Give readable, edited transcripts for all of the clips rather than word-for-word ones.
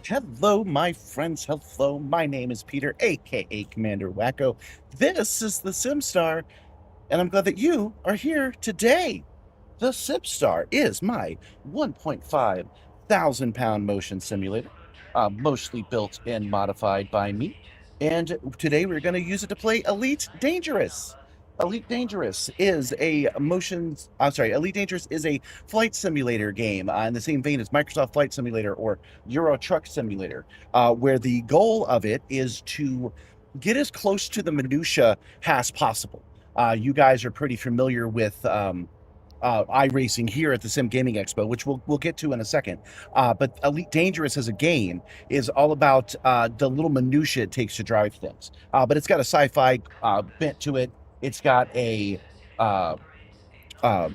Hello, my friends. Hello, my name is Peter, aka Commander Wacko. This is the Simstarr, and I'm glad that you are here today. The Simstarr is my 1.5 thousand pound motion simulator, mostly built and modified by me. And today we're going to use it to play Elite Dangerous. Elite Dangerous is a flight simulator game in the same vein as Microsoft Flight Simulator or Euro Truck Simulator, where the goal of it is to get as close to the minutia as possible. You guys are pretty familiar with iRacing here at the Sim Gaming Expo, which we'll get to in a second. But Elite Dangerous as a game is all about the little minutia it takes to drive things. But it's got a sci-fi bent to it. It's got a uh, uh,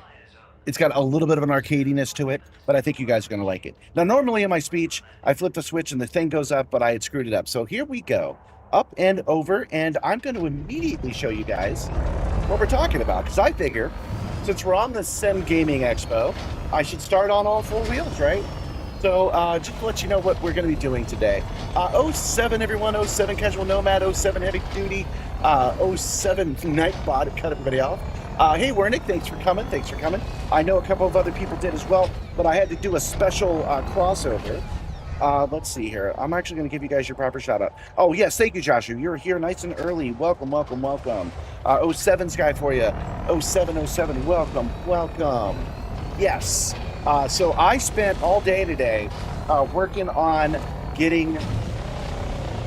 it's got a little bit of an arcadiness to it, but I think you guys are going to like it. Now, normally in my speech, I flip the switch and the thing goes up, but I had screwed it up. So here we go, up and over, and I'm going to immediately show you guys what we're talking about, because I figure since we're on the Sim Gaming Expo, I should start on all four wheels, right? So just to let you know what we're going to be doing today. Oh 07, everyone, oh 07 Casual Nomad, oh 07 Heavy Duty, oh 07 Nightbot, to cut everybody off. Hey, Wernick, thanks for coming. I know a couple of other people did as well, but I had to do a special crossover. Let's see here. I'm actually going to give you guys your proper shout out. Oh, yes. Thank you, Joshua. You're here nice and early. Welcome. 07's guy for you. 07. Welcome. Yes. So I spent all day today working on getting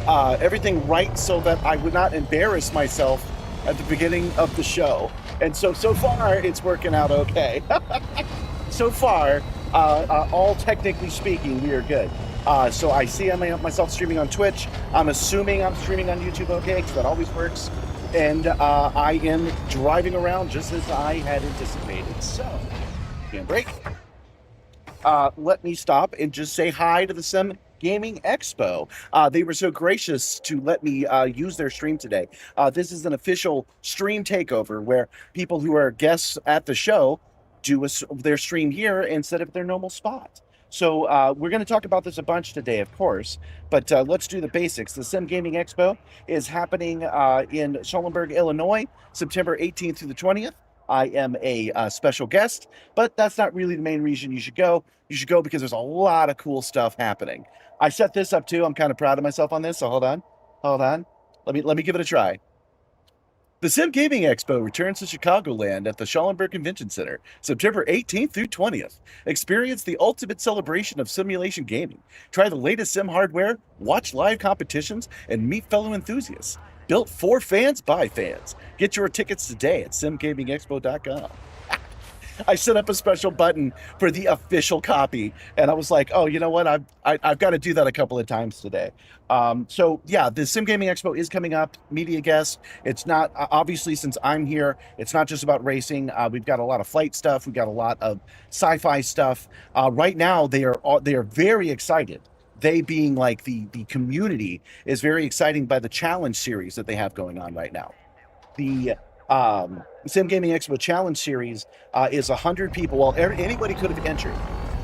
everything right so that I would not embarrass myself at the beginning of the show. And so far, it's working out okay. So far, all technically speaking, we are good. So I see myself streaming on Twitch. I'm assuming I'm streaming on YouTube okay, because that always works. And I am driving around just as I had anticipated. So, handbrake. Let me stop and just say hi to the Sim Gaming Expo. They were so gracious to let me use their stream today. This is an official stream takeover where people who are guests at the show do their stream here instead of their normal spot. So we're going to talk about this a bunch today, of course, but let's do the basics. The Sim Gaming Expo is happening in Schulenburg, Illinois, September 18th through the 20th. I am a special guest, but that's not really the main reason you should go. You should go because there's a lot of cool stuff happening. I set this up too. I'm kind of proud of myself on this, so hold on. Let me give it a try. The Sim Gaming Expo returns to Chicagoland at the Schulenburg Convention Center, September 18th through 20th. Experience the ultimate celebration of simulation gaming. Try the latest sim hardware, watch live competitions, and meet fellow enthusiasts. Built for fans by fans. Get your tickets today at simgamingexpo.com. I set up a special button for the official copy, and I was like, "Oh, you know what? I've got to do that a couple of times today." So yeah, the Sim Gaming Expo is coming up. Media guest. It's not obviously, since I'm here, it's not just about racing. We've got a lot of flight stuff. We've got a lot of sci-fi stuff. Right now, they are very excited. They being like the community is very exciting by the challenge series that they have going on right now. The Sim Gaming Expo Challenge Series is 100 people. Well, anybody could have entered.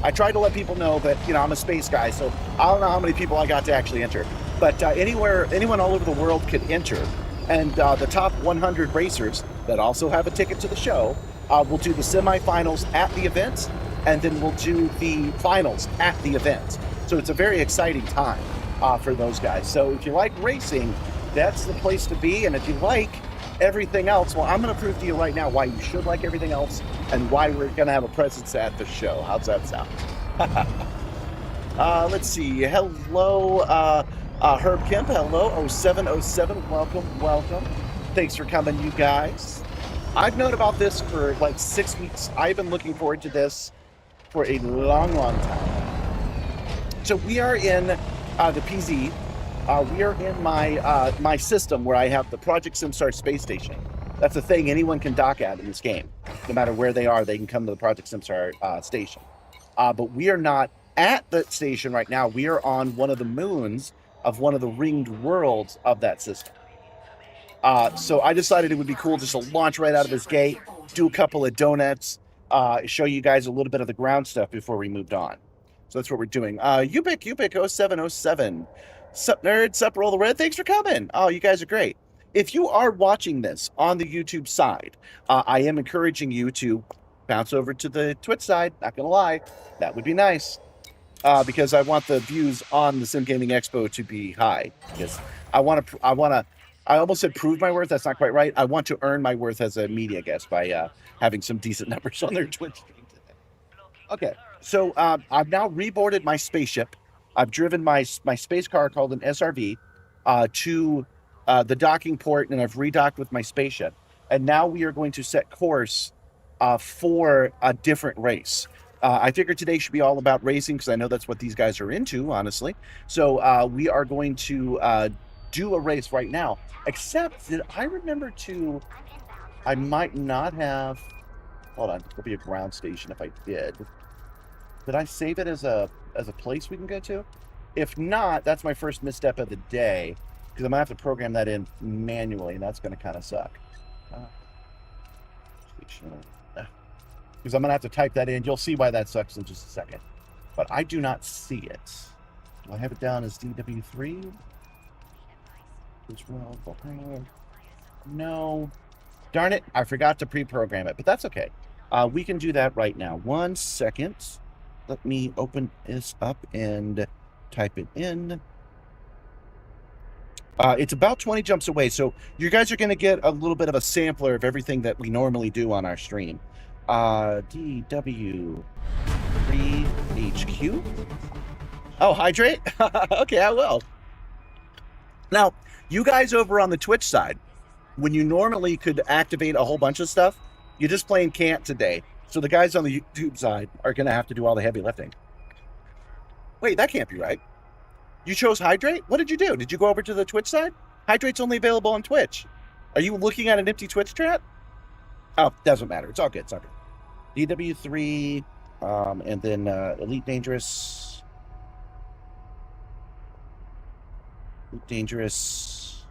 I tried to let people know that, I'm a space guy, so I don't know how many people I got to actually enter. But anyone all over the world could enter. And the top 100 racers that also have a ticket to the show will do the semifinals at the event, and then we'll do the finals at the event. So it's a very exciting time for those guys. So if you like racing, that's the place to be. And if you like everything else, well, I'm going to prove to you right now why you should like everything else and why we're going to have a presence at the show. How's that sound? Let's see. Hello, Herb Kemp. Hello, 0707. Welcome. Thanks for coming, you guys. I've known about this for like 6 weeks. I've been looking forward to this for a long time. So we are in the PZ. We are in my system where I have the Project Simstarr space station. That's a thing anyone can dock at in this game. No matter where they are, they can come to the Project Simstarr station. But we are not at the station right now. We are on one of the moons of one of the ringed worlds of that system. So I decided it would be cool just to launch right out of this gate, do a couple of donuts, show you guys a little bit of the ground stuff before we moved on. So that's what we're doing. Upic 0707. Sup nerds, sup roll the red. Thanks for coming. Oh, you guys are great. If you are watching this on the YouTube side, I am encouraging you to bounce over to the Twitch side. Not gonna lie, that would be nice. Because I want the views on the Sim Gaming Expo to be high. Because I almost said prove my worth. That's not quite right. I want to earn my worth as a media guest by having some decent numbers on their Twitch stream today. Okay, so I've now reboarded my spaceship. I've driven my space car called an SRV to the docking port, and I've redocked with my spaceship. And now we are going to set course for a different race. I figured today should be all about racing because I know that's what these guys are into, honestly. So we are going to do a race right now. Except that I remember I might not have. Hold on, there'll be a ground station if I did. Did I save it as a place we can go to? If not, that's my first misstep of the day because I'm gonna have to program that in manually, and that's gonna kind of suck. Because I'm going to have to type that in. You'll see why that sucks in just a second. But I do not see it. Do I have it down as DW3? No. Darn it. I forgot to pre-program it, but that's okay. We can do that right now. 1 second. Let me open this up and type it in. It's about 20 jumps away, so you guys are going to get a little bit of a sampler of everything that we normally do on our stream. DW3HQ. Oh, hydrate? Okay, I will. Now, you guys over on the Twitch side, when you normally could activate a whole bunch of stuff, you just plain can't today. So the guys on the YouTube side are going to have to do all the heavy lifting. Wait, that can't be right. You chose hydrate? What did you do? Did you go over to the Twitch side? Hydrate's only available on Twitch. Are you looking at an empty Twitch chat? Oh, doesn't matter. It's all good. It's all good. DW3, and then Elite Dangerous. Elite Dangerous.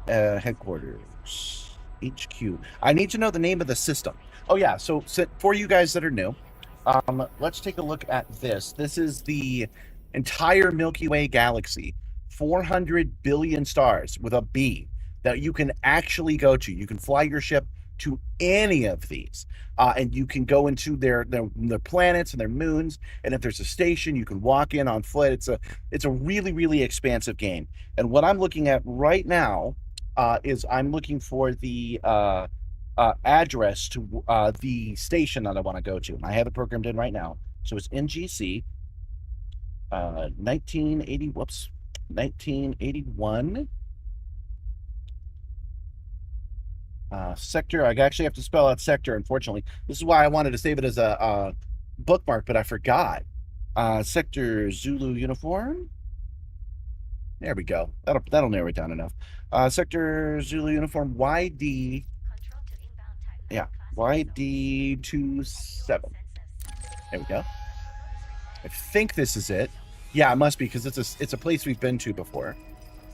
Headquarters. HQ. I need to know the name of the system. Oh, yeah. So for you guys that are new, let's take a look at this. This is the entire Milky Way galaxy. 400 billion stars with a B that you can actually go to. You can fly your ship to any of these, and you can go into their planets and their moons. And if there's a station, you can walk in on foot. It's a really, really expansive game. And what I'm looking at right now is I'm looking for the address to the station that I want to go to. And I have it programmed in right now. So it's NGC 1981. Sector, I actually have to spell out sector, unfortunately. This is why I wanted to save it as a bookmark, but I forgot. Sector Zulu uniform. There we go. That'll narrow it down enough. Sector Zulu uniform YD. Yeah, YD27. There we go. I think this is it. Yeah, it must be because it's a place we've been to before.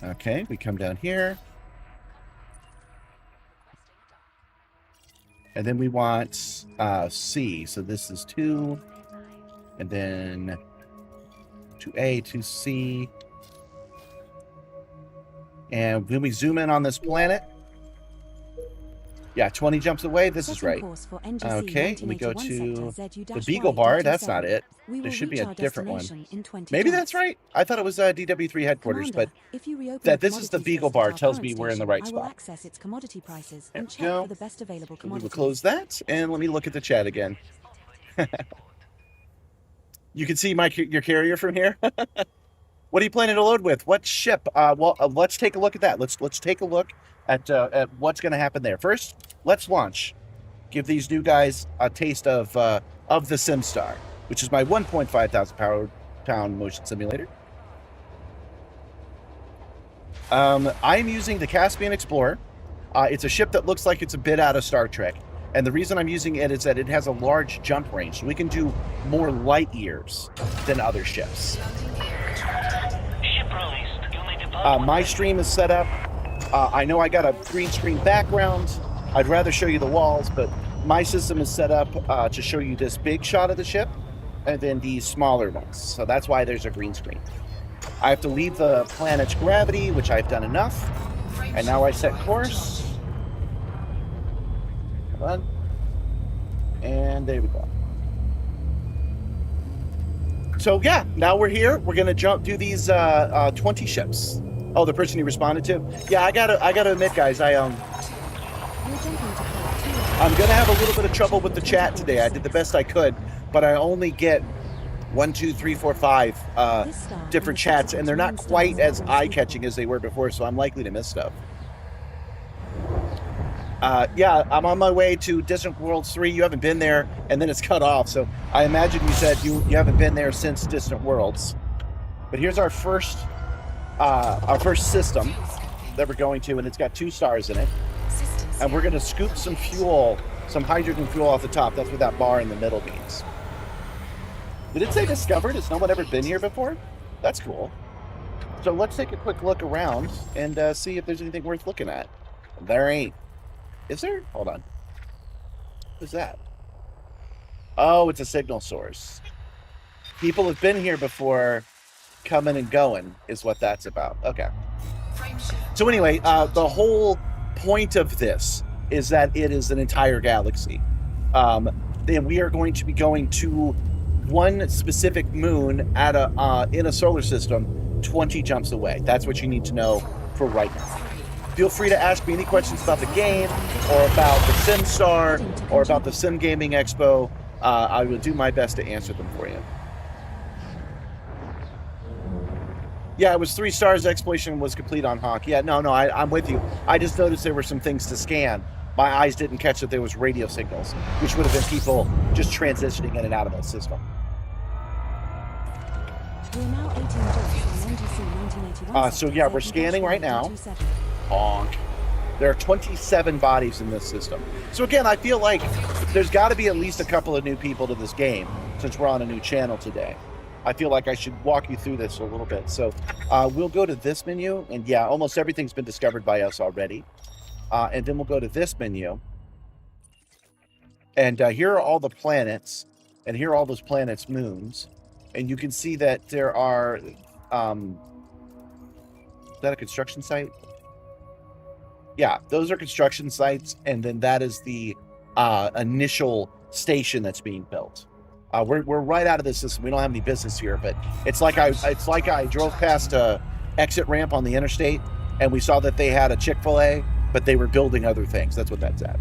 Okay, we come down here. And then we want C. So this is 2. And then 2A, 2C. And when we zoom in on this planet, yeah, 20 jumps away. This is right. Okay, we go to the Beagle Bar. That's not it. There should be a different one. Maybe that's right. I thought it was DW3 headquarters, but that this is the Beagle Bar tells me we're in the right spot. There we go. We will close that, and let me look at the chat again. You can see your carrier from here. What are you planning to load with? What ship? Well, let's take a look at that. Let's take a look at what's going to happen there. First, let's launch. Give these new guys a taste of the Simstarr, which is my 1.5 thousand pound motion simulator. I'm using the Caspian Explorer. It's a ship that looks like it's a bit out of Star Trek. And the reason I'm using it is that it has a large jump range. So we can do more light years than other ships. My stream is set up. I know I got a green screen background. I'd rather show you the walls, but my system is set up to show you this big shot of the ship. and then these smaller ones. So that's why there's a green screen. I have to leave the planet's gravity, which I've done enough. And now I set course. Hold on. And there we go. So yeah, now we're here. We're gonna do these 20 ships. Oh, the person you responded to? Yeah, I gotta admit, guys, I'm gonna have a little bit of trouble with the chat today. I did the best I could, but I only get 1, 2, 3, 4, 5 different chats, and they're not quite as eye-catching as they were before, so I'm likely to miss stuff. Yeah, I'm on my way to Distant Worlds 3. You haven't been there, and then it's cut off. So I imagine you said you haven't been there since Distant Worlds. But here's our first system that we're going to, and it's got 2 stars in it. And we're going to scoop some fuel, some hydrogen fuel off the top. That's what that bar in the middle means. Did it say discovered? Has no one ever been here before? That's cool. So let's take a quick look around and see if there's anything worth looking at. There ain't. Is there? Hold on. What's that? Oh, it's a signal source. People have been here before, coming and going is what that's about. Okay. So anyway, the whole point of this is that it is an entire galaxy. Then we are going to be going to one specific moon at in a solar system 20 jumps away. That's what you need to know for right now. Feel free to ask me any questions about the game, or about the Simstarr, or about the Sim Gaming Expo. I will do my best to answer them for you. Yeah, it was 3 stars. Exploration was complete on Hawk. Yeah, no, I'm with you. I just noticed there were some things to scan. My eyes didn't catch that there was radio signals, which would have been people just transitioning in and out of that system. We're now 18 jobs from NGC 1981. So yeah, we're scanning right now. Honk. There are 27 bodies in this system. So again, I feel like there's got to be at least a couple of new people to this game, since we're on a new channel today. I feel like I should walk you through this a little bit. So we'll go to this menu, and yeah, almost everything's been discovered by us already. And then we'll go to this menu. And here are all the planets, and here are all those planets' moons. And you can see that there are, is that a construction site? Yeah, those are construction sites, and then that is the initial station that's being built. We're right out of this system. We don't have any business here, but it's like I drove past a exit ramp on the interstate, and we saw that they had a Chick-fil-A, but they were building other things. That's what that's at.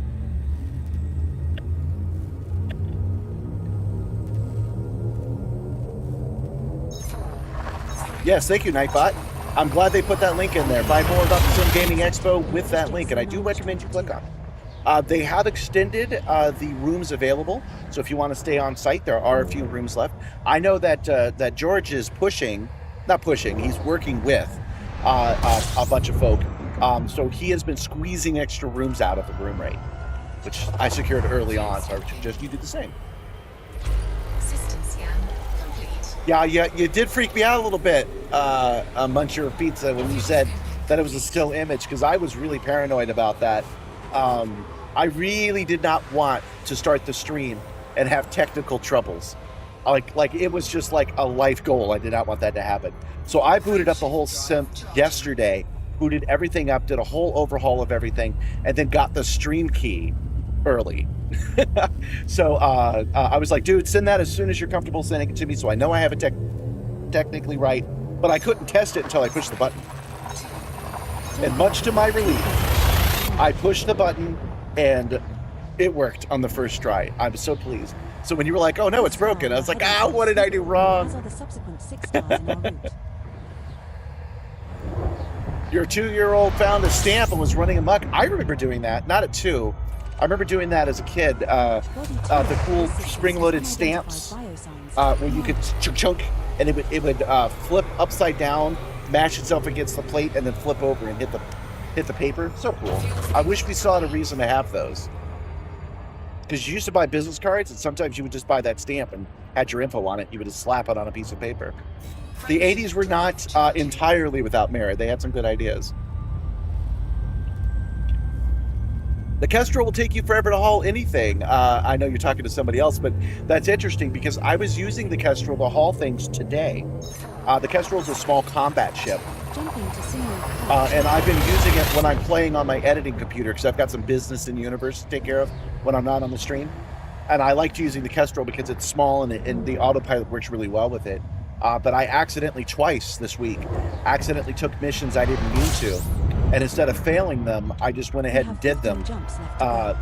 Yes, thank you, Nightbot. I'm glad they put that link in there. Find more about the Sim Gaming Expo with that link, and I do recommend you click on it. They have extended the rooms available, so if you want to stay on site, there are a few rooms left. I know that that George is he's working with a bunch of folk, so he has been squeezing extra rooms out of the room rate, which I secured early on, so I would suggest you do the same. Yeah, you did freak me out a little bit, Muncher Pizza, when you said that it was a still image, because I was really paranoid about that. I really did not want to start the stream and have technical troubles. Like it was just like a life goal. I did not want that to happen. So I booted up the whole sim yesterday, booted everything up, did a whole overhaul of everything, and then got the stream key early. So I was like, dude, send that as soon as you're comfortable sending it to me, so I know I have it technically right, but I couldn't test it until I pushed the button. And much to my relief, I pushed the button and it worked on the first try. I was so pleased. So when you were like, oh no, it's broken, I was like, what did I do wrong? Your 2-year-old found a stamp and was running amok. I remember doing that, not at 2. I remember doing that as a kid. The cool spring-loaded stamps where you could chunk, and it would flip upside down, mash itself against the plate, and then flip over and hit the paper. So cool. I wish we still had a reason to have those. Because you used to buy business cards, and sometimes you would just buy that stamp and had your info on it. You would just slap it on a piece of paper. The 80s were not entirely without merit. They had some good ideas. The Kestrel will take you forever to haul anything. I know you're talking to somebody else, but that's interesting because I was using the Kestrel to haul things today. The Kestrel is a small combat ship. Jumping to Sim And I've been using it when I'm playing on my editing computer because I've got some business in the universe to take care of when I'm not on the stream. And I liked using the Kestrel because it's small and the autopilot works really well with it. But I accidentally twice this week accidentally took missions I didn't mean to. And instead of failing them, I just went ahead and did them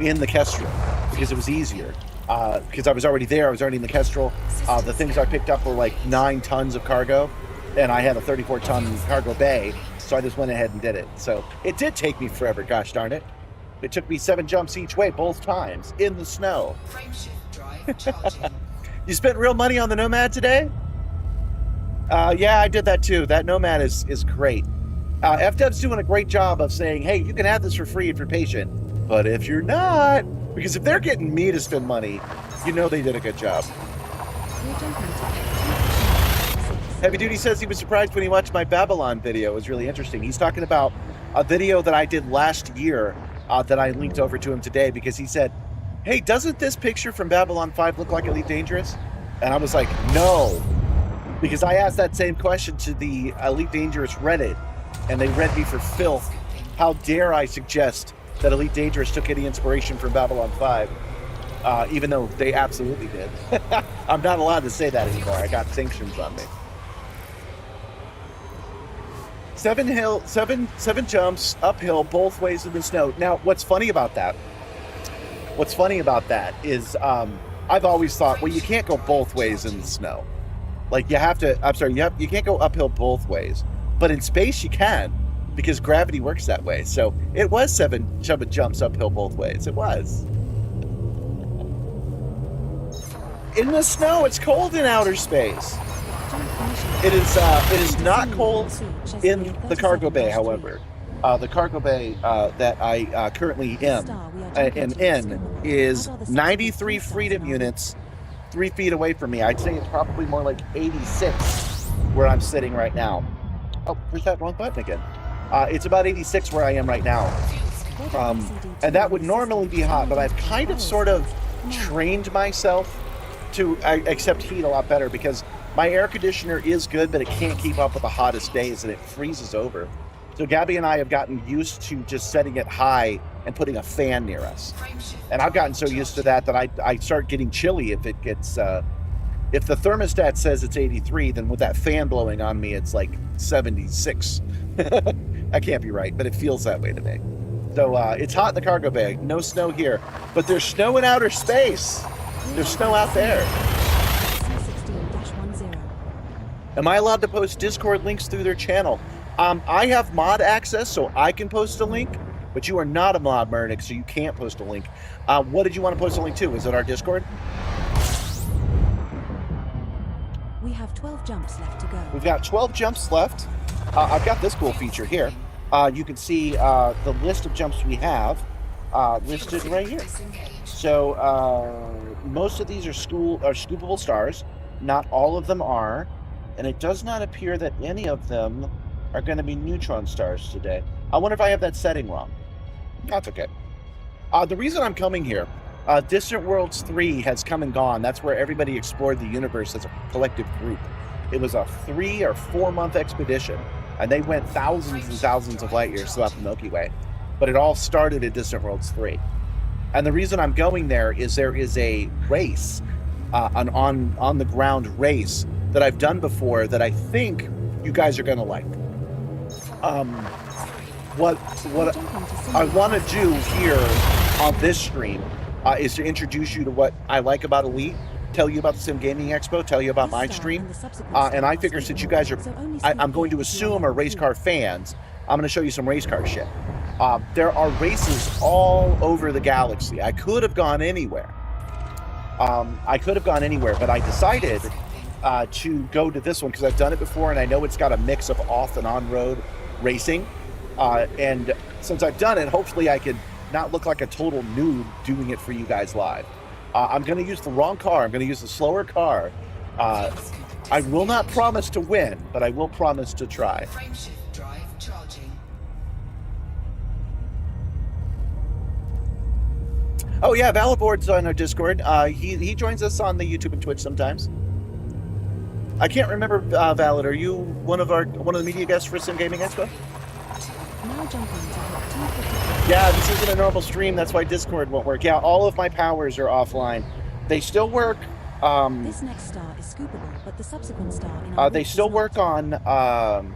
in the Kestrel because it was easier. Because I was already there, I was already in the Kestrel. The things I picked up were like 9 tons of cargo, and I had a 34-ton cargo bay, so I just went ahead and did it. So it did take me forever, gosh darn it. It took me 7 jumps each way, both times, in the snow. You spent real money on the Nomad today? Yeah, I did that too. That Nomad is great. FDev's doing a great job of saying, hey, you can have this for free if you're patient. But if you're not, because if they're getting me to spend money, you know they did a good job. Heavy Duty says he was surprised when he watched my Babylon video. It was really interesting. He's talking about a video that I did last year that I linked over to him today because he said, hey, doesn't this picture from Babylon 5 look like Elite Dangerous? And I was like, no. Because I asked that same question to the Elite Dangerous Reddit, and they read me for filth. How dare I suggest that Elite Dangerous took any inspiration from Babylon 5, even though they absolutely did. I'm not allowed to say that anymore. I got sanctions on me. 7 jumps uphill both ways in the snow. Now, what's funny about that is I've always thought, well, you can't go both ways in the snow. Like you can't go uphill both ways. But in space you can, because gravity works that way. So it was 7 jumps uphill both ways. It was. In the snow, it's cold in outer space. It is not cold in the cargo bay, however. The cargo bay that I currently am in is 93 freedom units 3 feet away from me. I'd say it's probably more like 86 where I'm sitting right now. Oh, push that wrong button again. It's about 86 where I am right now. And that would normally be hot, but I've kind of sort of trained myself to accept heat a lot better because my air conditioner is good, but it can't keep up with the hottest days and it freezes over. So Gabby and I have gotten used to just setting it high and putting a fan near us. And I've gotten so used to that I start getting chilly if it gets, if the thermostat says it's 83, then with that fan blowing on me, it's like 76. That can't be right, but it feels that way to me. So it's hot in the cargo bay. No snow here, but there's snow in outer space. There's snow out there. Am I allowed to post Discord links through their channel? I have mod access, so I can post a link, but you are not a mod, Murnick, so you can't post a link. What did you want to post a link to? Is it our Discord? We have 12 jumps left to go. We've got 12 jumps left. I've got this cool feature here. You can see the list of jumps we have listed right here. So most of these are scoopable stars. Not all of them are. And it does not appear that any of them are going to be neutron stars today. I wonder if I have that setting wrong. That's okay. The reason I'm coming here, Distant Worlds 3 has come and gone. That's where everybody explored the universe as a collective group. It was a 3 or 4 month expedition, and they went thousands and thousands of light years throughout the Milky Way. But it all started at Distant Worlds 3. And the reason I'm going there is a race, an on-the-ground race that I've done before that I think you guys are going to like. What I want to do here on this stream is to introduce you to what I like about Elite, tell you about the Sim Gaming Expo, tell you about my stream, and I figure since you guys are, I'm going to assume are race car fans, I'm going to show you some race car shit. There are races all over the galaxy. I could have gone anywhere. But I decided to go to this one because I've done it before and I know it's got a mix of off and on-road racing. And since I've done it, hopefully I can not look like a total noob doing it for you guys live. I'm going to use the wrong car. I'm going to use the slower car. I will not promise to win, but I will promise to try. Oh yeah, Valibord's on our Discord. He joins us on the YouTube and Twitch sometimes. I can't remember, Valid. Are you one of the media guests for Sim Gaming Expo? Now jumping to hit 250. Yeah, this isn't a normal stream. That's why Discord won't work. Yeah, all of my powers are offline. They still work. This next star is scoopable, but the subsequent star in our They route still is work not. on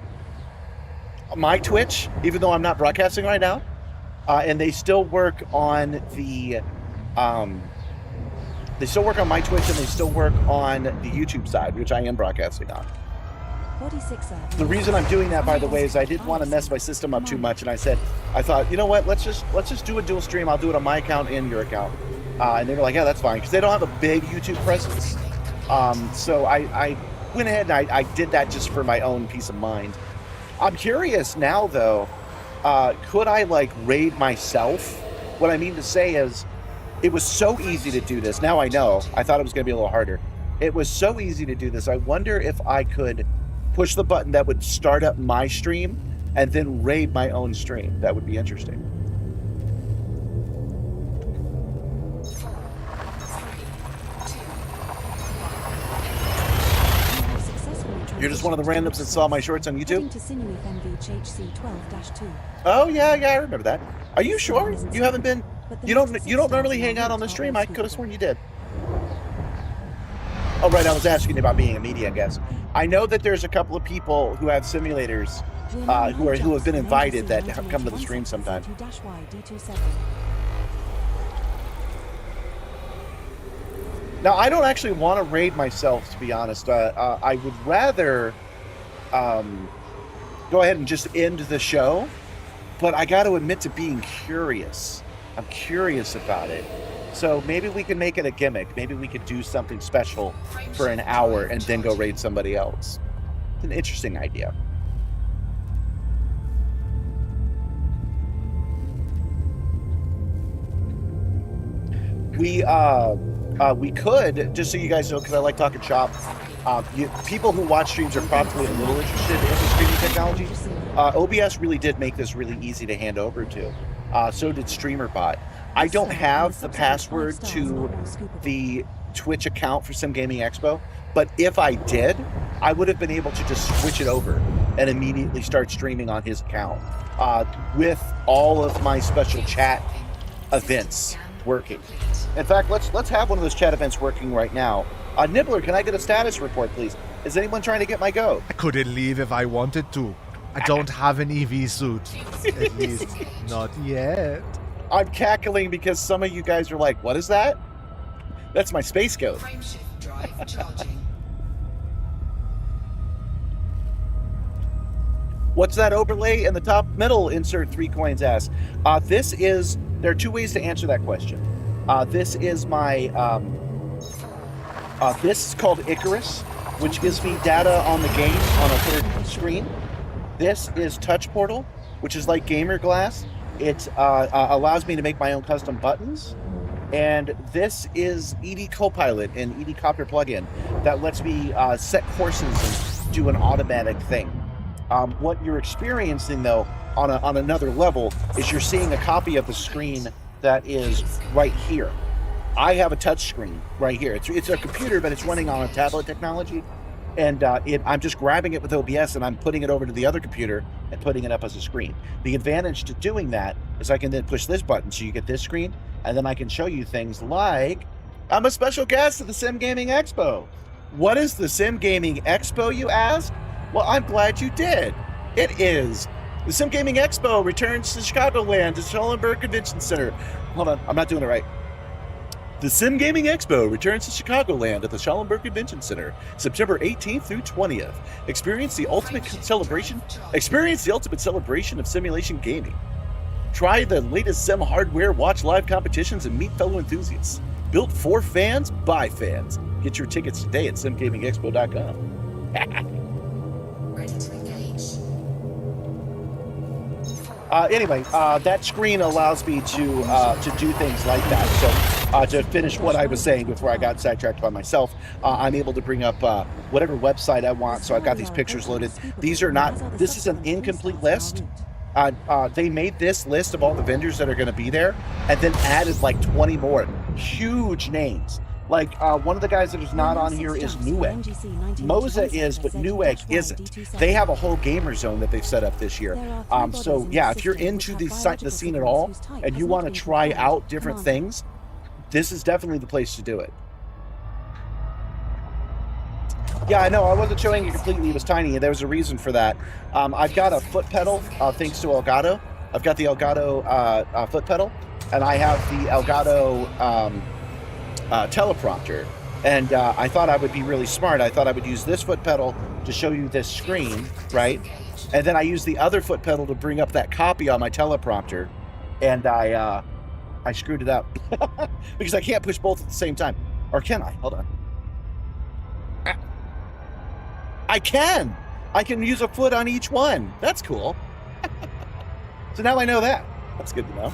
my Twitch, even though I'm not broadcasting right now. And they still work on the they still work on my Twitch, and they still work on the YouTube side, which I am broadcasting on. 46er. The reason I'm doing that, by the way, is I didn't want to mess my system up too much, and I thought, you know what, let's just do a dual stream. I'll do it on my account and your account. And they were like, yeah, that's fine, because they don't have a big YouTube presence. So I went ahead and I did that just for my own peace of mind. I'm curious now, though, could I like raid myself? What I mean to say is, it was so easy to do this. Now I know. I thought it was going to be a little harder. It was so easy to do this. I wonder if I could push the button that would start up my stream and then raid my own stream. That would be interesting. You're just one of the randoms that saw my shorts on YouTube? Oh yeah, I remember that. Are you sure? You haven't been? You don't normally hang out on the stream. I could have sworn you did. Oh right, I was asking about being a media guest. I know that there's a couple of people who have simulators who have been invited that have come to the stream sometime. Now, I don't actually want to raid myself, to be honest. I would rather go ahead and just end the show, but I got to admit to being curious. I'm curious about it. So maybe we can make it a gimmick. Maybe we could do something special for an hour and then go raid somebody else. It's an interesting idea. We could, just so you guys know, because I like talking shop, people who watch streams are probably a little interested in the streaming technology. OBS really did make this really easy to hand over to. So did StreamerBot. I don't have the password to the Twitch account for Sim Gaming Expo, but if I did, I would have been able to just switch it over and immediately start streaming on his account with all of my special chat events working. In fact, let's have one of those chat events working right now. Nibbler, can I get a status report, please? Is anyone trying to get my goat? I couldn't leave if I wanted to. I don't have an EV suit. At least, not yet. I'm cackling because some of you guys are like, what is that? That's my space goat. Frameshift drive charging. What's that overlay in the top middle? Insert 3 coins ass. There are two ways to answer that question. This is my, this is called Icarus, which gives me data on the game on a third screen. This is Touch Portal, which is like Gamer Glass. It allows me to make my own custom buttons. And this is ED Copilot, an ED Copter plugin that lets me set courses and do an automatic thing. What you're experiencing, though, on another level, is you're seeing a copy of the screen that is right here. I have a touch screen right here. It's a computer, but it's running on a tablet technology. And I'm just grabbing it with OBS and I'm putting it over to the other computer and putting it up as a screen. The advantage to doing that is I can then push this button so you get this screen, and then I can show you things like, I'm a special guest at the Sim Gaming Expo. What is the Sim Gaming Expo, you ask? Well, I'm glad you did. It is. The Sim Gaming Expo returns to Chicagoland, to Schellenberg Convention Center. Hold on, I'm not doing it right. The Sim Gaming Expo returns to Chicagoland at the Schellenberg Convention Center, September 18th through 20th. Experience the ultimate celebration of simulation gaming. Try the latest sim hardware, watch live competitions, and meet fellow enthusiasts. Built for fans, by fans. Get your tickets today at simgamingexpo.com. Ready to engage. Anyway, that screen allows me to do things like that. So to finish what I was saying before I got sidetracked by myself, I'm able to bring up whatever website I want. So I've got these pictures loaded. These are not, this is an incomplete list. They made this list of all the vendors that are going to be there, and then added like 20 more huge names. Like one of the guys that is not on here is Newegg. Moza is, but Newegg isn't. They have a whole gamer zone that they've set up this year. So yeah, if you're into the scene at all and you want to try out different things, this is definitely the place to do it. Yeah, I know. I wasn't showing it completely. It was tiny. There was a reason for that. I've got a foot pedal thanks to Elgato. I've got the Elgato foot pedal, and I have the Elgato teleprompter. And I thought I would be really smart. I thought I would use this foot pedal to show you this screen, right? And then I use the other foot pedal to bring up that copy on my teleprompter. And I screwed it up because I can't push both at the same time. Or can I? Hold on. I can. I can use a foot on each one. That's cool. So now I know that. That's good to know.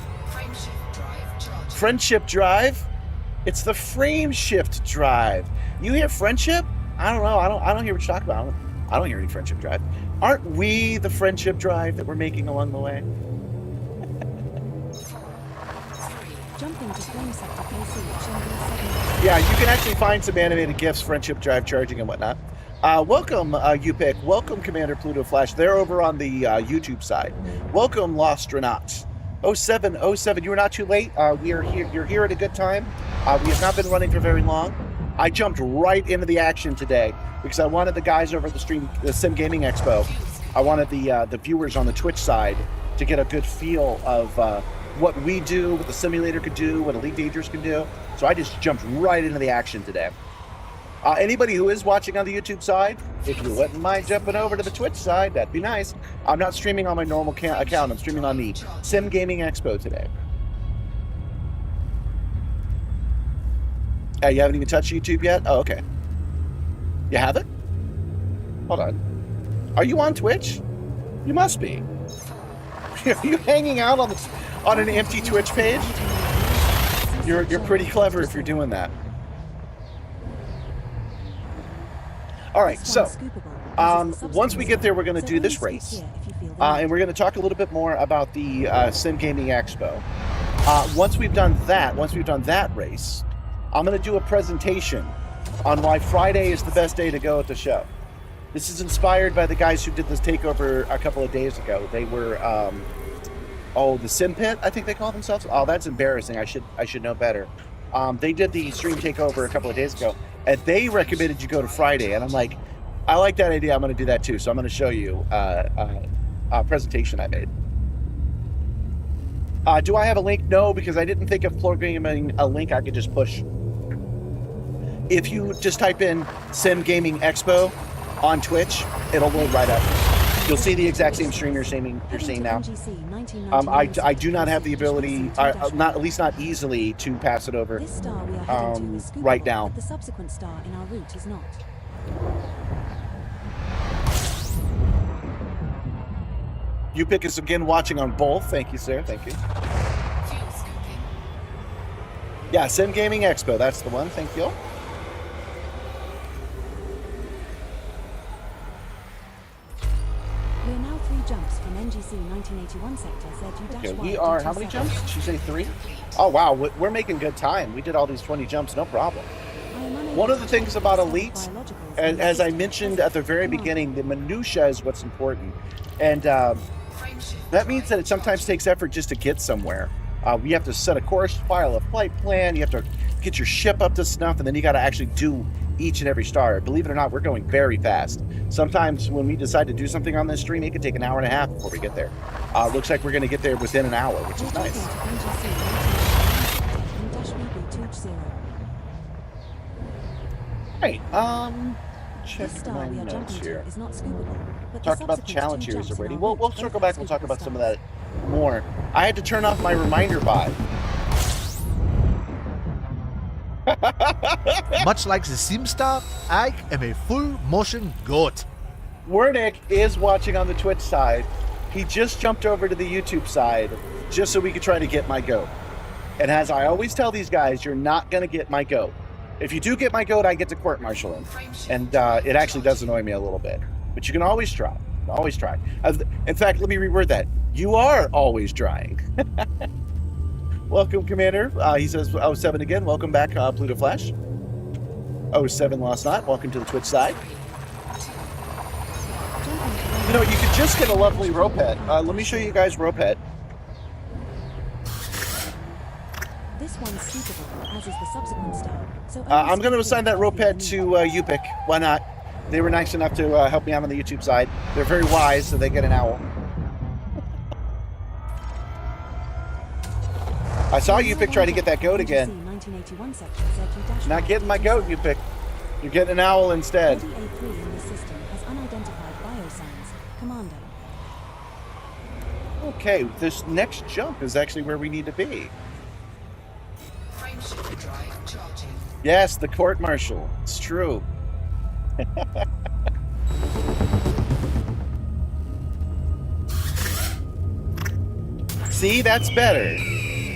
Friendship drive. It's the frame shift drive. You hear friendship? I don't know. I don't hear what you're talking about. I don't hear any friendship drive. Aren't we the friendship drive that we're making along the way? Jumping to frame sector KC, Yeah, you can actually find some animated GIFs, friendship drive charging and whatnot. Welcome, UPick. Welcome, Commander Pluto Flash. They're over on the YouTube side. Welcome, Lostronauts. 0707, you were not too late. We are here. You're here at a good time. We have not been running for very long. I jumped right into the action today because I wanted the guys over at the Sim Gaming Expo. I wanted the viewers on the Twitch side to get a good feel of what we do, what the simulator could do, what Elite Dangerous can do. So I just jumped right into the action today. Anybody who is watching on the YouTube side, if you wouldn't mind jumping over to the Twitch side, that'd be nice. I'm not streaming on my normal account. I'm streaming on the Sim Gaming Expo today. You haven't even touched YouTube yet? Oh, okay. You haven't? Hold on. Are you on Twitch? You must be. Are you hanging out on an empty Twitch page? You're pretty clever if you're doing that. All right, so once we get there, we're going to do this race, and we're going to talk a little bit more about the Sim Gaming Expo. Once we've done that race, I'm going to do a presentation on why Friday is the best day to go at the show. This is inspired by the guys who did this takeover a couple of days ago. They were, the Sim Pit, I think they call themselves. Oh, that's embarrassing. I should know better. They did the stream takeover a couple of days ago, and they recommended you go to Friday. And I'm like, I like that idea. I'm going to do that too. So I'm going to show you a presentation I made. Do I have a link? No, because I didn't think of programming a link I could just push. If you just type in Sim Gaming Expo on Twitch, it'll load right up. You'll see the exact same stream you're seeing now. I do not have the ability, at least not easily, to pass it over right now. The subsequent star in our route is not. UPick is again watching on both. Thank you, sir. Thank you. Yeah, Sim Gaming Expo. That's the one. Thank you. We are now 3 jumps from NGC 1981 sector ZU-Y. Okay, we are, how many jumps? Did she say 3? Oh, wow. We're making good time. We did all these 20 jumps, no problem. One of the things about elites, as I mentioned at the very beginning, the minutia is what's important. And that means that it sometimes takes effort just to get somewhere. We have to set a course, file a flight plan, you have to get your ship up to snuff, and then you got to actually do each and every star. Believe it or not, we're going very fast. Sometimes when we decide to do something on this stream, it could take an hour and a half before we get there. Looks like we're going to get there within an hour, which is nice. Hey, check my notes here. Talked about the challenge here already. We'll circle back. We'll talk about some of that more. I had to turn off my reminder bot. Much like the Simstarr, I am a full motion goat. Wernick is watching on the Twitch side. He just jumped over to the YouTube side just so we could try to get my goat. And as I always tell these guys, you're not going to get my goat. If you do get my goat, I get to court-martial him. And it actually does annoy me a little bit. But you can always try. Always try. In fact, let me reword that. You are always drying. Welcome, Commander. He says, oh, 7 again. Welcome back, Pluto Flash. Oh, 7 last night. Welcome to the Twitch side. You know, you could just get a lovely Ropet. Let me show you guys Ropet. This one's suitable, as is the subsequent star. So I'm going to assign that Ropet to Upik. Why not? They were nice enough to help me out on the YouTube side. They're very wise, so they get an owl. I saw Upik try to get that goat again. 1981 section said you dash Not getting my goat, Upik. You're getting an owl instead. 30A3 in the system has unidentified biosigns. Commando. Okay, this next jump is actually where we need to be. Frameshift drive charging. Yes, the court martial. It's true. See, that's better.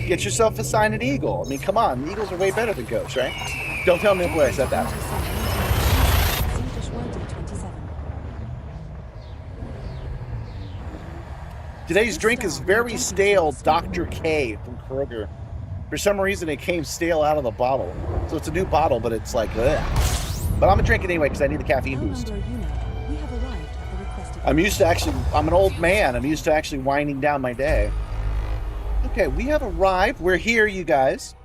Get yourself assigned an eagle. I mean, come on. Eagles are way better than ghosts, right? Don't tell me where I said that. Today's drink is very stale Dr. K from Kroger. For some reason, it came stale out of the bottle. So it's a new bottle, but it's like, ugh. But I'm going to drink it anyway because I need the caffeine boost. I'm used to actually, I'm an old man. I'm used to actually winding down my day. Okay, we have arrived. We're here, you guys.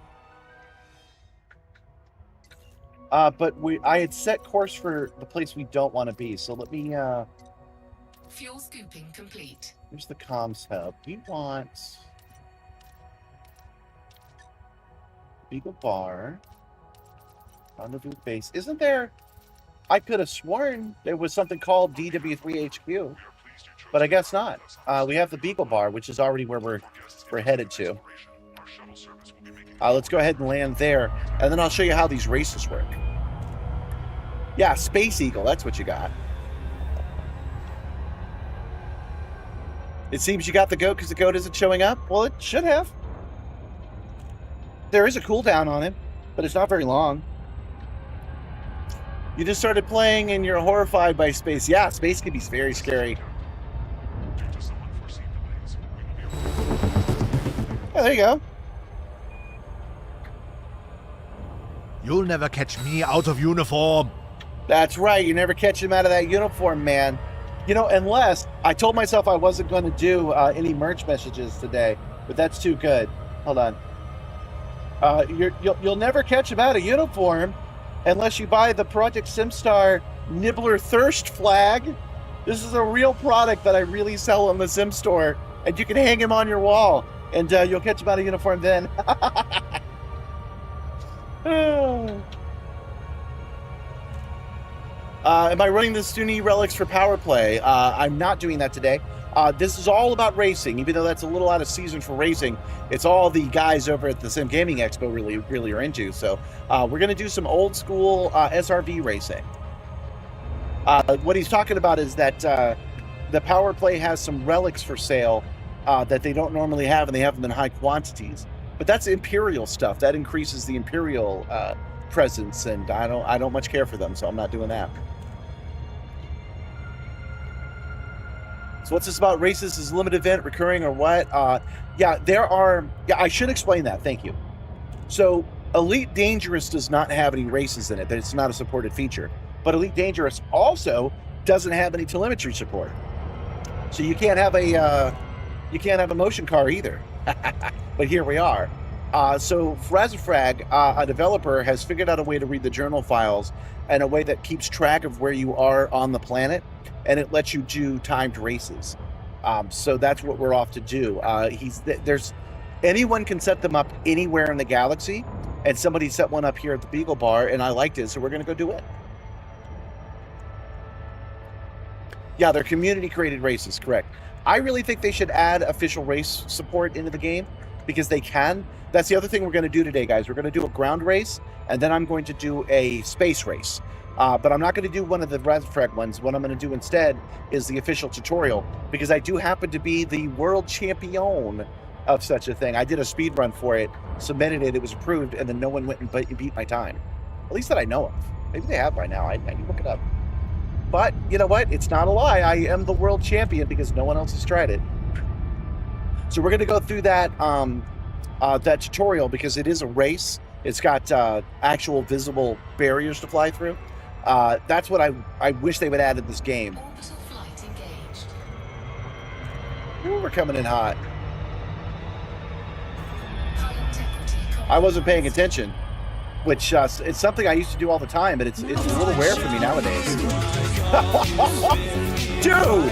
But I had set course for the place we don't want to be. So let me, Fuel scooping complete. here's the comms hub. We want Beagle Bar. Rendezvous base. Isn't there, I could have sworn there was something called DW3HQ, but I guess not. We have the Beagle Bar, which is already where we're headed to. Let's go ahead and land there, and then I'll show you how these races work. Yeah, Space Eagle, that's what you got. It seems you got the goat because the goat isn't showing up. Well, it should have. There is a cooldown on him, but it's not very long. You just started playing and you're horrified by space. Yeah, space can be very scary. Oh, there you go. You'll never catch me out of uniform. That's right. You never catch him out of that uniform, man. You know, unless I told myself I wasn't going to do any merch messages today, but that's too good. Hold on. You'll never catch him out of uniform unless you buy the Project Simstarr Nibbler Thirst flag. This is a real product that I really sell on the Sim store, and you can hang him on your wall, and you'll catch him out of uniform then. Am I running the Stoonie Relics for Power Play? I'm not doing that today. This is all about racing, even though that's a little out of season for racing. It's all the guys over at the Sim Gaming Expo really are into. So we're going to do some old school SRV racing. What he's talking about is that the Power Play has some relics for sale that they don't normally have, and they have them in high quantities. But that's Imperial stuff. That increases the Imperial presence, and I don't much care for them, so I'm not doing that. So what's this about races? Is a limited event, recurring, or what? Yeah, I should explain that. Thank you. So Elite Dangerous does not have any races in it. It's not a supported feature. But Elite Dangerous also doesn't have any telemetry support. So you can't have a motion car either. But here we are. So Frazafrag, a developer, has figured out a way to read the journal files in a way that keeps track of where you are on the planet, and it lets you do timed races. So that's what we're off to do. Anyone can set them up anywhere in the galaxy, and somebody set one up here at the Beagle Bar, and I liked it, so we're going to go do it. Yeah, they're community-created races, correct. I really think they should add official race support into the game, because they can. That's the other thing we're going to do today, guys. We're going to do a ground race, and then I'm going to do a space race. But I'm not going to do one of the Razfrag ones. What I'm going to do instead is the official tutorial, because I do happen to be the world champion of such a thing. I did a speed run for it, submitted it, it was approved, and then no one went and beat my time. At least that I know of. Maybe they have by now. I can look it up. But you know what? It's not a lie. I am the world champion because no one else has tried it. So we're going to go through that that tutorial because it is a race. It's got actual visible barriers to fly through. That's what I wish they would add in this game. Orbital flight engaged. Ooh, we're coming in hot. High integrity I wasn't paying attention, which it's something I used to do all the time, but it's a little rare for me nowadays. Dude!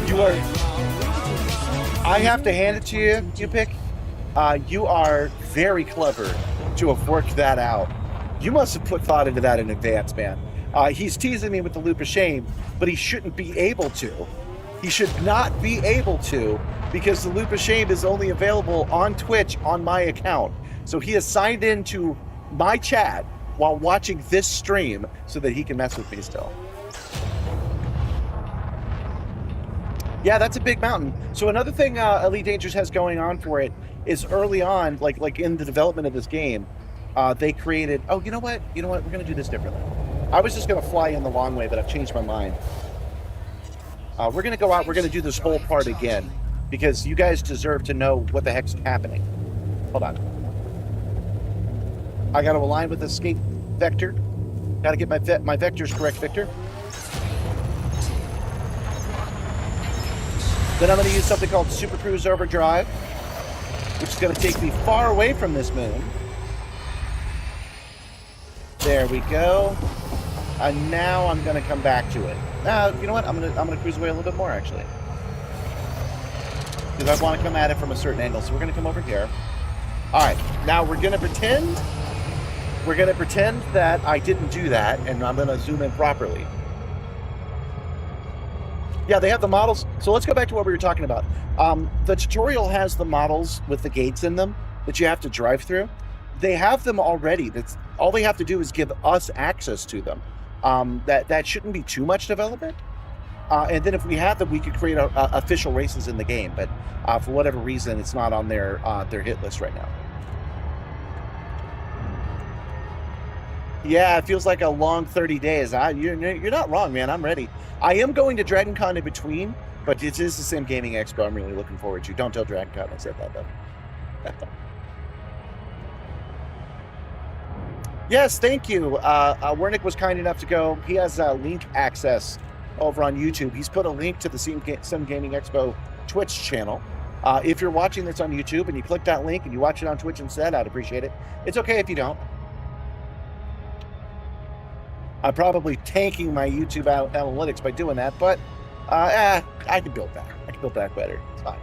You are... I have to hand it to you, you pick. You are very clever to have worked that out. You must have put thought into that in advance, man. He's teasing me with the loop of shame, but he shouldn't be able to. He should not be able to, because the loop of shame is only available on Twitch on my account. So he has signed into my chat while watching this stream so that he can mess with me still. Yeah, that's a big mountain. So another thing Elite Dangerous has going on for it is early on, like in the development of this game, they created, oh, you know what? We're going to do this differently. I was just going to fly in the long way, but I've changed my mind. We're going to go out, we're going to do this whole part again, because you guys deserve to know what the heck's happening. Hold on. I got to align with the escape vector. Got to get my vectors correct, Victor. Then I'm going to use something called Super Cruise Overdrive, which is going to take me far away from this moon. There we go. And now I'm going to come back to it. You know what? I'm gonna cruise away a little bit more, actually, because I want to come at it from a certain angle. So we're going to come over here. All right. Now we're going to pretend that I didn't do that, and I'm going to zoom in properly. Yeah, they have the models. So let's go back to what we were talking about. The tutorial has the models with the gates in them that you have to drive through. They have them already. That's all they have to do is give us access to them. That shouldn't be too much development. And then if we had them, we could create official races in the game. But for whatever reason, it's not on their hit list right now. Yeah, it feels like a long 30 days. You're not wrong, man. I'm ready. I am going to Dragon Con in between, but it is the Sim Gaming Expo I'm really looking forward to. Don't tell Dragon Con I said that, though. Yes, thank you. Wernick was kind enough to go. He has link access over on YouTube. He's put a link to the Sim Gaming Expo Twitch channel. If you're watching this on YouTube and you click that link and you watch it on Twitch instead, I'd appreciate it. It's okay if you don't. I'm probably tanking my YouTube analytics by doing that, but I can build back. I can build back better. It's fine.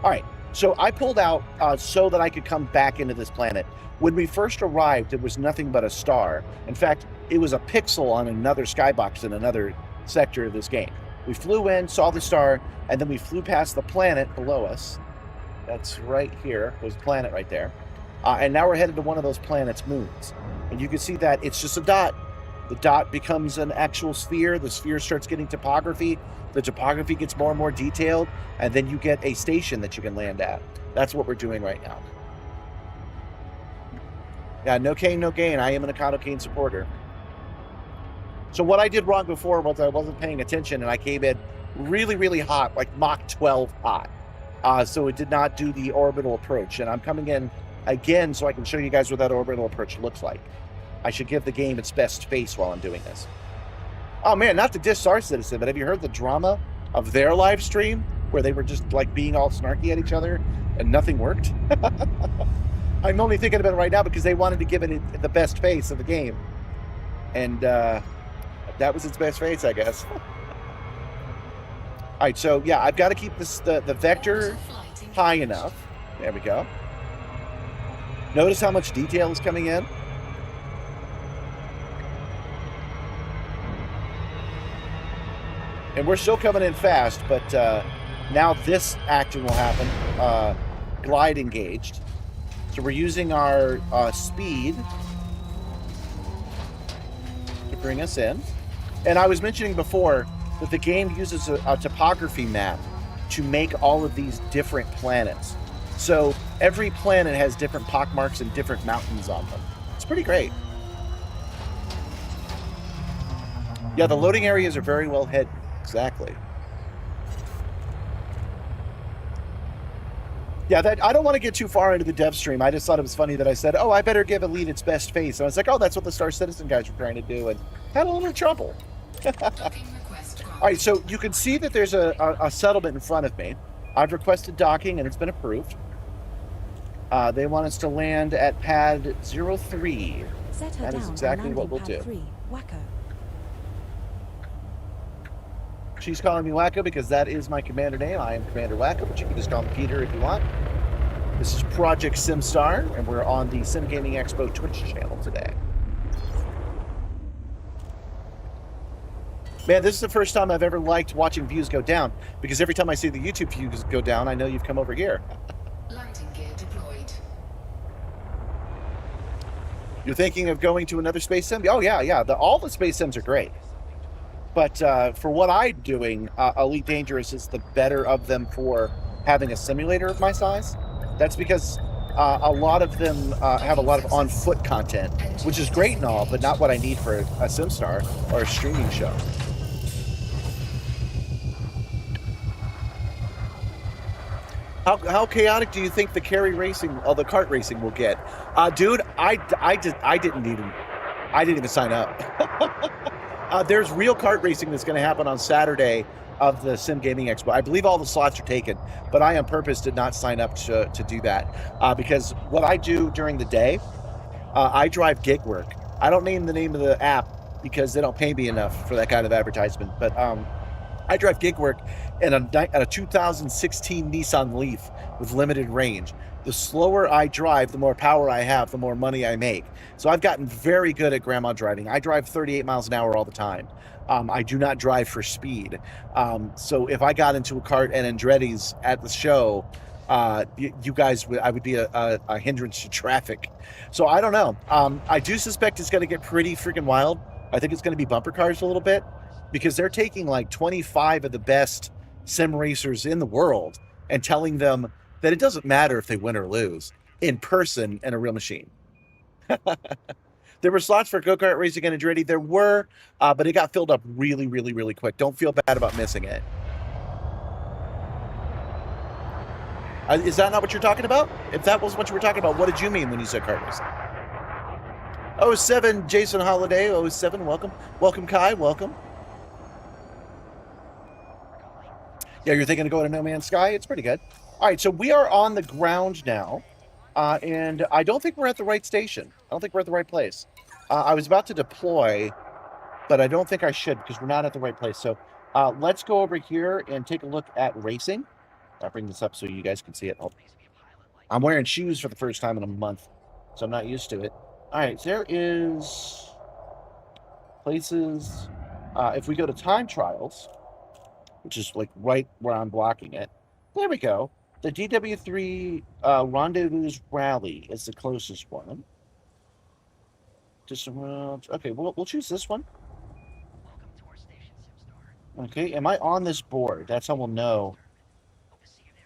All right. So I pulled out so that I could come back into this planet. When we first arrived, it was nothing but a star. In fact, it was a pixel on another skybox in another sector of this game. We flew in, saw the star, and then we flew past the planet below us. That's right here. There's a planet right there. And now we're headed to one of those planets' moons. And you can see that it's just a dot. The dot becomes an actual sphere. The sphere starts getting topography. The topography gets more and more detailed. And then you get a station that you can land at. That's what we're doing right now. Yeah, no cane, no gain. I am an Econo Cane supporter. So what I did wrong before was I wasn't paying attention, and I came in really, really hot, like Mach 12 hot. So it did not do the orbital approach. And I'm coming in again so I can show you guys what that orbital approach looks like. I should give the game its best face while I'm doing this. Oh man, not to diss Star Citizen, but have you heard the drama of their live stream where they were just like being all snarky at each other and nothing worked? I'm only thinking about it right now because they wanted to give it the best face of the game. And that was its best face, I guess. All right, so yeah, I've got to keep this the vector high enough. There we go. Notice how much detail is coming in. And we're still coming in fast, but now this action will happen. Glide engaged. So we're using our speed to bring us in. And I was mentioning before that the game uses a topography map to make all of these different planets. So every planet has different pockmarks and different mountains on them. It's pretty great. Yeah, the loading areas are very well hidden. Exactly. Yeah, that I don't want to get too far into the dev stream. I just thought it was funny that I said, "Oh, I better give Elite its best face." And I was like, "Oh, that's what the Star Citizen guys were trying to do," and had a little trouble. Docking request All right, granted. so you can see that there's a settlement in front of me. I've requested docking, and it's been approved. They want us to land at pad 03. Set her That down is on exactly what landing we'll pad do. 3, Wacko. She's calling me Wacko because that is my commander name. I am Commander Wacko, but you can just call me Peter if you want. This is Project Simstarr, and we're on the Sim Gaming Expo Twitch channel today. Man, this is the first time I've ever liked watching views go down, because every time I see the YouTube views go down, I know you've come over here. Landing gear deployed. You're thinking of going to another space sim? Oh, yeah. All the space sims are great. But for what I'm doing, Elite Dangerous is the better of them for having a simulator of my size. That's because a lot of them have a lot of on-foot content, which is great and all, but not what I need for a Simstarr or a streaming show. How chaotic do you think the the kart racing will get? Dude, I didn't even sign up. There's real kart racing that's going to happen on Saturday of the Sim Gaming Expo. I believe all the slots are taken, but I on purpose did not sign up to do that because what I do during the day, I drive gig work. I don't name the name of the app because they don't pay me enough for that kind of advertisement, but I drive gig work in a 2016 Nissan Leaf with limited range. The slower I drive, the more power I have, the more money I make. So I've gotten very good at grandma driving. I drive 38 miles an hour all the time. I do not drive for speed. So if I got into a cart and Andretti's at the show, you guys, I would be a hindrance to traffic. So I don't know. I do suspect it's going to get pretty freaking wild. I think it's going to be bumper cars a little bit, because they're taking like 25 of the best sim racers in the world and telling them that it doesn't matter if they win or lose in person in a real machine. There were slots for go-kart racing and Andretti. There were, but it got filled up really, really, really quick. Don't feel bad about missing it. Is that not what you're talking about? If that was what you were talking about, what did you mean when you said kart racing? 07 Jason Holiday, 07, welcome. Welcome, Kai, welcome. Yeah, you're thinking of going to No Man's Sky? It's pretty good. All right, so we are on the ground now, and I don't think we're at the right station. I don't think we're at the right place. I was about to deploy, but I don't think I should because we're not at the right place. So let's go over here and take a look at racing. I'll bring this up so you guys can see it. I'm wearing shoes for the first time in a month, so I'm not used to it. All right, there is places. If we go to time trials, which is like right where I'm blocking it. There we go. The DW3 Rendezvous Rally is the closest one. Just around. Okay, we'll choose this one. Okay, am I on this board? That's how we'll know.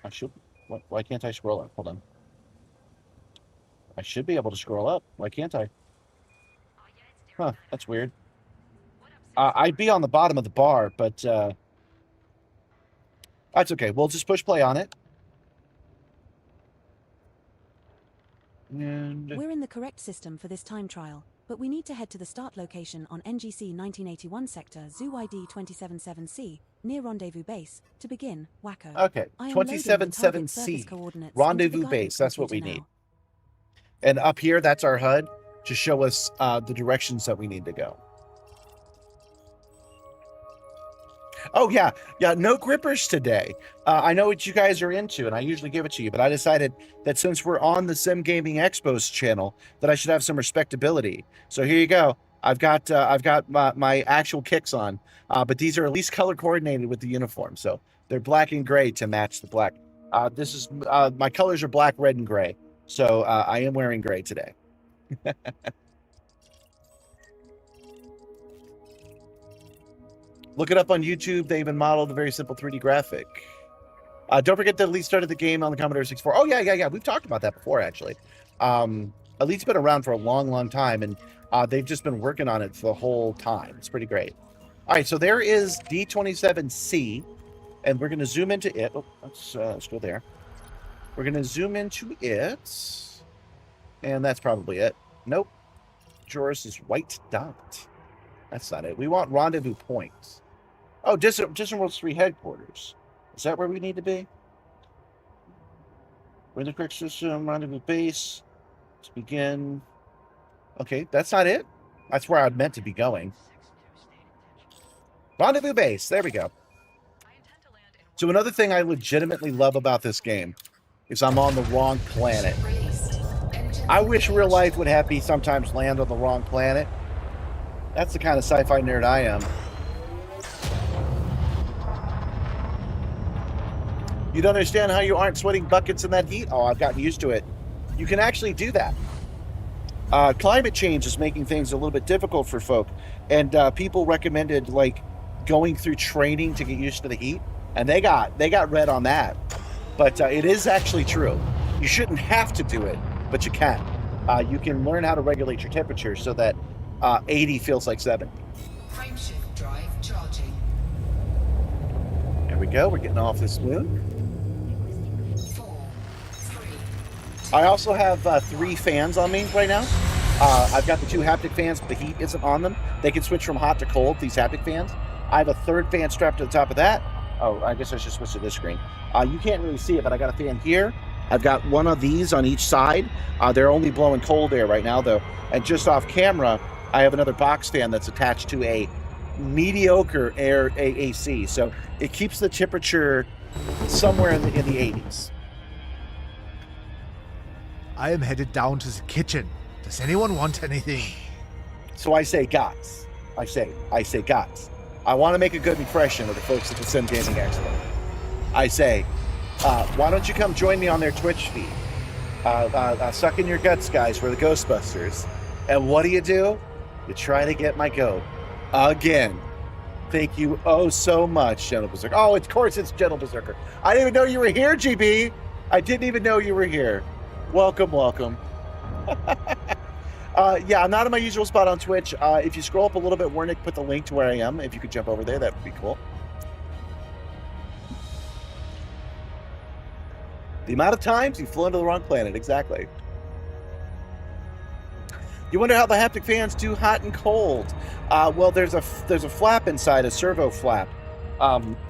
I should. Why can't I scroll up? Hold on. I should be able to scroll up. Why can't I? Huh, that's weird. I'd be on the bottom of the bar, but that's okay. We'll just push play on it. And We're in the correct system for this time trial, but we need to head to the start location on NGC 1981 sector Zoo ID 277C, near Rendezvous Base, to begin, Wacko. okay, I am loading the target 277C, surface coordinates Rendezvous into the Base. guidance That's what we computer need. now. And up here, that's our HUD to show us the directions that we need to go. Oh, yeah. No grippers today. I know what you guys are into, and I usually give it to you, but I decided that since we're on the Sim Gaming Expo's channel, that I should have some respectability. So here you go. I've got my actual kicks on, but these are at least color coordinated with the uniform. So they're black and gray to match the black. This is my colors are black, red, and gray. So I am wearing gray today. Look it up on YouTube. They even modeled a very simple 3D graphic. Don't forget that Elite started the game on the Commodore 64. Oh, yeah. We've talked about that before, actually. Elite's been around for a long, long time, and they've just been working on it for the whole time. It's pretty great. All right, so there is D27C, and we're going to zoom into it. Oh, let's go there. We're going to zoom into it. And that's probably it. Nope. Joris's white dot. That's not it. We want rendezvous points. Oh, Distant Worlds 3 headquarters. Is that where we need to be? We're in the correct system, rendezvous base. Let's begin. Okay, that's not it. That's where I meant to be going. Rendezvous base. There we go. So another thing I legitimately love about this game is I'm on the wrong planet. I wish real life would have me sometimes land on the wrong planet. That's the kind of sci-fi nerd I am. You don't understand how you aren't sweating buckets in that heat? Oh, I've gotten used to it. You can actually do that. Climate change is making things a little bit difficult for folk. And people recommended like going through training to get used to the heat. And they got red on that. But it is actually true. You shouldn't have to do it, but you can. You can learn how to regulate your temperature so that 80 feels like 70. Frameshift drive charging. There we go. We're getting off this moon. 4, 3. I also have 3 fans on me right now. I've got the 2 haptic fans, but the heat isn't on them. They can switch from hot to cold, these haptic fans. I have a 3rd fan strapped to the top of that. Oh, I guess I should switch to this screen. You can't really see it, but I got a fan here. I've got one of these on each side. They're only blowing cold air right now, though. And just off camera, I have another box fan that's attached to a mediocre air AC. So it keeps the temperature somewhere in the 80s. I am headed down to the kitchen. Does anyone want anything? So I say gots. I say gots. I want to make a good impression of the folks at the Sim Gaming Expo. I say, why don't you come join me on their Twitch feed? Suck in your guts, guys. We're the Ghostbusters. And what do? You try to get my goat. Again. Thank you oh so much, Gentle Berserker. Oh, of course it's Gentle Berserker. I didn't even know you were here, GB. I didn't even know you were here. Welcome, welcome. Yeah, I'm not in my usual spot on Twitch. If you scroll up a little bit, Wernick put the link to where I am. If you could jump over there, that would be cool. The amount of times you've flown to the wrong planet, exactly. You wonder how the haptic fans do hot and cold. Well, there's a flap inside, a servo flap.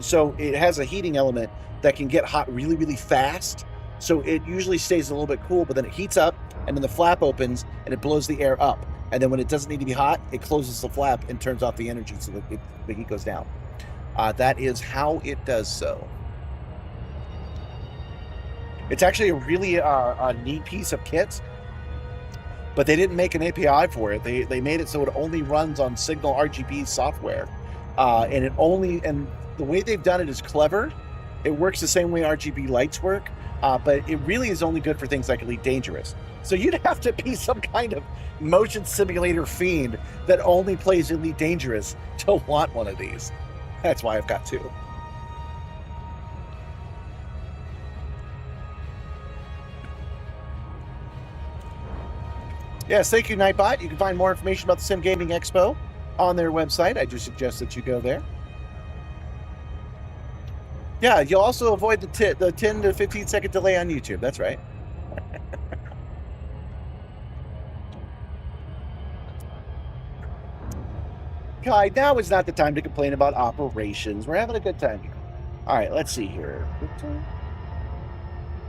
So it has a heating element that can get hot really, really fast. So it usually stays a little bit cool, but then it heats up, and then the flap opens, and it blows the air up. And then when it doesn't need to be hot, it closes the flap and turns off the energy so that the heat goes down. That is how it does so. It's actually a really a neat piece of kit, but they didn't make an API for it. They made it so it only runs on Signal RGB software, and the way they've done it is clever. It works the same way RGB lights work, but it really is only good for things like Elite Dangerous. So you'd have to be some kind of motion simulator fiend that only plays Elite Dangerous to want one of these. That's why I've got 2. Yes, thank you, Nightbot. You can find more information about the Sim Gaming Expo on their website. I do suggest that you go there. Yeah, you'll also avoid the 10 to 15 second delay on YouTube. That's right. Kai, now is not the time to complain about operations. We're having a good time here. All right, let's see here.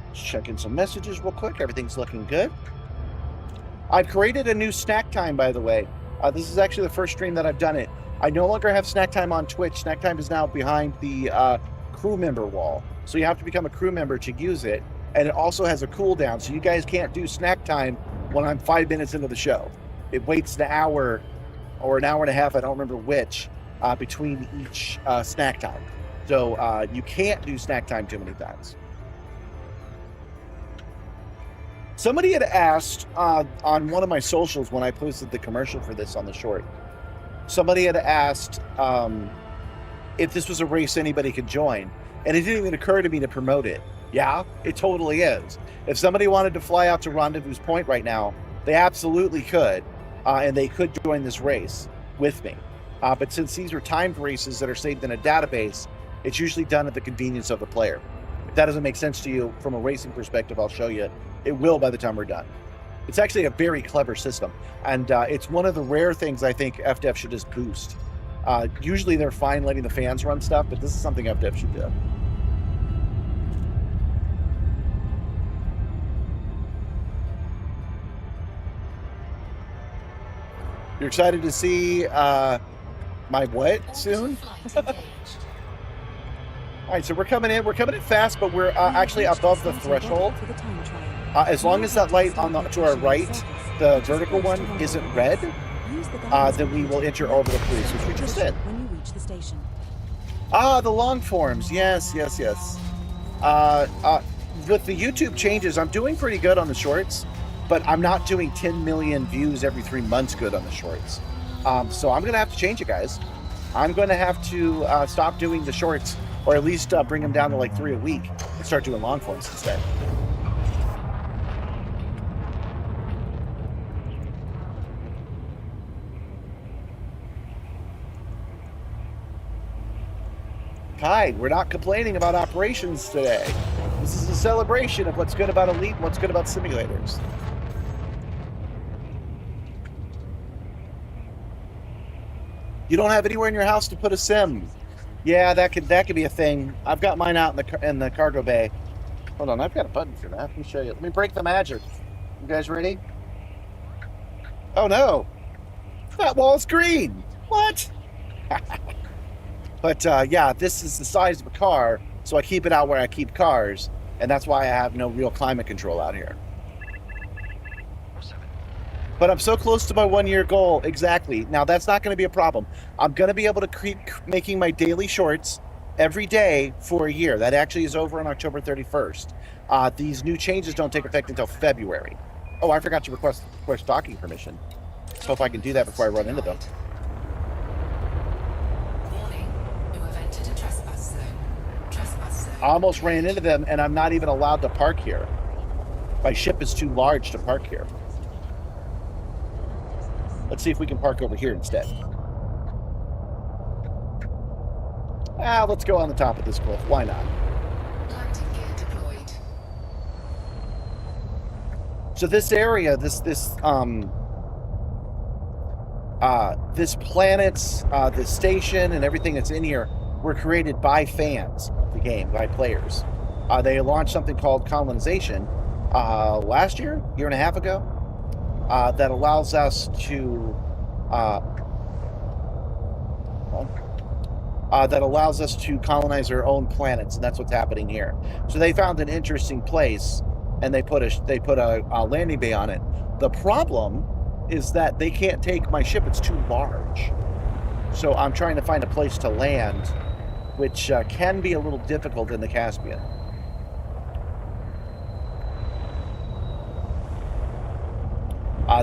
Let's check in some messages real quick. Everything's looking good. I've created a new snack time, by the way. This is actually the first stream that I've done it. I no longer have snack time on Twitch. Snack time is now behind the crew member wall. So you have to become a crew member to use it. And it also has a cooldown. So you guys can't do snack time when I'm 5 minutes into the show. It waits an hour or an hour and a half, I don't remember which, between each snack time. So you can't do snack time too many times. Somebody had asked on one of my socials when I posted the commercial for this on the short, somebody had asked if this was a race anybody could join. And it didn't even occur to me to promote it. Yeah, it totally is. If somebody wanted to fly out to Rendezvous Point right now, they absolutely could. And they could join this race with me. But since these are timed races that are saved in a database, it's usually done at the convenience of the player. If that doesn't make sense to you from a racing perspective, I'll show you. It will by the time we're done. It's actually a very clever system, and it's one of the rare things I think FDev should just boost. Usually they're fine letting the fans run stuff, but this is something FDev should do. You're excited to see my what soon? Flight engaged. All right, so we're coming in fast, but we're actually above the threshold. For the time trial. As long as that light on to our right, the vertical one, isn't red, then we will enter orbital cruise, which we just did. When you reach the station. The long forms. Yes. With the YouTube changes, I'm doing pretty good on the shorts, but I'm not doing 10 million views every 3 months good on the shorts. So I'm going to have to change it, guys. I'm going to have to stop doing the shorts, or at least bring them down to like 3 a week and start doing long forms instead. Hi, we're not complaining about operations today. This is a celebration of what's good about Elite and what's good about simulators. You don't have anywhere in your house to put a sim. Yeah, that could be a thing. I've got mine out in the cargo bay. Hold on, I've got a button for that. Let me show you. Let me break the magic. You guys ready? Oh no, that wall's green. What? But yeah, this is the size of a car, so I keep it out where I keep cars, and that's why I have no real climate control out here. But I'm so close to my 1 year goal. Exactly. Now that's not going to be a problem. I'm going to be able to keep making my daily shorts every day for a year. That actually is over on October 31st. These new changes don't take effect until February. Oh, I forgot to request docking permission. So if I can do that before I run into them. Warning, you have entered a trespass zone. Trespass zone. I almost ran into them, and I'm not even allowed to park here. My ship is too large to park here. Let's see if we can park over here instead. Let's go on the top of this cliff. Why not? Landing gear deployed. So this area, this planet's, the station and everything that's in here were created by fans of the game, by players. They launched something called colonization last year and a half ago. That allows us to colonize our own planets, and that's what's happening here. So they found an interesting place, and they put a landing bay on it. The problem is that they can't take my ship; it's too large. So I'm trying to find a place to land, which can be a little difficult in the Caspian.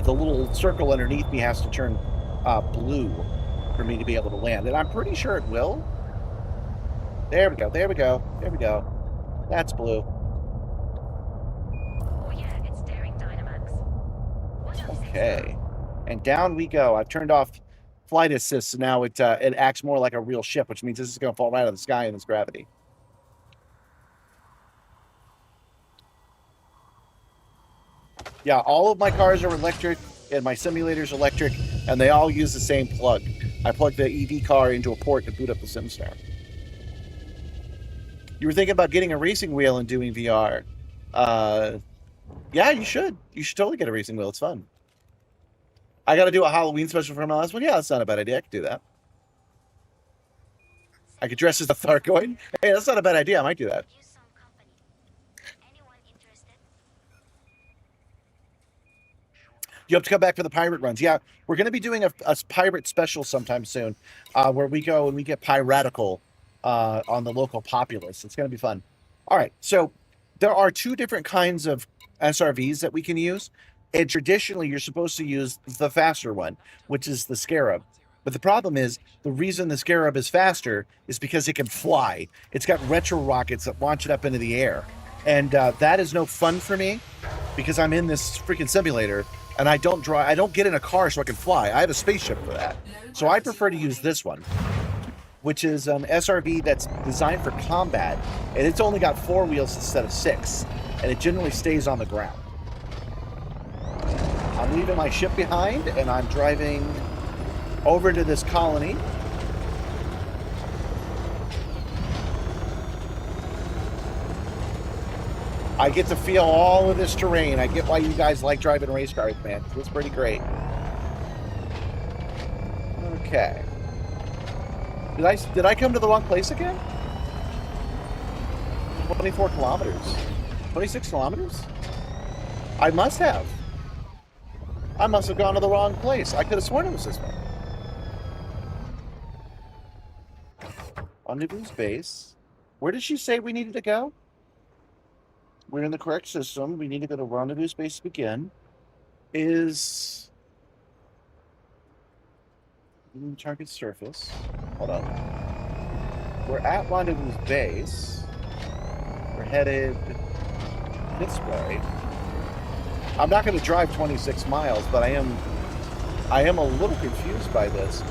The little circle underneath me has to turn blue for me to be able to land. And I'm pretty sure it will. There we go. That's blue. Oh yeah, it's daring Dynamax. What else is Okay. And down we go. I've turned off flight assist, so now it acts more like a real ship, which means this is going to fall right out of the sky in its gravity. Yeah, all of my cars are electric, and my simulator's electric, and they all use the same plug. I plug the EV car into a port to boot up the Simstarr. You were thinking about getting a racing wheel and doing VR. Yeah, you should. You should totally get a racing wheel. It's fun. I got to do a Halloween special for my last one. Yeah, that's not a bad idea. I could do that. I could dress as a Thargoid. Hey, that's not a bad idea. I might do that. use some company? Anyone interested? You have to come back for the pirate runs. Yeah, we're going to be doing a pirate special sometime soon, where we go and we get piratical on the local populace. It's going to be fun. All right, so there are two different kinds of SRVs that we can use. And traditionally, you're supposed to use the faster one, which is the Scarab. But the problem is, the reason the Scarab is faster is because it can fly. It's got retro rockets that launch it up into the air. And that is no fun for me, because I'm in this freaking simulator, and I don't get in a car so I can fly. I have a spaceship for that. So I prefer to use this one, which is an SRV that's designed for combat, and it's only got 4 wheels instead of 6, and it generally stays on the ground. I'm leaving my ship behind, and I'm driving over to this colony. I get to feel all of this terrain. I get why you guys like driving race cars, man. It's pretty great. Okay. Did I come to the wrong place again? 24 kilometers. 26 kilometers? I must have. I must have gone to the wrong place. I could have sworn it was this one. Rendezvous base. Where did she say we needed to go? We're in the correct system. We need to go to rendezvous base to begin. Is target surface. Hold on. We're at rendezvous base. We're headed this way. I'm not going to drive 26 miles, but I am a little confused by this.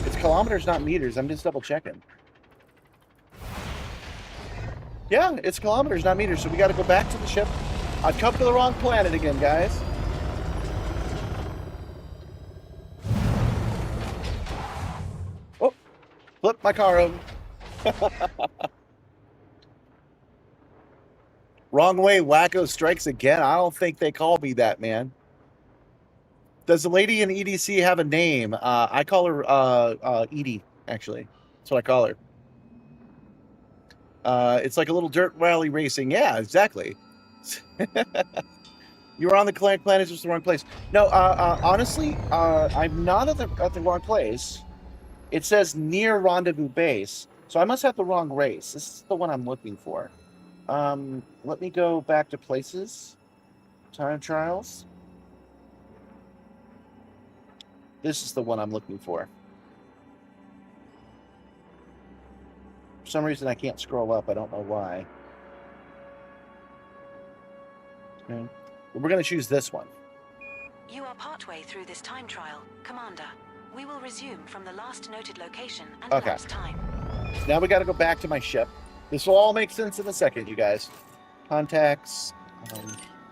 It's kilometers, not meters. I'm just double checking. Yeah, it's kilometers, not meters, so we got to go back to the ship. I've come to the wrong planet again, guys. Oh, flip my car over. Wrong way, wacko strikes again. I don't think they call me that, man. Does the lady in EDC have a name? I call her Edie, actually. That's what I call her. It's like a little dirt rally racing. Yeah, exactly. You were on the planet, just the wrong place. No, honestly, I'm not at the wrong place. It says near rendezvous base, so I must have the wrong race. This is the one I'm looking for. Let me go back to places. Time trials. This is the one I'm looking for. For some reason, I can't scroll up. I don't know why. Okay. We're going to choose this one. You are partway through this time trial, Commander. We will resume from the last noted location and elapsed time. Now we got to go back to my ship. This will all make sense in a second, you guys. Contacts,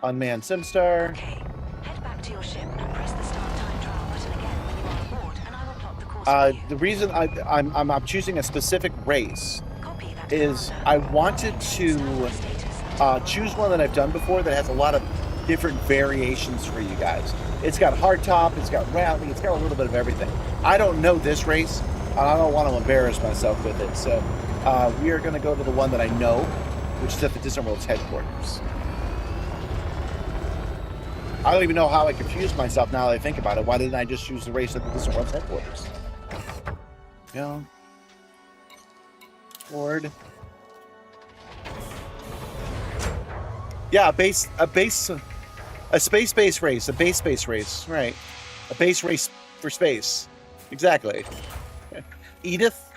unmanned Simstarr. Okay, head back to your ship and press the start time trial button again when you are aboard, and I will plot the course for you. The reason I'm choosing a specific race Copy that, is Commander. I wanted to choose one that I've done before that has a lot of different variations for you guys. It's got hardtop, it's got rally, it's got a little bit of everything. I don't know this race, and I don't want to embarrass myself with it, so we are going to go to the one that I know, which is at the Distant Worlds headquarters. I don't even know how I confused myself now that I think about it. Why didn't I just choose the race at the Distant Worlds headquarters? Yeah. Ford. Yeah, a space-based race, a base-based race, right? A base race for space. Exactly. Edith?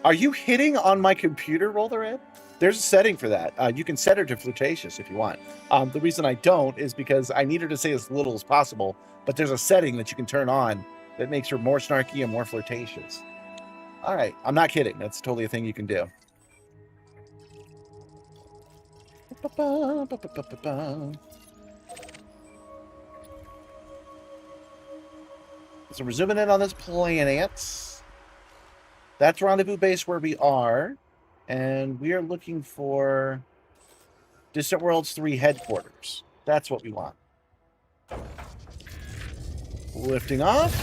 Are you hitting on my computer, Roll the Red? There's a setting for that. You can set her to flirtatious if you want. The reason I don't is because I need her to say as little as possible, but there's a setting that you can turn on that makes her more snarky and more flirtatious. All right, I'm not kidding. That's totally a thing you can do. So we're zooming in on this planet. That's rendezvous base where we are. And we are looking for Distant Worlds 3 headquarters. That's what we want. Lifting off.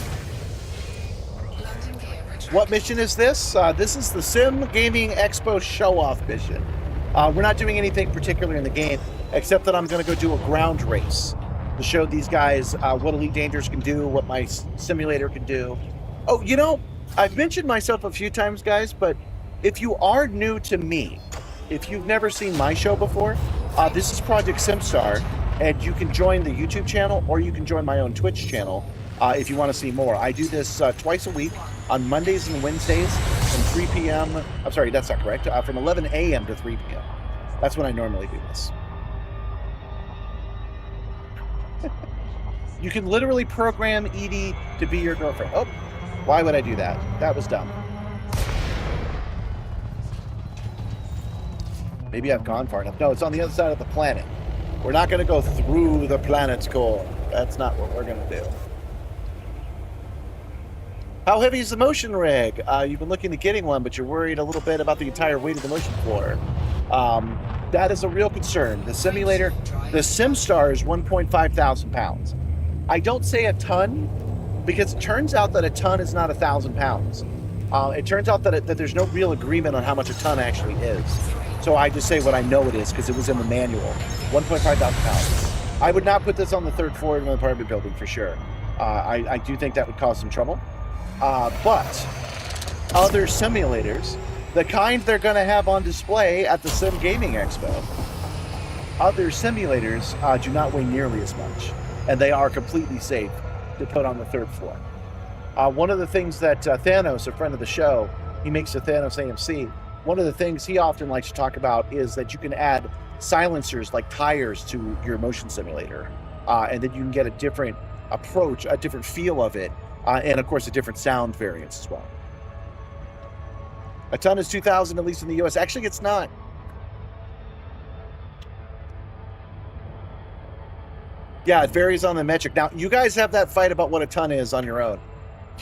What mission is this? This is the Sim Gaming Expo show-off mission. We're not doing anything particular in the game, except that I'm going to go do a ground race to show these guys what Elite Dangerous can do, what my simulator can do. Oh, you know, I've mentioned myself a few times, guys, but if you are new to me, if you've never seen my show before, this is Project Simstarr, and you can join the YouTube channel or you can join my own Twitch channel if you want to see more. I do this twice a week on Mondays and Wednesdays from 3 p.m. I'm sorry, that's not correct. From 11 a.m. to 3 p.m. That's when I normally do this. You can literally program Edie to be your girlfriend. Oh, why would I do that? That was dumb. Maybe I've gone far enough. No, it's on the other side of the planet. We're not going to go through the planet's core. That's not what we're going to do. How heavy is the motion rig? You've been looking at getting one, but you're worried a little bit about the entire weight of the motion floor. That is a real concern. The simulator, the Simstarr is 1.5 thousand pounds. I don't say a ton because it turns out that a ton is not 1,000 pounds. It turns out that there's no real agreement on how much a ton actually is. So I just say what I know it is because it was in the manual. 1.5 thousand pounds. I would not put this on the third floor of an apartment building for sure. I do think that would cause some trouble. But other simulators, the kind they're going to have on display at the Sim Gaming Expo, other simulators do not weigh nearly as much, and they are completely safe to put on the third floor. One of the things that Thanos, a friend of the show, he makes a Thanos AMC. One of the things he often likes to talk about is that you can add silencers like tires to your motion simulator, and then you can get a different approach, a different feel of it, and of course a different sound variance as well. A ton is 2,000, at least in the US. Actually, it's not. Yeah, it varies on the metric. Now, you guys have that fight about what a ton is on your own,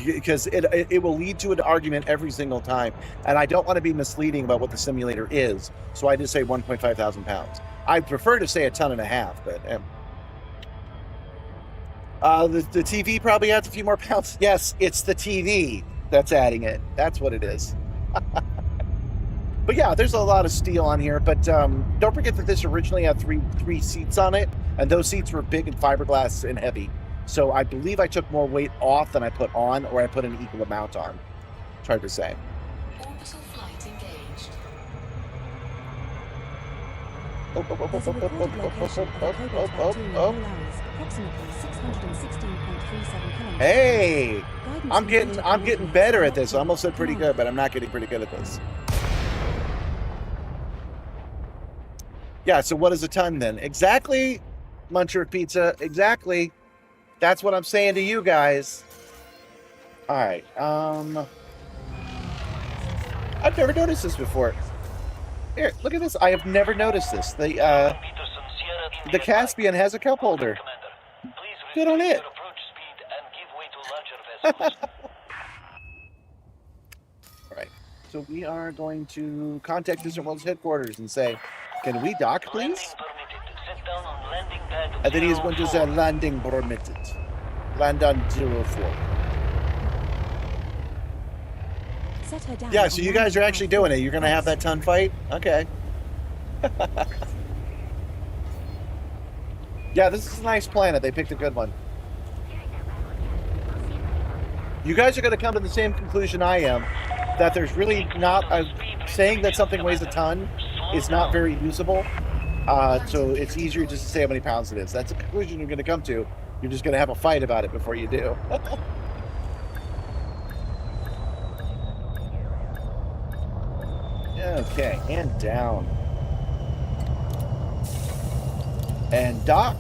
because it will lead to an argument every single time. And I don't want to be misleading about what the simulator is, so I just say 1.5 thousand pounds. I prefer to say a ton and a half, but the TV probably adds a few more pounds. Yes, it's the TV that's adding it. That's what it is. But yeah, there's a lot of steel on here. But don't forget that this originally had three seats on it, and those seats were big and fiberglass and heavy. So I believe I took more weight off than I put on, or I put an equal amount on. Try to say. Orbital flight engaged. There's a recorded location of a cobalt bacteria in all hours, approximately 616.37 kilometers. Hey, Guidance I'm getting better at this. I almost said pretty good, but I'm not getting pretty good at this. Yeah, so what is a ton then? Exactly, Muncher of Pizza. Exactly. That's what I'm saying to you guys. All right. I've never noticed this before. Here, look at this. I have never noticed this. The Caspian has a cup holder. Good on it. All right. So we are going to contact Distant World's headquarters and say, can we dock, please? And then he's going to say landing permitted. Land on 04. Set her down Yeah, so you guys are actually doing it. You're going to have that ton fight? Okay. Yeah, this is a nice planet. They picked a good one. You guys are going to come to the same conclusion I am, that there's really not saying that something weighs a ton is not very usable. So it's easier just to say how many pounds it is. That's a conclusion you're going to come to. You're just going to have a fight about it before you do. Okay, and down. And dock.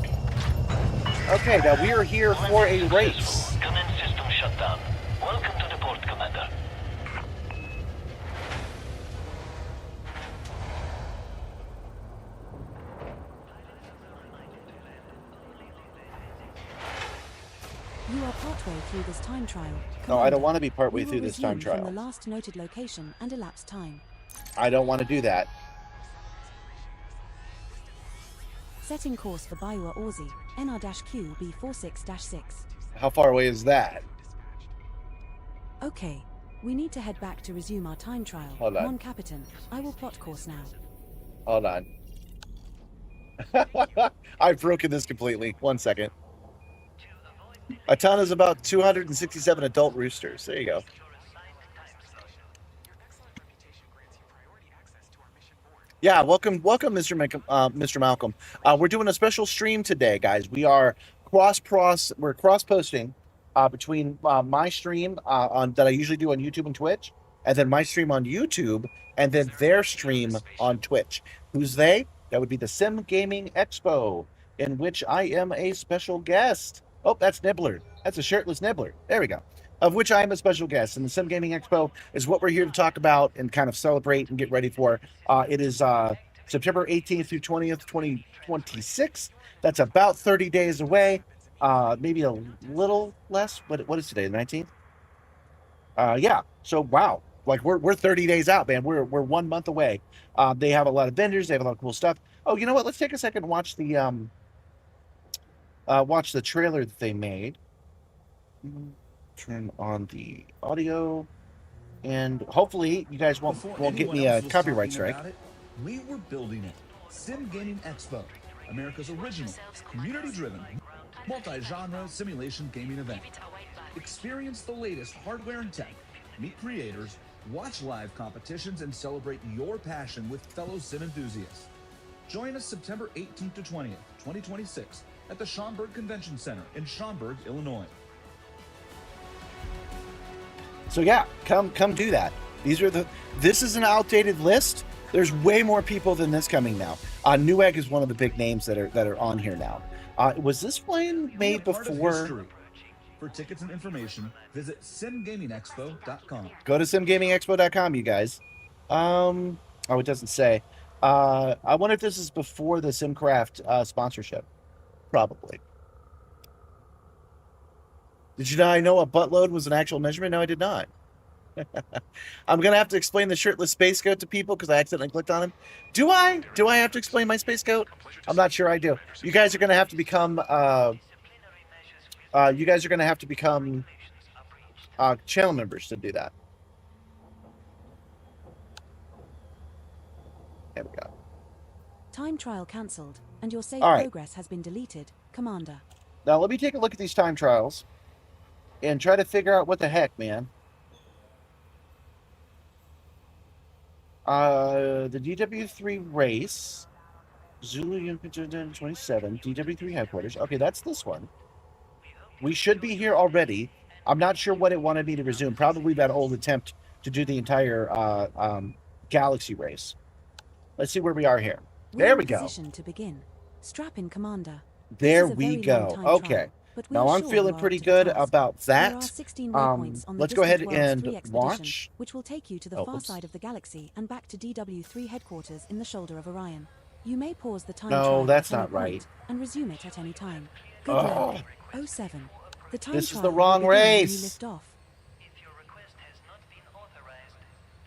Okay, now we are here for a race. Command system shut down. Welcome to the port, Commander. You are partway through this time trial. No, I don't want to be partway We will through this time resume trial. From the last noted location and elapsed time. I don't want to do that. Setting course for Biwa Aussie, NR-Q B46-6. How far away is that? Okay, we need to head back to resume our time trial. Hold on. Mon Capitan, I will plot course now. Hold on. I've broken this completely. 1 second. A ton is about 267 adult roosters. There you go. Yeah, welcome, Mr. Malcolm. We're doing a special stream today, guys. We are we're cross posting between my stream that I usually do on YouTube and Twitch, and then my stream on YouTube, and then their stream on Twitch. Who's they? That would be the Sim Gaming Expo, in which I am a special guest. Oh, that's Nibbler. That's a shirtless Nibbler. There we go. Of which I am a special guest. And the Sim Gaming Expo is what we're here to talk about and kind of celebrate and get ready for. It is September 18th through 20th, 2026. That's about 30 days away. Maybe a little less. What is today? The 19th? Yeah. So wow. Like we're 30 days out, man. We're 1 month away. They have a lot of vendors, they have a lot of cool stuff. Oh, you know what? Let's take a second and watch the trailer that they made. Turn on the audio, and hopefully you guys won't get me a copyright strike. We were building it. Sim Gaming Expo, America's original, community-driven, multi-genre simulation gaming event. Experience the latest hardware and tech, meet creators, watch live competitions, and celebrate your passion with fellow sim enthusiasts. Join us September 18th to 20th, 2026 at the Schaumburg Convention Center in Schaumburg, Illinois. So yeah, come do that. This is an outdated list. There's way more people than this coming now. Newegg is one of the big names that are on here now. Was this plane made before? For tickets and information, visit simgamingexpo.com. Go to simgamingexpo.com, you guys. Oh, it doesn't say. I wonder if this is before the SimCraft sponsorship. Probably. Did you know I know a buttload was an actual measurement? No, I did not. I'm going to have to explain the shirtless space goat to people because I accidentally clicked on him. Do I? Do I have to explain my space goat? I'm not sure I do. You guys are going to have to become channel members to do that. There we go. Time trial cancelled, and your save progress has been deleted, Commander. Now let me take a look at these time trials and try to figure out what the heck, man. The DW3 race, Zulu 27, DW3 headquarters. Okay, that's this one. We should be here already. I'm not sure what it wanted me to resume. Probably that old attempt to do the entire galaxy race. Let's see where we are here. There we go. Position to begin. Strap in, Commander. There we go. Okay. Now I'm feeling pretty good about that. Let's go ahead and launch. Which will take you to the far side of the galaxy and back to DW3 headquarters in the shoulder of Orion. You may pause the time trial that's not right. And resume it at any time. Good luck. 07. The time this is the wrong race. Lift off. If your request has not been authorized,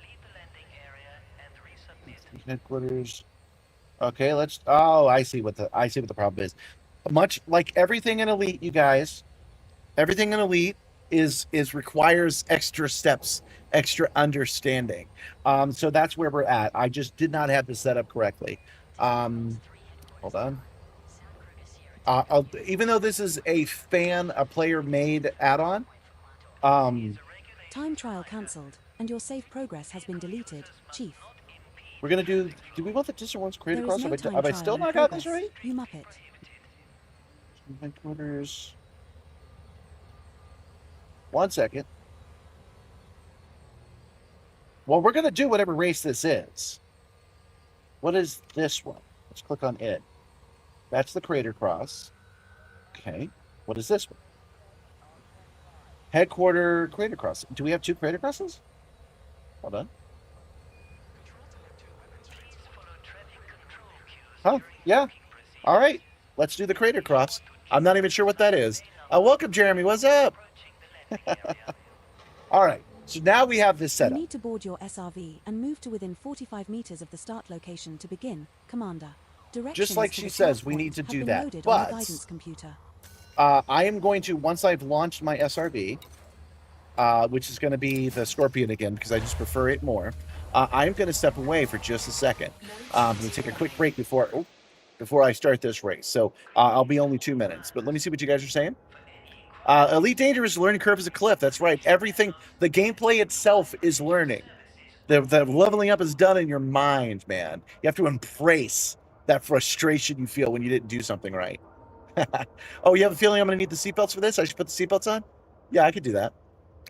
leave the landing area and resubmit. Headquarters. Okay, let's. Oh, I see what the problem is. Much like everything in Elite, you guys, everything in Elite is requires extra steps, extra understanding. So that's where we're at. I just did not have this set up correctly. Hold on. Even though this is a player-made add-on. Time trial cancelled, and your save progress has been deleted, Chief. We're gonna do we want the distant ones created across? Have I still not got this right? You muppet. Headquarters. 1 second. Well, we're gonna do whatever race this is. What is this one? Let's click on it. That's the Crater Cross. Okay. What is this one? Headquarter Crater Cross. Do we have 2 Crater Crosses? Hold on. Huh? Yeah. All right. Let's do the Crater Cross. I'm not even sure what that is. Welcome, Jeremy. What's up? All right. So now we have this set up. You need to board your SRV and move to within 45 meters of the start location to begin, Commander. Just like she says, we need to do that. But guidance computer. I am going to, once I've launched my SRV, which is going to be the Scorpion again because I just prefer it more, I'm going to step away for just a second. I'm going to take a quick break before I start this race. So I'll be only 2 minutes. But let me see what you guys are saying. Elite Dangerous learning curve is a cliff. That's right. Everything, the gameplay itself is learning. The leveling up is done in your mind, man. You have to embrace that frustration you feel when you didn't do something right. Oh, you have a feeling I'm going to need the seatbelts for this? I should put the seatbelts on? Yeah, I could do that.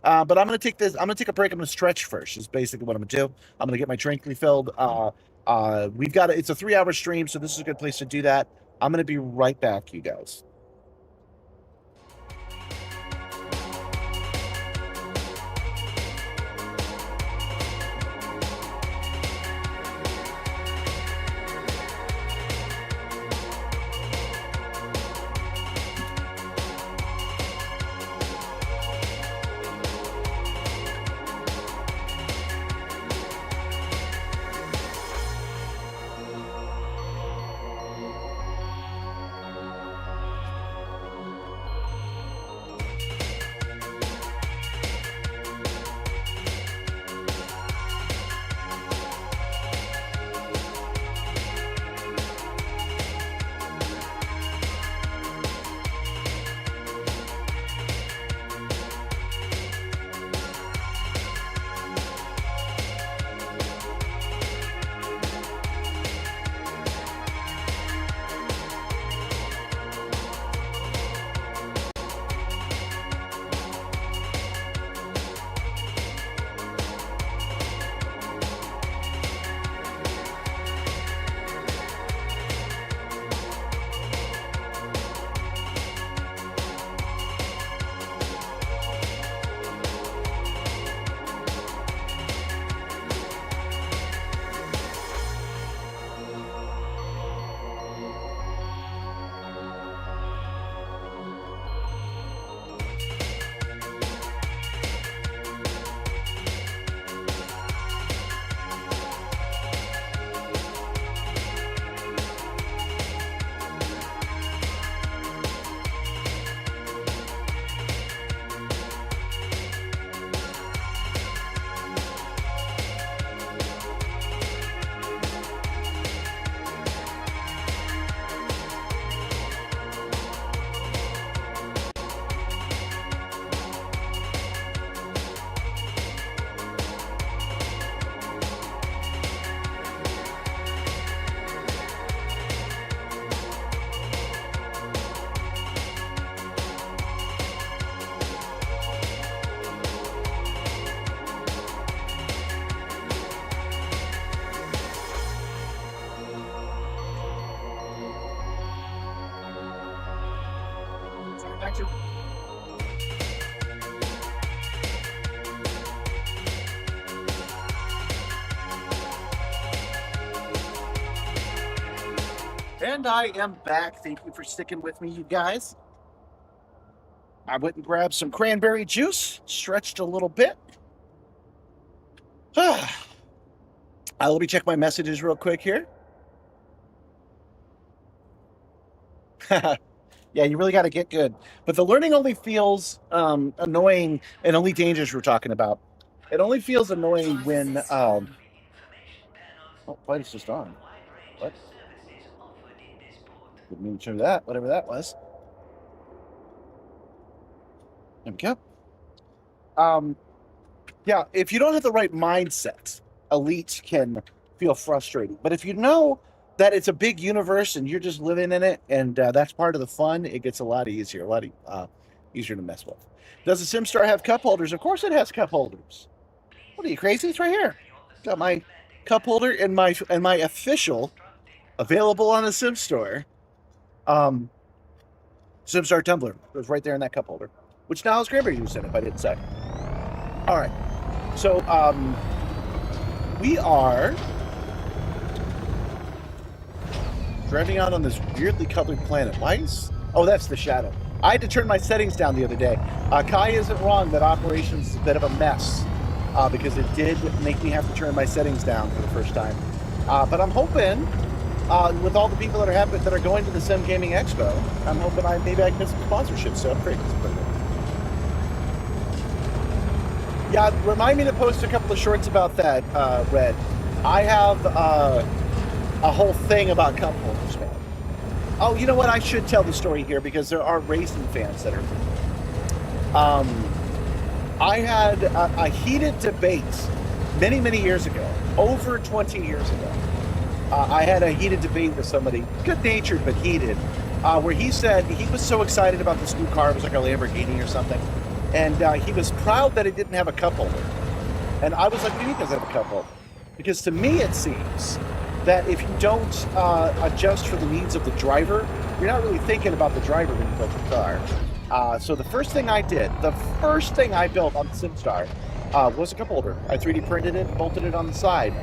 But I'm going to take this. I'm going to take a break. I'm going to stretch first is basically what I'm going to do. I'm going to get my drink refilled. It's a 3-hour stream, so this is a good place to do that. I'm going to be right back, you guys. And I am back. Thank you for sticking with me, you guys. I went and grabbed some cranberry juice, stretched a little bit. Let me check my messages real quick here. Yeah, you really got to get good. But the learning only feels annoying and only dangerous we're talking about. It only feels annoying when... oh, light is just on. What? Didn't mean to show that, whatever that was. There we go. Yeah, if you don't have the right mindset, Elite can feel frustrating. But if you know that it's a big universe and you're just living in it, and that's part of the fun, it gets a lot easier, easier to mess with. Does the Simstarr have cup holders? Of course it has cup holders. What are you, crazy? It's right here. Got my cup holder and my official available on the Simstarr. Simstarr tumbler. It was right there in that cup holder, which now has cranberry juice in it, if I didn't say. All right. So, we are driving out on this weirdly colored planet. Why is... Oh, that's the shadow. I had to turn my settings down the other day. Kai isn't wrong that operations is a bit of a mess because it did make me have to turn my settings down for the first time. But I'm hoping, with all the people that are going to the Sim Gaming Expo, I'm hoping maybe I can get some sponsorships to upgrade this equipment. Yeah, remind me to post a couple of shorts about that, Red. I have a whole thing about cup holders, man. Oh, you know what? I should tell the story here because there are racing fans that are... I had a heated debate many, many years ago, over 20 years ago. I had a heated debate with somebody, good-natured but heated, where he said he was so excited about this new car. It was like a Lamborghini or something. And he was proud that it didn't have a cup holder. And I was like, what do you mean it doesn't have a cup holder? Because to me it seems that if you don't adjust for the needs of the driver, you're not really thinking about the driver when you build your car. So the first thing I built on the Simstarr was a cup holder. I 3D printed it, bolted it on the side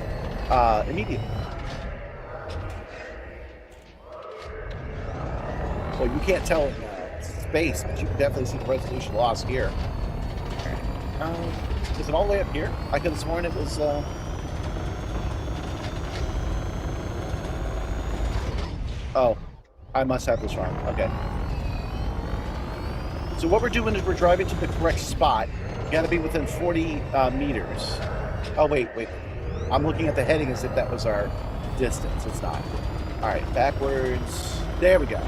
immediately. Well, you can't tell in space, but you can definitely see the resolution loss here. Is it all the way up here? I could have sworn it was... Oh, I must have this wrong. Okay. So what we're doing is we're driving to the correct spot. You gotta be within 40 meters. Oh, wait. I'm looking at the heading as if that was our distance. It's not. All right, backwards. There we go.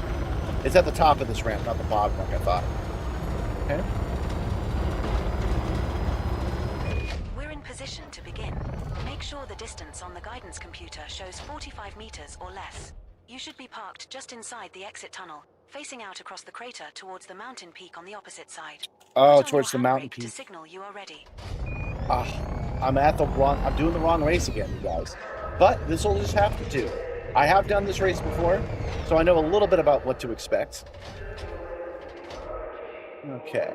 It's at the top of this ramp, not the bottom like I thought. Okay. We're in position to begin. Make sure the distance on the guidance computer shows 45 meters or less. You should be parked just inside the exit tunnel, facing out across the crater towards the mountain peak on the opposite side. Oh, towards the mountain peak. To signal you are ready. I'm doing the wrong race again, you guys. But this will just have to do. I have done this race before, so I know a little bit about what to expect. Okay.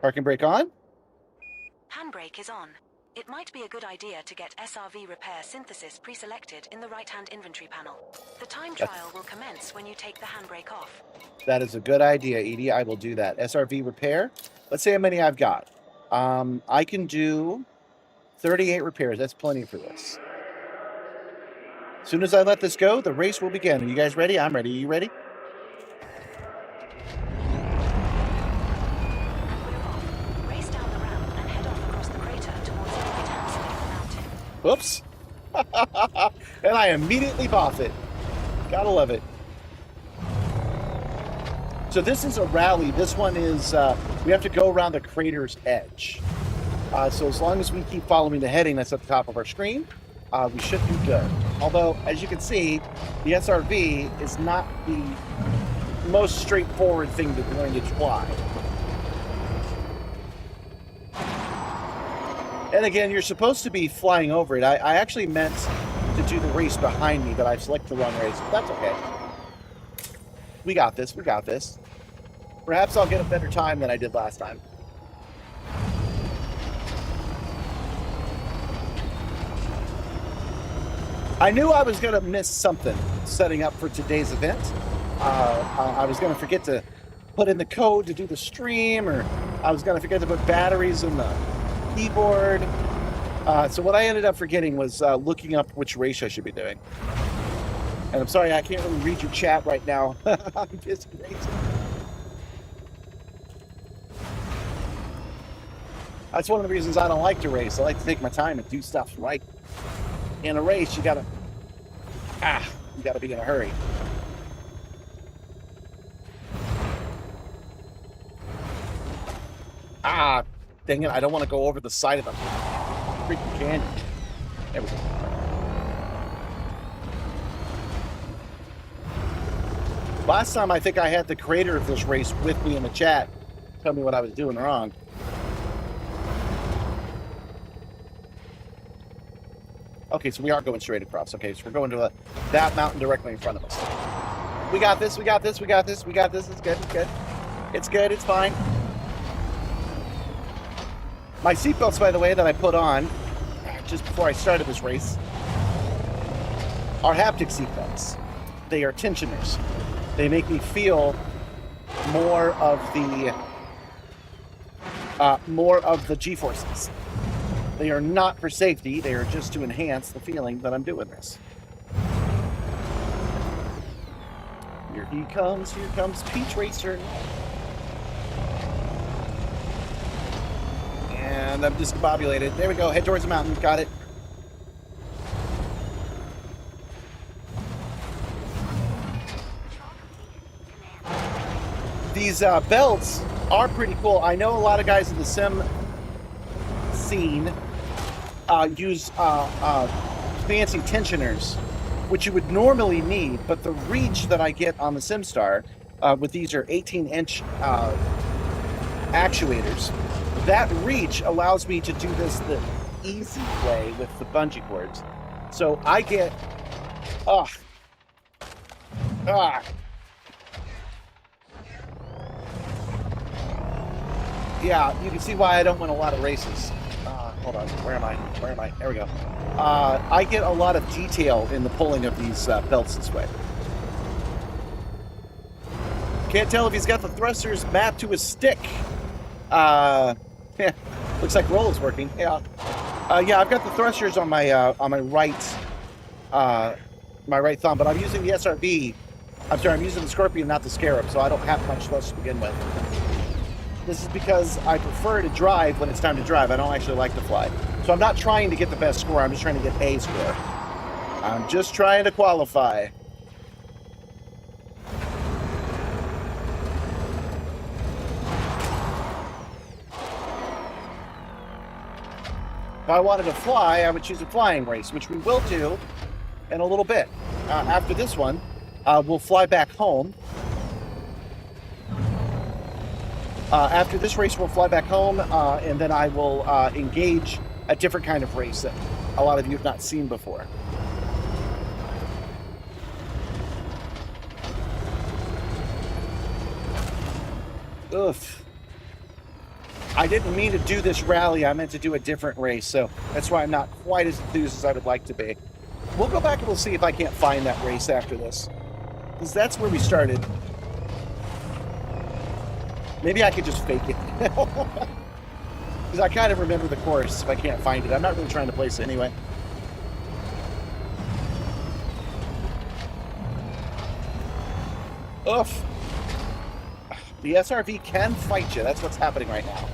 Parking brake on. Handbrake is on. It might be a good idea to get SRV repair synthesis pre-selected in the right-hand inventory panel. The time trial will commence when you take the handbrake off. That is a good idea, Edie. I will do that. SRV repair. Let's see how many I've got. I can do 38 repairs. That's plenty for this. As soon as I let this go, the race will begin. Are you guys ready? I'm ready. Are you ready? Race down the ramp and head off across the crater towards the right-hand side of the mountain. Whoops. And I immediately boff it. Gotta love it. So this is a rally. This one is, we have to go around the crater's edge. So as long as we keep following the heading that's at the top of our screen, we should do good. Although, as you can see, the SRV is not the most straightforward thing to learn to fly. And again, you're supposed to be flying over it. I actually meant to do the race behind me, but I selected the wrong race. But that's okay. We got this. We got this. Perhaps I'll get a better time than I did last time. I knew I was going to miss something setting up for today's event. I was going to forget to put in the code to do the stream, or I was going to forget to put batteries in the keyboard. So what I ended up forgetting was looking up which race I should be doing. And I'm sorry, I can't really read your chat right now. I'm busy racing. That's one of the reasons I don't like to race. I like to take my time and do stuff right. In a race, you gotta be in a hurry. Ah, dang it, I don't want to go over the side of the freaking canyon. There we go. Last time, I think I had the creator of this race with me in the chat. Tell me what I was doing wrong. Okay, so we are going straight across. Okay, so we're going to that mountain directly in front of us. We got this, we got this, we got this, we got this. It's good, it's good. It's good, it's fine. My seatbelts, by the way, that I put on just before I started this race are haptic seatbelts. They are tensioners. They make me feel more of the G-forces. They are not for safety. They are just to enhance the feeling that I'm doing this. Here he comes. Here comes Peach Racer. And I'm discombobulated. There we go. Head towards the mountain. Got it. These belts are pretty cool. I know a lot of guys in the sim scene use fancy tensioners, which you would normally need, but the reach that I get on the Simstarr with these are 18-inch actuators. That reach allows me to do this the easy way with the bungee cords. So I get yeah, you can see why I don't win a lot of races. Hold on, where am I? Where am I? There we go. I get a lot of detail in the pulling of these belts this way. Can't tell if he's got the thrusters mapped to his stick. Yeah, looks like roll is working. Yeah, yeah, I've got the thrusters on my right thumb, but I'm using the SRB. I'm sorry, I'm using the Scorpion, not the Scarab, so I don't have much thrust to begin with. This is because I prefer to drive when it's time to drive. I don't actually like to fly. So I'm not trying to get the best score. I'm just trying to get a score. I'm just trying to qualify. If I wanted to fly, I would choose a flying race, which we will do in a little bit. After this one, we'll fly back home. After this race, we'll fly back home, and then I will engage a different kind of race that a lot of you have not seen before. Oof. I didn't mean to do this rally. I meant to do a different race, so that's why I'm not quite as enthused as I would like to be. We'll go back and we'll see if I can't find that race after this, because that's where we started. Maybe I could just fake it. Because I kind of remember the course if I can't find it. I'm not really trying to place it anyway. Oof. The SRV can fight you. That's what's happening right now.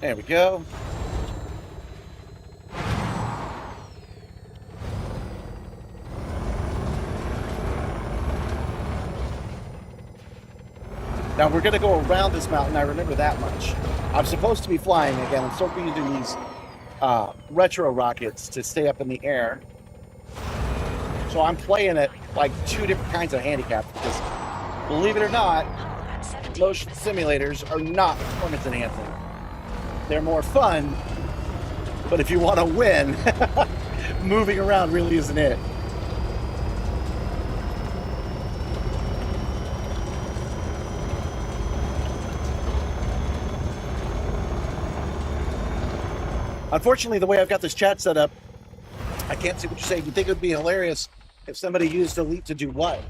There we go. Now we're going to go around this mountain. I remember that much. I'm supposed to be flying again. I'm still using these retro rockets to stay up in the air. So I'm playing it like two different kinds of handicaps because, believe it or not, motion simulators are not performance enhancing. They're more fun, but if you want to win, moving around really isn't it. Unfortunately, the way I've got this chat set up, I can't see what you're saying. You'd think it would be hilarious if somebody used Elite to do what?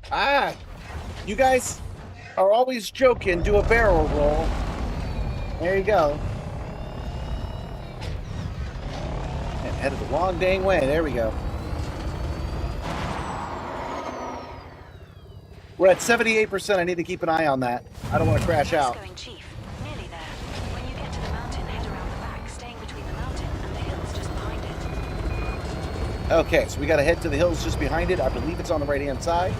Ah, you guys are always joking. Do a barrel roll. There you go. And headed the wrong dang way. There we go. We're at 78%. I need to keep an eye on that. I don't want to crash out. Going, Chief. Nearly there. When you get to the mountain, head around the back, staying between the mountain and the hills just behind it. Okay, so we got to head to the hills just behind it. I believe it's on the right-hand side.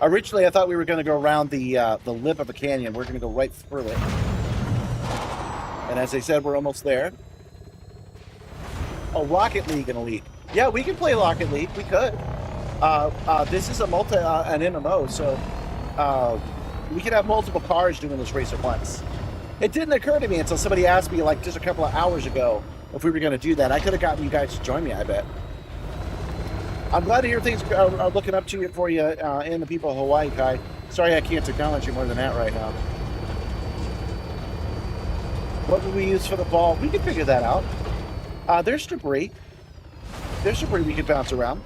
Originally, I thought we were going to go around the lip of a canyon. We're going to go right through it. And as I said, we're almost there. Oh, Rocket League and Elite. Yeah, we can play Rocket League. We could. This is an MMO, so we could have multiple cars doing this race at once. It didn't occur to me until somebody asked me, like, just a couple of hours ago if we were going to do that. I could have gotten you guys to join me, I bet. I'm glad to hear things are looking up to you for you and the people of Hawaii, Kai. Sorry I can't acknowledge you more than that right now. What would we use for the ball? We could figure that out. There's debris. There's debris we could bounce around.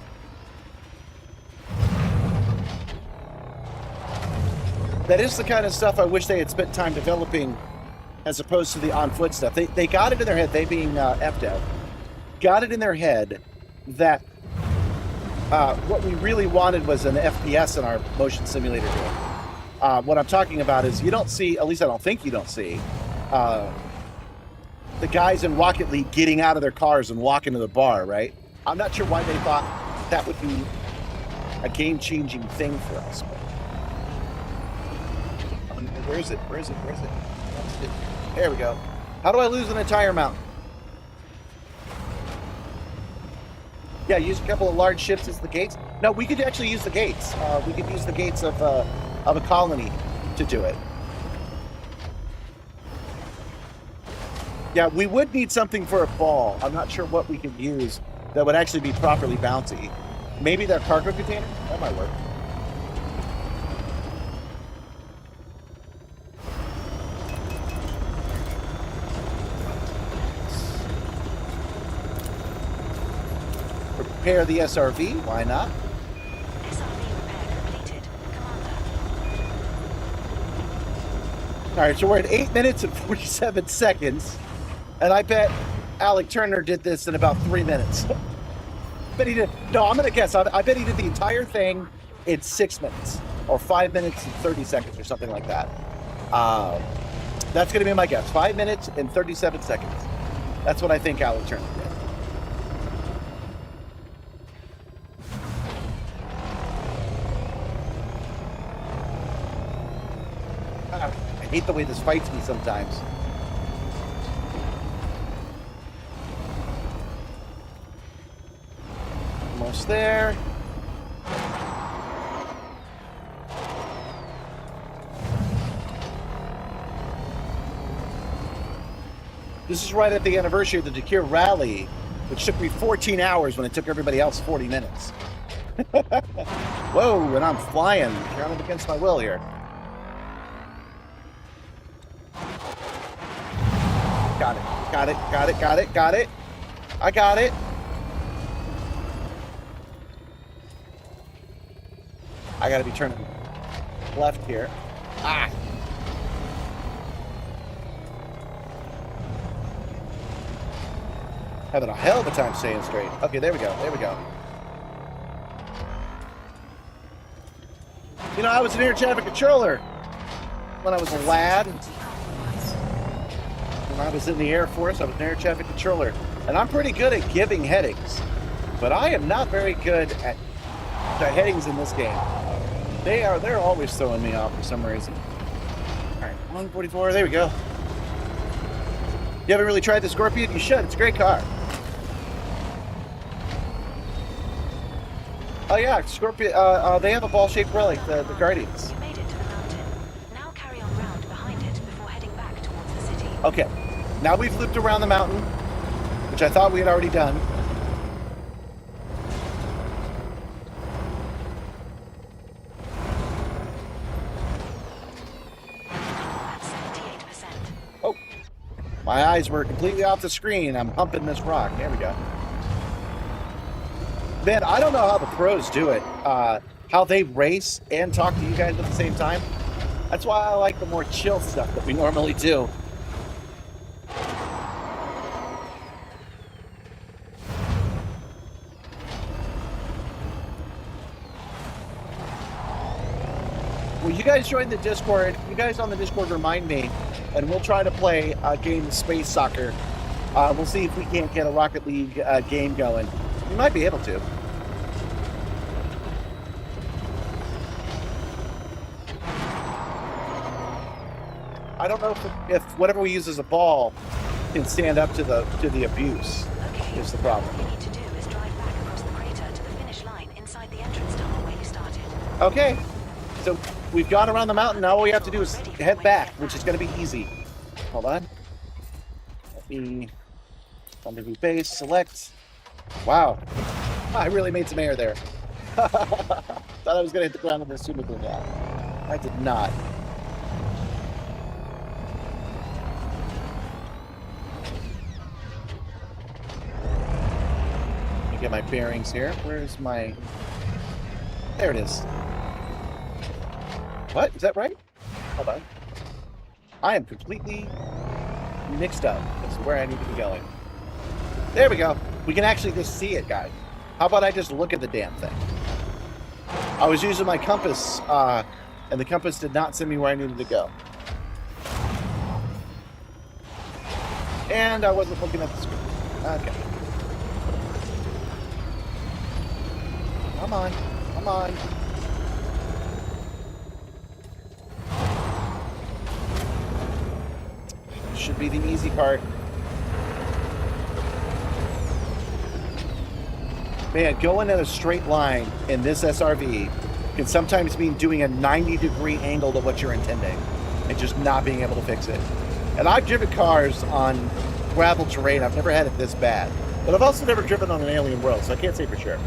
That is the kind of stuff I wish they had spent time developing as opposed to the on-foot stuff. They got it in their head, they being FDev, got it in their head that what we really wanted was an FPS in our motion simulator game. What I'm talking about is you don't see, at least I don't think you don't see, the guys in Rocket League getting out of their cars and walking to the bar, right? I'm not sure why they thought that would be a game-changing thing for us. But where is it? Where is it? Where is it? There we go. How do I lose an entire mountain? Yeah, use a couple of large ships as the gates. No, we could actually use the gates. We could use the gates of a colony to do it. Yeah, we would need something for a ball. I'm not sure what we could use that would actually be properly bouncy. Maybe that cargo container? That might work. Repair the SRV, why not? SRV repair completed. Commander. Alright, so we're at 8 minutes and 47 seconds. And I bet Alec Turner did this in about 3 minutes. But he did. No, I'm gonna guess. I bet he did the entire thing in 6 minutes. Or 5 minutes and 30 seconds or something like that. That's gonna be my guess. 5 minutes and 37 seconds. That's what I think Alec Turner did. I hate the way this fights me sometimes. Almost there. This is right at the anniversary of the Dakar Rally, which took me 14 hours when it took everybody else 40 minutes. Whoa, and I'm flying, kind of against my will here. Got it, got it, got it, got it, got it. I got it. I gotta be turning left here. Ah! Having a hell of a time staying straight. Okay, there we go, there we go. You know, I was an air traffic controller when I was a lad. When I was in the Air Force, I was an air traffic controller. And I'm pretty good at giving headings. But I am not very good at the headings in this game. They're always throwing me off for some reason. Alright, 144, there we go. You haven't really tried the Scorpion? You should, it's a great car. Oh yeah, Scorpion, they have a ball-shaped relic, the Guardians. You made it to the mountain. Now carry on round behind it before heading back towards the city. Okay, now we've looped around the mountain, which I thought we had already done. My eyes were completely off the screen. I'm humping this rock. There we go. Man, I don't know how the pros do it. How they race and talk to you guys at the same time. That's why I like the more chill stuff that we normally do. Well, you guys join the Discord. You guys on the Discord remind me, and we'll try to play a game of Space Soccer. We'll see if we can't get a Rocket League game going. We might be able to. I don't know if whatever we use as a ball can stand up to the abuse. Okay. Is the problem. All you need to do is drive back across the crater to the finish line inside the entrance tunnel where you started. Okay, so we've gone around the mountain. Now all we have to do is head back, which is going to be easy. Hold on. Let me rendezvous base, select. Wow, I really made some air there. Thought I was going to hit the ground with a super now. I did not. Let me get my bearings here. Where's my... There it is. What? Is that right? Hold on. I am completely mixed up. This is where I need to be going. There we go. We can actually just see it, guys. How about I just look at the damn thing? I was using my compass, and the compass did not send me where I needed to go. And I wasn't looking at the screen. Okay. Come on. Come on. Should be the easy part. Man, going at a straight line in this SRV can sometimes mean doing a 90-degree angle to what you're intending and just not being able to fix it. And I've driven cars on gravel terrain. I've never had it this bad. But I've also never driven on an alien world, so I can't say for sure.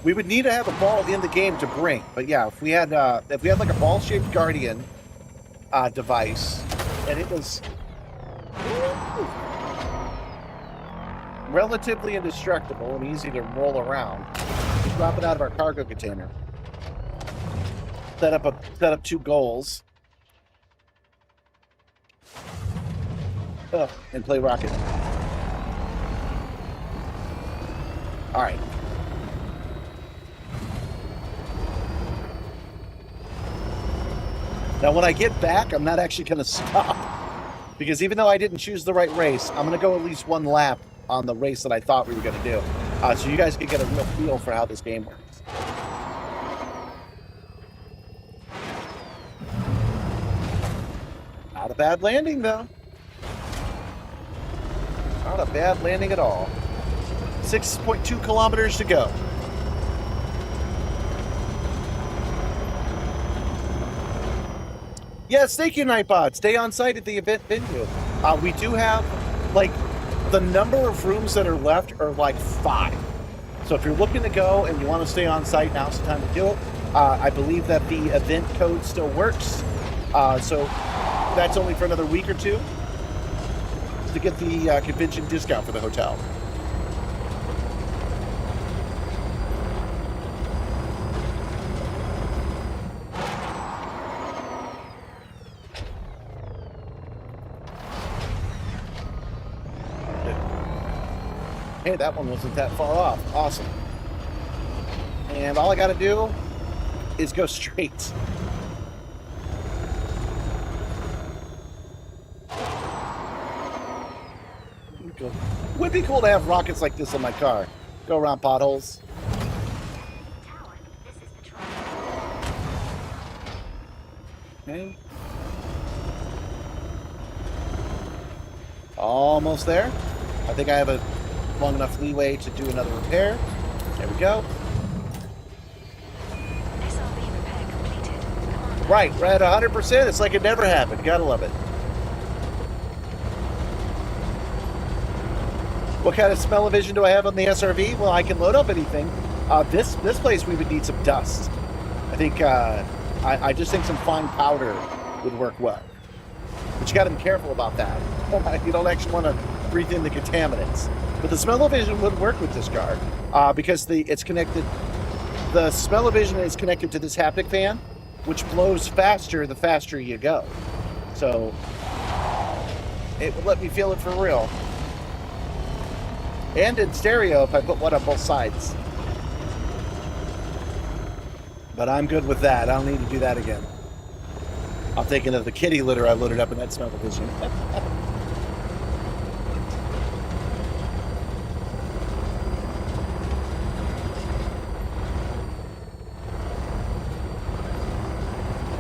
We would need to have a ball in the game to bring, but yeah, if we had like a ball-shaped Guardian device, and it was relatively indestructible and easy to roll around, just drop it out of our cargo container. Set up two goals, and play Rocket. All right. Now, when I get back, I'm not actually going to stop. Because even though I didn't choose the right race, I'm going to go at least one lap on the race that I thought we were going to do. So you guys can get a real feel for how this game works. Not a bad landing, though. Not a bad landing at all. 6.2 kilometers to go. Yes, thank you, Nightbot. Stay on site at the event venue. We do have, like, the number of rooms that are left are like 5. So if you're looking to go and you want to stay on site, now's the time to do it. I believe that the event code still works. So that's only for another week or two to get the convention discount for the hotel. Hey, that one wasn't that far off. Awesome. And all I got to do is go straight. Would be cool to have rockets like this on my car. Go around potholes. Tower, this is the truck. Okay. Almost there. I think I have a long enough leeway to do another repair. There we go. SRV repair completed. Commander. Right, we're at 100%. It's like it never happened. Gotta love it. What kind of smell-o-vision do I have on the SRV? Well, I can load up anything. This place we would need some dust. I think I just think some fine powder would work well. But you got to be careful about that. You don't actually want to breathe in the contaminants. But the smell-o-vision would work with this car because it's connected. The smell-o-vision is connected to this haptic fan, which blows faster the faster you go. So it would let me feel it for real. And in stereo if I put one on both sides. But I'm good with that. I don't need to do that again. I'm thinking of the kitty litter I loaded up in that smell-o-vision.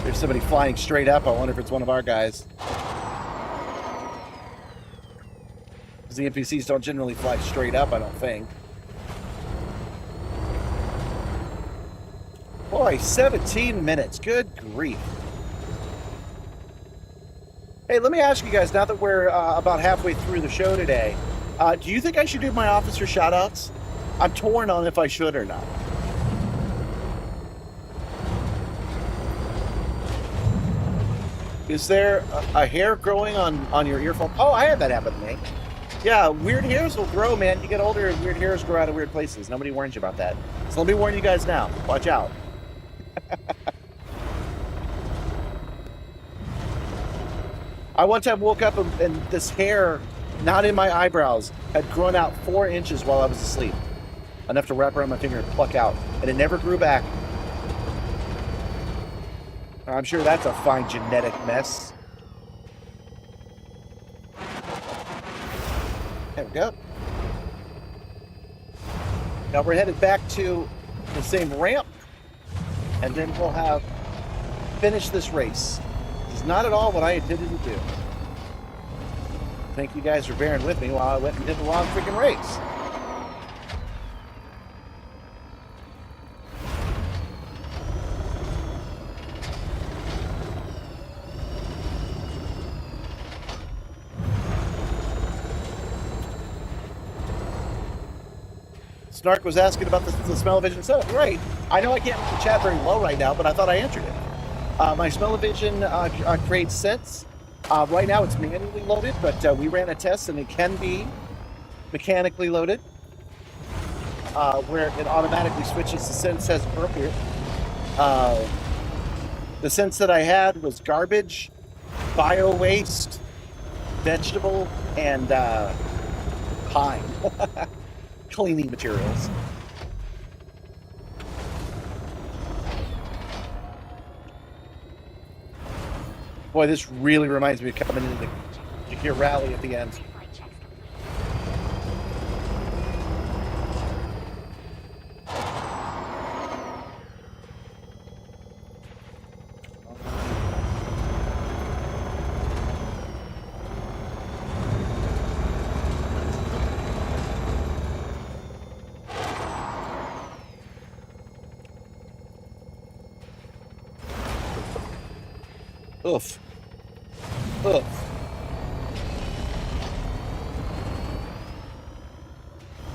There's somebody flying straight up. I wonder if it's one of our guys. Because the NPCs don't generally fly straight up, I don't think. Boy, 17 minutes. Good grief. Hey, let me ask you guys, now that we're about halfway through the show today, do you think I should do my officer shoutouts? I'm torn on if I should or not. Is there a hair growing on your earphone? Oh, I had that happen to me. Yeah, weird hairs will grow, man. You get older and weird hairs grow out of weird places. Nobody warns you about that. So let me warn you guys now. Watch out. I one time woke up and this hair, not in my eyebrows, had grown out 4 inches while I was asleep. Enough to wrap around my finger and pluck out. And it never grew back. I'm sure that's a fine genetic mess. There we go. Now we're headed back to the same ramp, and then we'll have finished this race. This is not at all what I intended to do. Thank you guys for bearing with me while I went and did the wrong freaking race. Snark was asking about the smell-o-vision setup. Right. I know I can't make the chat very low right now, but I thought I answered it. My smell-o-vision creates sense. Right now it's manually loaded, but we ran a test and it can be mechanically loaded, where it automatically switches to sense as appropriate. The sense that I had was garbage, bio-waste, vegetable, and pine. Cleaning materials. Boy, this really reminds me of coming into the Jakir rally at the end. Oof. Oof.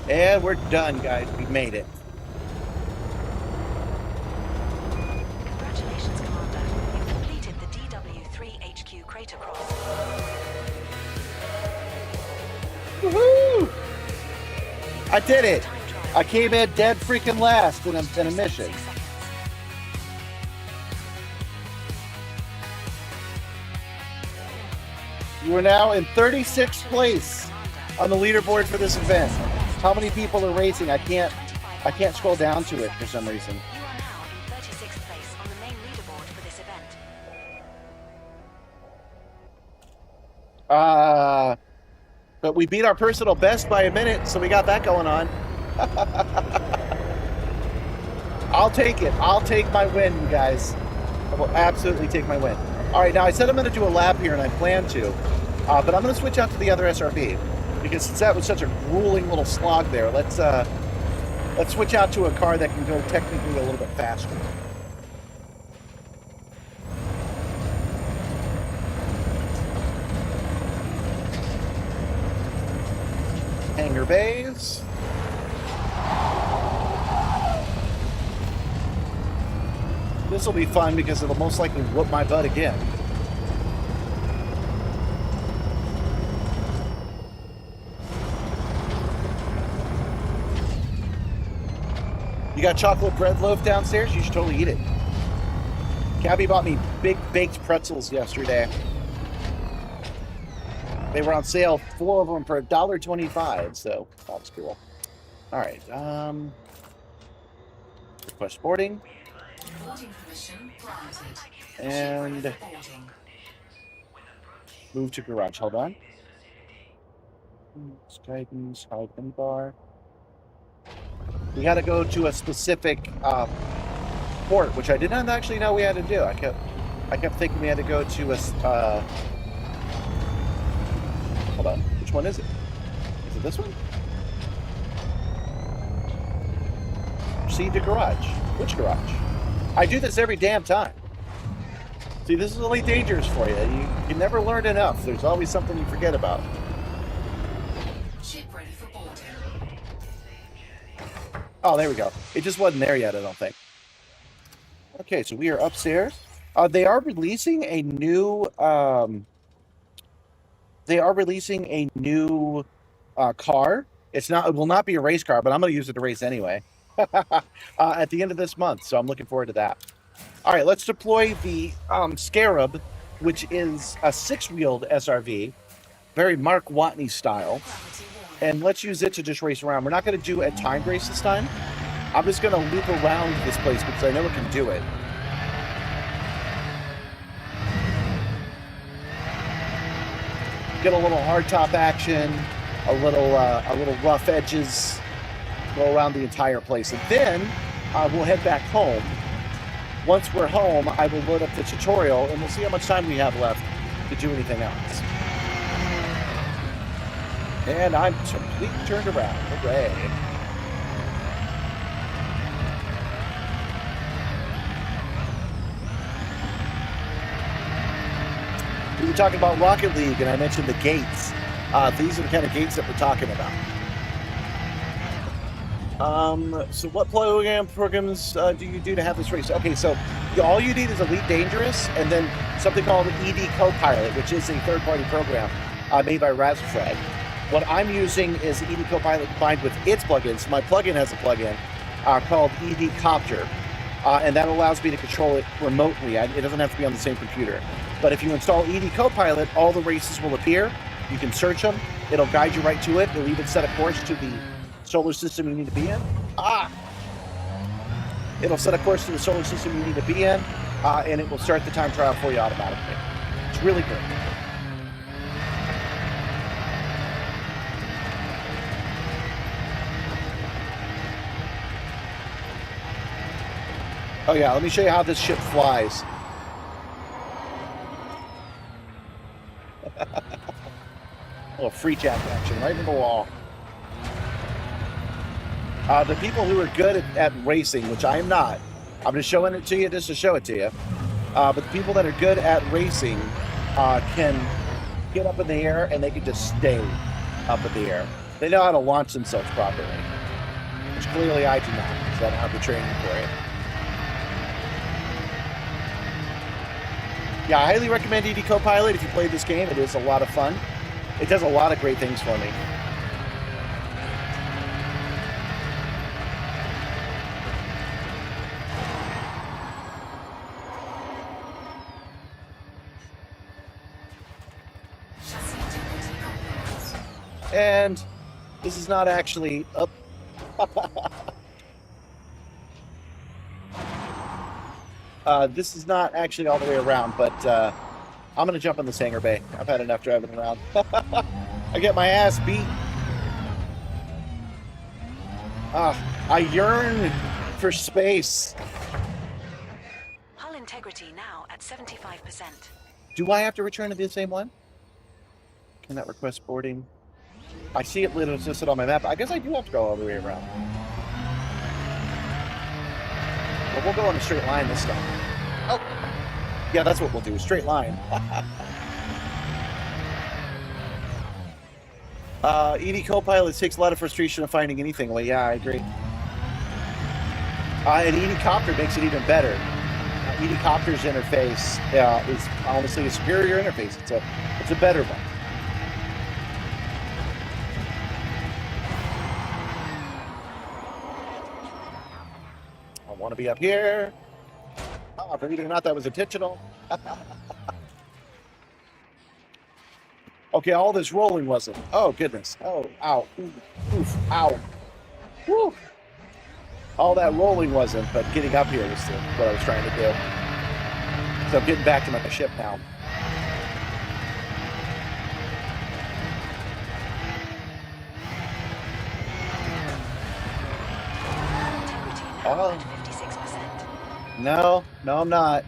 And we're done, guys. We made it. Congratulations, Commander. You've completed the DW3 HQ crater cross. Woohoo! I did it! I came in dead freaking last in a mission. You are now in 36th place on the leaderboard for this event. How many people are racing? I can't scroll down to it for some reason. You are now in 36th place on the main leaderboard for this event. But we beat our personal best by a minute, so we got that going on. I'll take it. I'll take my win, you guys. I will absolutely take my win. All right, now I said I'm going to do a lap here, and I plan to. But I'm going to switch out to the other SRB. Because since that was such a grueling little slog there, let's switch out to a car that can go technically a little bit faster. Hangar bays. This will be fun because it'll most likely whoop my butt again. You got chocolate bread loaf downstairs? You should totally eat it. Gabby bought me big baked pretzels yesterday. They were on sale, 4 of them for $1.25, so that was cool. All right, request boarding. Boarding permission granted. And Boarding. move to garage. Hold on. Guidance, hide mini bar. We got to go to a specific port, which I did not actually know we had to do. I kept thinking we had to go to a. Hold on. Which one is it? Is it this one? Proceed to garage. Which garage? I do this every damn time. See, this is really dangerous for you. You never learn enough. There's always something you forget about. Ship ready for boarding. Oh, there we go. It just wasn't there yet, I don't think. Okay, so we are upstairs. They are releasing a new. Car. It will not be a race car, but I'm going to use it to race anyway. At the end of this month, so I'm looking forward to that. All right, let's deploy the Scarab, which is a 6-wheeled SRV, very Mark Watney style, and let's use it to just race around. We're not going to do a timed race this time. I'm just going to loop around this place because I know it can do it. Get a little hardtop action, a little rough edges. Go around the entire place, and then we'll head back home. Once we're home, I will load up the tutorial, and we'll see how much time we have left to do anything else. And I'm completely turned around. Hooray. We were talking about Rocket League, and I mentioned the gates. These are the kind of gates that we're talking about. So what programs do you do to have this race? Okay, so all you need is Elite Dangerous and then something called ED Copilot, which is a third-party program made by Razafrag. What I'm using is ED Copilot combined with its plugins. My plugin has a plugin called ED Copter, and that allows me to control it remotely. It doesn't have to be on the same computer. But if you install ED Copilot, all the races will appear. You can search them. It'll guide you right to it. It'll even set a course to the solar system you need to be in. It'll set a course to the solar system you need to be in, and it will start the time trial for you automatically. It's really good. Oh yeah, let me show you how this ship flies. A little free jack action right in the wall. The people who are good at racing, which I am not, I'm just showing it to you just to show it to you. But the people that are good at racing can get up in the air and they can just stay up in the air. They know how to launch themselves properly, which clearly I do not, because I don't have the training for it. Yeah, I highly recommend ED Copilot if you play this game. It is a lot of fun. It does a lot of great things for me. And this is not actually up. This is not actually all the way around, but I'm going to jump in this hangar bay. I've had enough driving around. I get my ass beat. I yearn for space. Hull integrity now at 75%. Do I have to return to the same one? Can that request boarding? I see it listed on my map. I guess I do have to go all the way around. But we'll go on a straight line this time. Oh, yeah, that's what we'll do. Straight line. ED Copilot takes a lot of frustration of finding anything. Well, yeah, I agree. And ED Copter makes it even better. ED Copter's interface is honestly a superior interface. It's a better one. I want to be up here. Oh, believe it or not, that was intentional. Okay, all this rolling wasn't. Oh, goodness. Oh, ow. Oof, ow. Woo. All that rolling wasn't, but getting up here was what I was trying to do. So I'm getting back to my ship now. Oh. 56%. No, I'm not.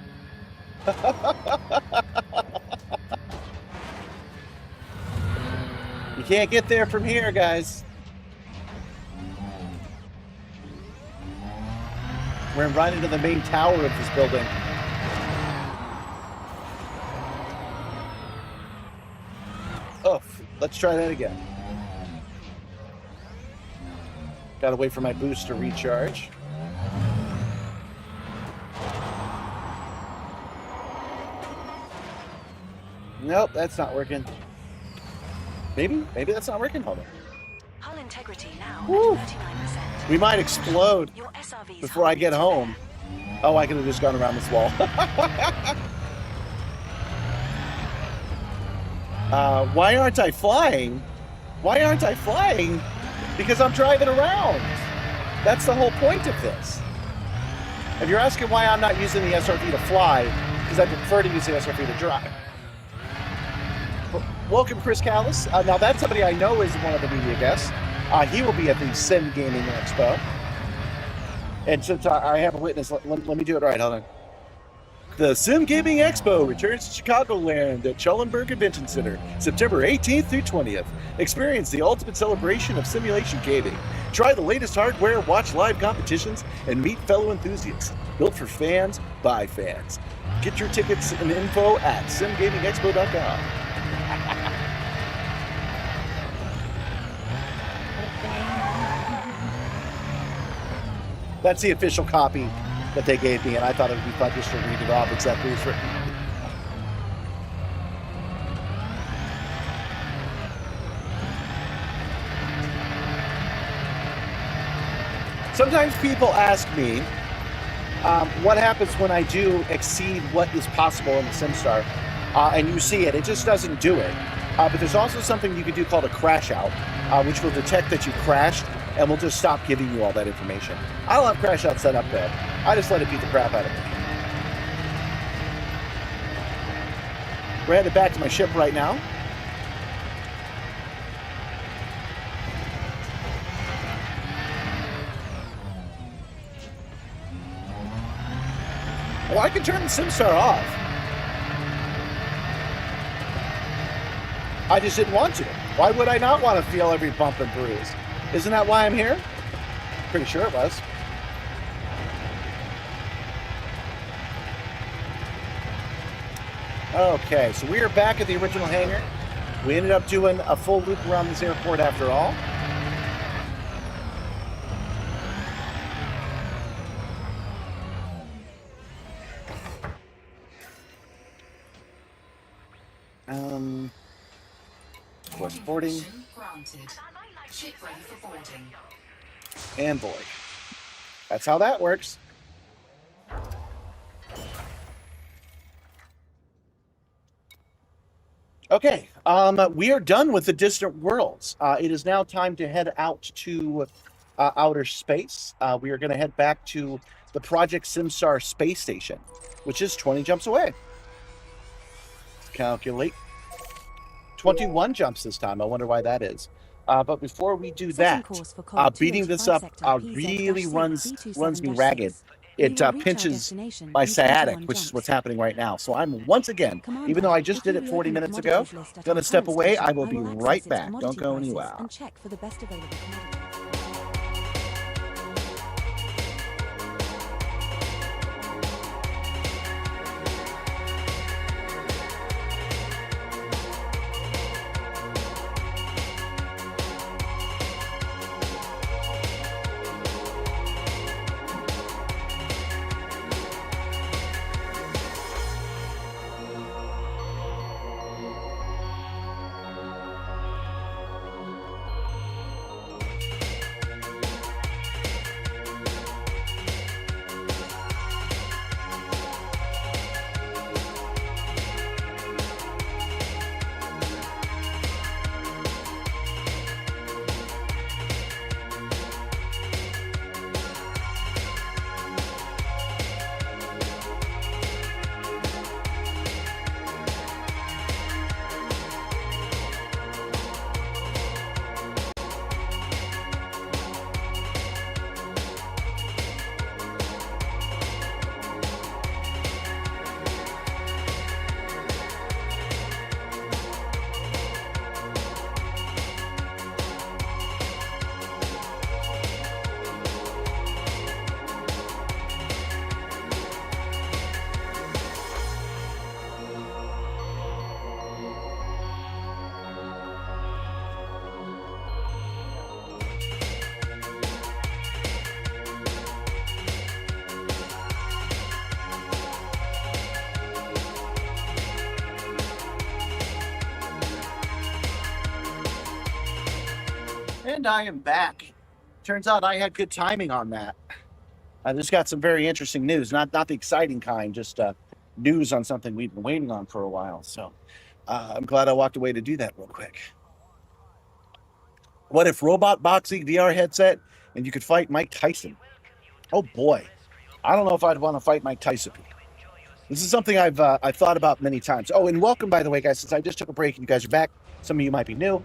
You can't get there from here, guys. We're right into the main tower of this building. Oh, let's try that again. Gotta wait for my boost to recharge. Nope, that's not working. Maybe that's not working. Hold on. Hull integrity now Woo. at 39%. We might explode Your SRV's before I get home. Oh, I could have just gone around this wall. Why aren't I flying? Why aren't I flying? Because I'm driving around. That's the whole point of this. If you're asking why I'm not using the SRV to fly, because I prefer to use the SRV to drive. Welcome, Chris Callis. Now, that's somebody I know is one of the media guests. He will be at the Sim Gaming Expo. And since I have a witness, let me do it right. Hold on. The Sim Gaming Expo returns to Chicagoland at Schellenberg Convention Center, September 18th through 20th. Experience the ultimate celebration of simulation gaming. Try the latest hardware, watch live competitions, and meet fellow enthusiasts. Built for fans, by fans. Get your tickets and info at simgamingexpo.com. That's the official copy that they gave me, and I thought it would be fun just to read it off exactly as written. Sometimes people ask me what happens when I do exceed what is possible in the Simstarr, and you see it just doesn't do it. But there's also something you can do called a crash out, which will detect that you crashed and will just stop giving you all that information. I don't have crash out set up though. I just let it beat the crap out of me. We're headed back to my ship right now. Well, I can turn the Simstarr off. I just didn't want to. Why would I not want to feel every bump and bruise? Isn't that why I'm here? Pretty sure it was. Okay, so we are back at the original hangar. We ended up doing a full loop around this airport after all. Was boarding. Granted. Ship ready for boarding. And board. That's how that works. Okay, we are done with the distant worlds. It is now time to head out to outer space. We are going to head back to the Project Simstarr space station, which is 20 jumps away. Let's calculate. 21 jumps this time. I wonder why that is. But before we do that, beating this up really runs me ragged. It pinches my sciatic, which is what's happening right now. So I'm once again, even though I just did it 40 minutes ago, going to step away. I will be right back. Don't go anywhere. And I am back. Turns out I had good timing on that. I just got some very interesting news, not the exciting kind, just news on something we've been waiting on for a while. So I'm glad I walked away to do that real quick. What if robot boxing VR headset and you could fight Mike Tyson? Oh boy, I don't know if I'd want to fight Mike Tyson. This is something I've thought about many times. Oh, and welcome, by the way, guys. Since I just took a break and you guys are back, some of you might be new.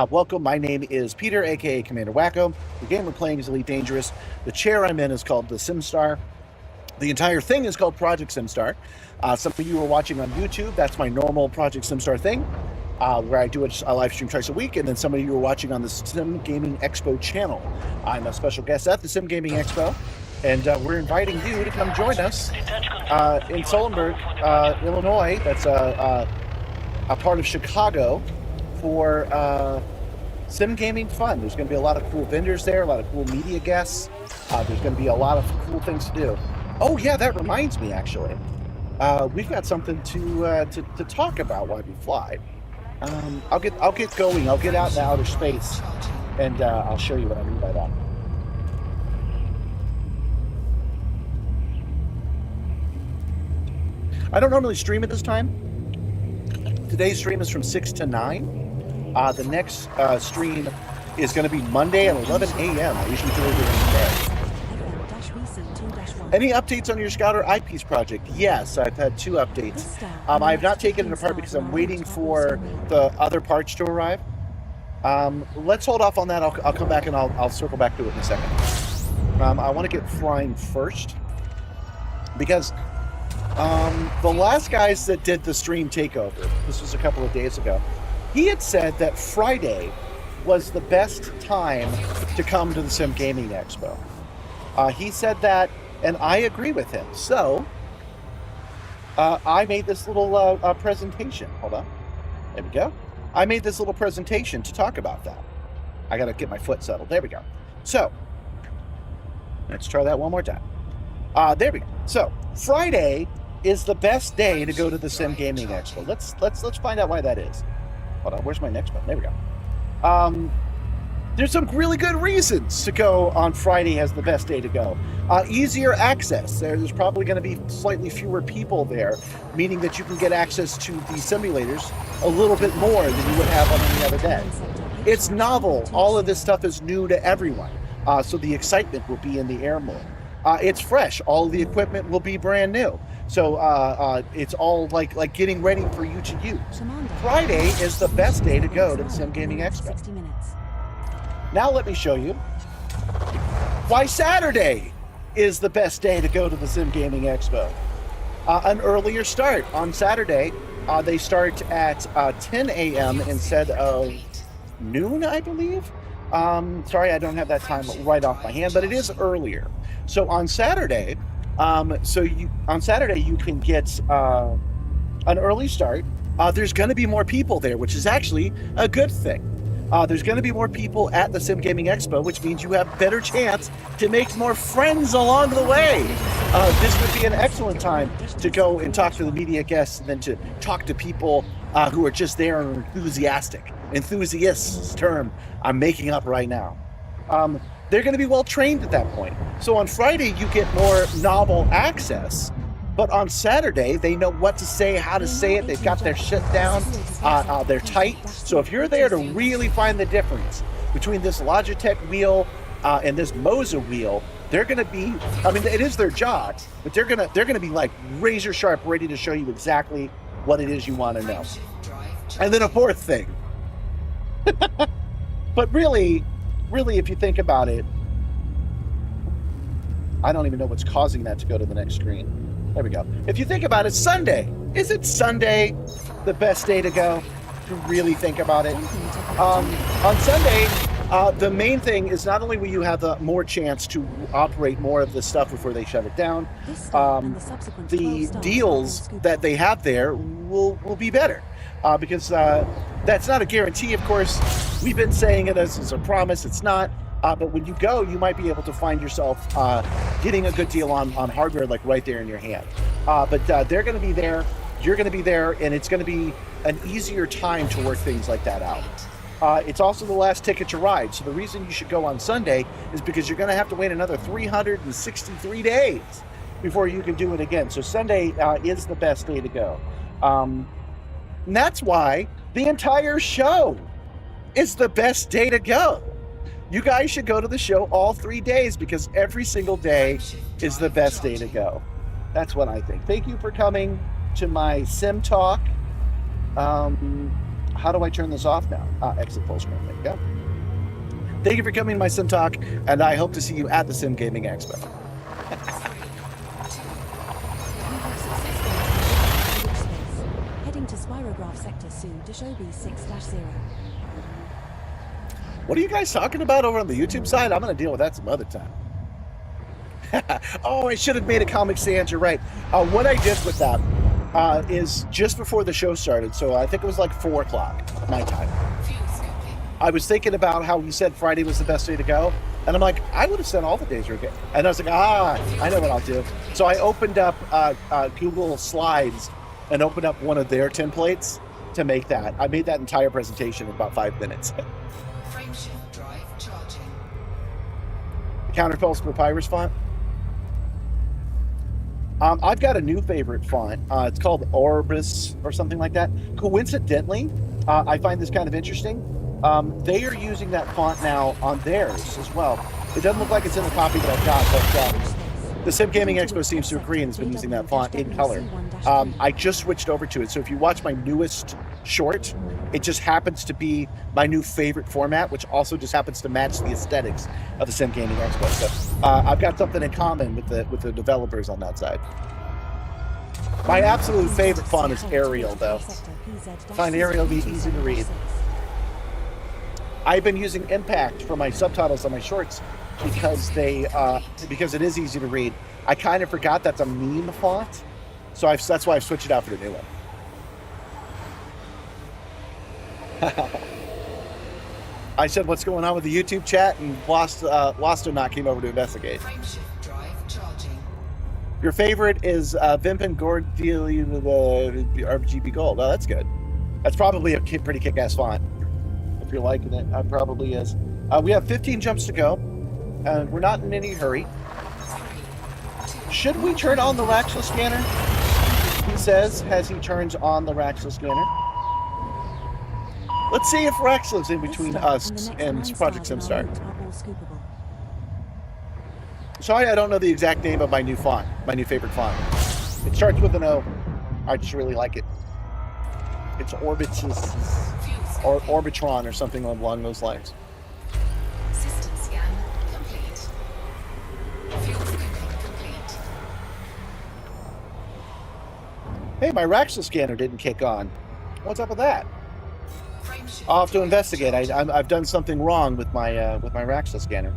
Welcome. My name is Peter, aka Commander Wacko. The game we're playing is Elite Dangerous. The chair I'm in is called the Simstarr. The entire thing is called Project Simstarr. Some of you are watching on YouTube. That's my normal Project Simstarr thing, where I do a live stream twice a week. And then some of you are watching on the Sim Gaming Expo channel. I'm a special guest at the Sim Gaming Expo. And we're inviting you to come join us in Sullenberg, Illinois. That's a part of Chicago for Sim Gaming Fun. There's going to be a lot of cool vendors there, a lot of cool media guests. There's going to be a lot of cool things to do. Oh yeah, that reminds me actually. We've got something to talk about while we fly. I'll get going. I'll get out into outer space, and I'll show you what I mean by that. I don't normally stream at this time. Today's stream is from 6 to 9. The next stream is going to be Monday at 11 a.m. I usually do it during the day. Any updates on your Scouter eyepiece project? Yes, I've had 2 updates. I have not taken it apart because I'm waiting for the other parts to arrive. Let's hold off on that. I'll come back and I'll circle back to it in a second. I want to get flying first because the last guys that did the stream takeover, this was a couple of days ago, he had said that Friday was the best time to come to the Sim Gaming Expo. He said that, and I agree with him. So I made this little presentation. Hold on. There we go. I made this little presentation to talk about that. I got to get my foot settled. There we go. So let's try that one more time. There we go. So Friday is the best day to go to the Sim Gaming Expo. Let's find out why that is. Hold on, where's my next button? There we go. There's some really good reasons to go on Friday as the best day to go. Easier access. There's probably going to be slightly fewer people there, meaning that you can get access to the simulators a little bit more than you would have on any other day. It's novel. All of this stuff is new to everyone, so the excitement will be in the air more. It's fresh. All of the equipment will be brand new. So it's all like getting ready for you to use. Friday is the best day to go to the Sim Gaming Expo. Now let me show you why Saturday is the best day to go to the Sim Gaming Expo. An earlier start on Saturday. They start at 10 a.m. instead of noon, I believe. Sorry, I don't have that time right off my hand, but it is earlier. So on Saturday, you can get an early start. There's going to be more people there, which is actually a good thing. There's going to be more people at the Sim Gaming Expo, which means you have better chance to make more friends along the way. This would be an excellent time to go and talk to the media guests and then to talk to people who are just there and enthusiastic. Enthusiasts term I'm making up right now. They're going to be well trained at that point. So on Friday, you get more novel access. But on Saturday, they know what to say, how to say it. They've got their shit down. They're tight. So if you're there to really find the difference between this Logitech wheel and this Moza wheel, they're going to be, I mean, it is their job, but they're going to be like razor sharp, ready to show you exactly what it is you want to know. And then a fourth thing. But really, if you think about it, I don't even know what's causing that to go to the next screen. There we go. If you think about it, Sunday. Is it Sunday the best day to go? To really think about it. On Sunday, the main thing is not only will you have more chance to operate more of the stuff before they shut it down, the deals that they have there will be better. Because that's not a guarantee, of course. We've been saying it as a promise. It's not. But when you go, you might be able to find yourself getting a good deal on hardware, like right there in your hand. But they're going to be there, you're going to be there, and it's going to be an easier time to work things like that out. It's also the last ticket to ride. So the reason you should go on Sunday is because you're going to have to wait another 363 days before you can do it again. So Sunday is the best day to go. And that's why the entire show is the best day to go. You guys should go to the show all 3 days because every single day is the best day to go. That's what I think. Thank you for coming to my Sim Talk. How do I turn this off now? Exit full screen. There you go. Thank you for coming to my Sim Talk, and I hope to see you at the Sim Gaming Expo. Heading to Spirograph Sector soon to show B6-0. What are you guys talking about over on the YouTube side? I'm going to deal with that some other time. Oh, I should have made a Comic Sans. You're right. What I did with that is just before the show started, so I think it was like 4 o'clock my time. I was thinking about how he said Friday was the best day to go, and I'm like, I would have said all the days were good. And I was like, I know what I'll do. So I opened up Google Slides and opened up one of their templates to make that. I made that entire presentation in about 5 minutes. Frameshift drive charging. Counterpulse Papyrus font. I've got a new favorite font. It's called Orbis or something like that. Coincidentally, I find this kind of interesting. They are using that font now on theirs as well. It doesn't look like it's in the copy that I've got, but the Sim Gaming Expo seems to agree and has been using that font in color. I just switched over to it. So if you watch my newest short, it just happens to be my new favorite format, which also just happens to match the aesthetics of the Sim Gaming Expo. So I've got something in common with the developers on that side. My absolute favorite font is Arial, though. I find Arial to be easy to read. I've been using Impact for my subtitles on my shorts because because it is easy to read. I kind of forgot that's a meme font, so that's why I've switched it out for the new one. I said, "What's going on with the YouTube chat?" and Lost or Not came over to investigate. Frameshift drive charging. Your favorite is Vimpin Gordiel RGB Gold. Oh, that's good. That's probably a pretty kick-ass font. If you're liking it, it probably is. We have 15 jumps to go, and we're not in any hurry. Should we turn on the Raxel scanner? He says, as he turns on the Raxel scanner. Let's see if Raxel's in between us and Project Simstarr. Sorry, I don't know the exact name of my new font, my new favorite font. It starts with an O. I just really like it. It's Orbit's or Orbitron or something along those lines. System scan complete. Fuel scooping complete. Hey, my Raxel scanner didn't kick on. What's up with that? Frameshift I'll have to drive investigate. charging. I've done something wrong with my Raxel scanner.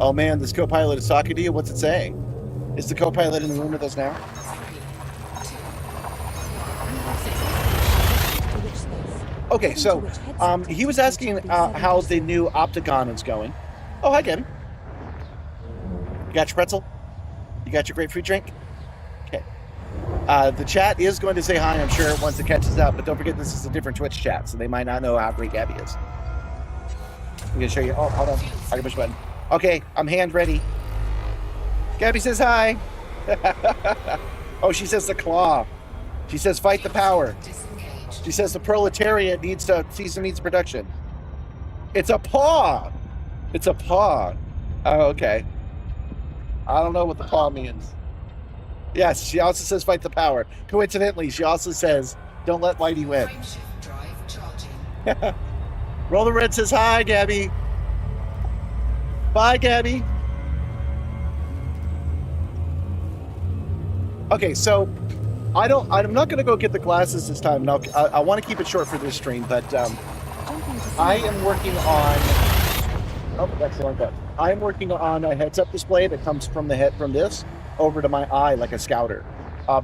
Oh man, this co-pilot is talking to you. What's it saying? Is the co-pilot in the room with us now? Okay, so he was asking how the new Optagon is going. Oh, hi, Gabby. You got your pretzel? You got your grapefruit drink? Okay. The chat is going to say hi, I'm sure, once it catches up, but don't forget this is a different Twitch chat, so they might not know how great Gabby is. I'm going to show you. Oh, hold on. I can push a button. Okay, I'm hand ready. Gabby says hi. Oh, she says the claw. She says fight the power. Disengaged. She says the proletariat needs to cease and needs production. It's a paw. It's a paw. Oh, okay. I don't know what the paw means. Yes, she also says fight the power. Coincidentally, she also says don't let Whitey win. Frameshift drive charging. Roll the Red says hi, Gabby. Bye, Gabby. Okay, so I'm not going to go get the glasses this time. No, I want to keep it short for this stream, but I am working on. Oh, that's the wrong button. I am working on a heads-up display that comes from the head from this over to my eye like a scouter.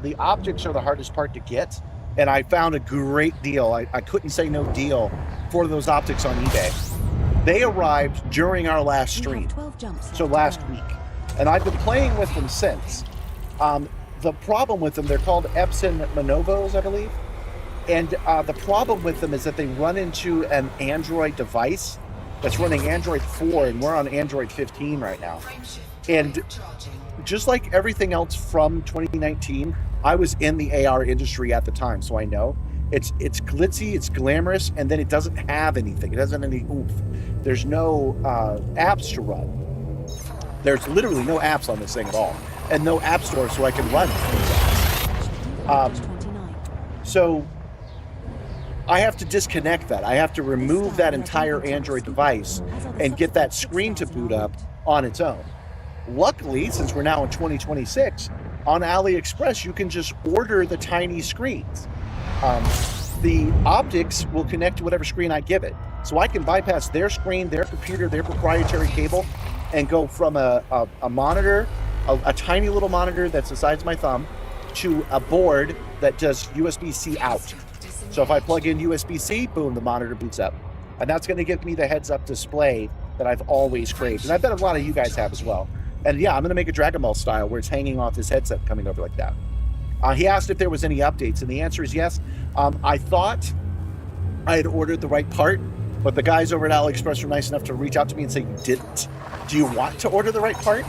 The optics are the hardest part to get, and I found a great deal. I couldn't say no deal for those optics on eBay. They arrived during our last stream, so last week, and I've been playing with them since. the problem with them, they're called Epson Manovos, I believe. And the problem with them is that they run into an Android device that's running Android 4, and we're on Android 15 right now. And just like everything else from 2019, I was in the AR industry at the time, so I know. It's glitzy, it's glamorous, and then it doesn't have anything. It doesn't have any oomph. There's no apps to run. There's literally no apps on this thing at all, and no app store so I can run apps. So I have to disconnect that. I have to remove that entire Android device and get that screen to boot up on its own. Luckily, since we're now in 2026, on AliExpress, you can just order the tiny screens. The optics will connect to whatever screen I give it. So I can bypass their screen, their computer, their proprietary cable, and go from a monitor, a tiny little monitor that's the size of my thumb, to a board that does USB-C out. So if I plug in USB-C, boom, the monitor boots up. And that's going to give me the heads-up display that I've always craved. And I bet a lot of you guys have as well. And yeah, I'm going to make a Dragon Ball style where it's hanging off this headset coming over like that. He asked if there was any updates, and the answer is yes. I thought I had ordered the right part, but the guys over at AliExpress were nice enough to reach out to me and say, you didn't. Do you want to order the right part?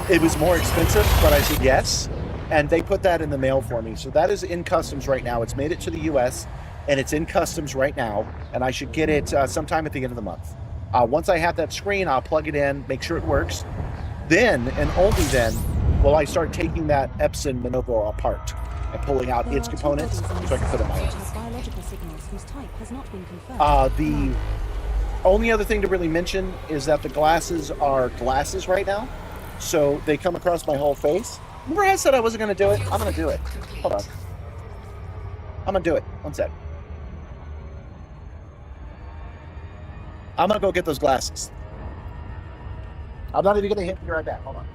It was more expensive, but I said yes. And they put that in the mail for me. So that is in customs right now. It's made it to the US, and it's in customs right now. And I should get it sometime at the end of the month. Once I have that screen, I'll plug it in, make sure it works. Then, and only then, will I start taking that Epson Manovo apart and pulling out its components so I can put it in my own. The only other thing to really mention is that the glasses are glasses right now. So they come across my whole face. Remember I said I wasn't going to do it? I'm going to do it. Hold on. I'm going to do it. One sec. I'm going to go get those glasses. I'm not even going to hit you right back. Hold on.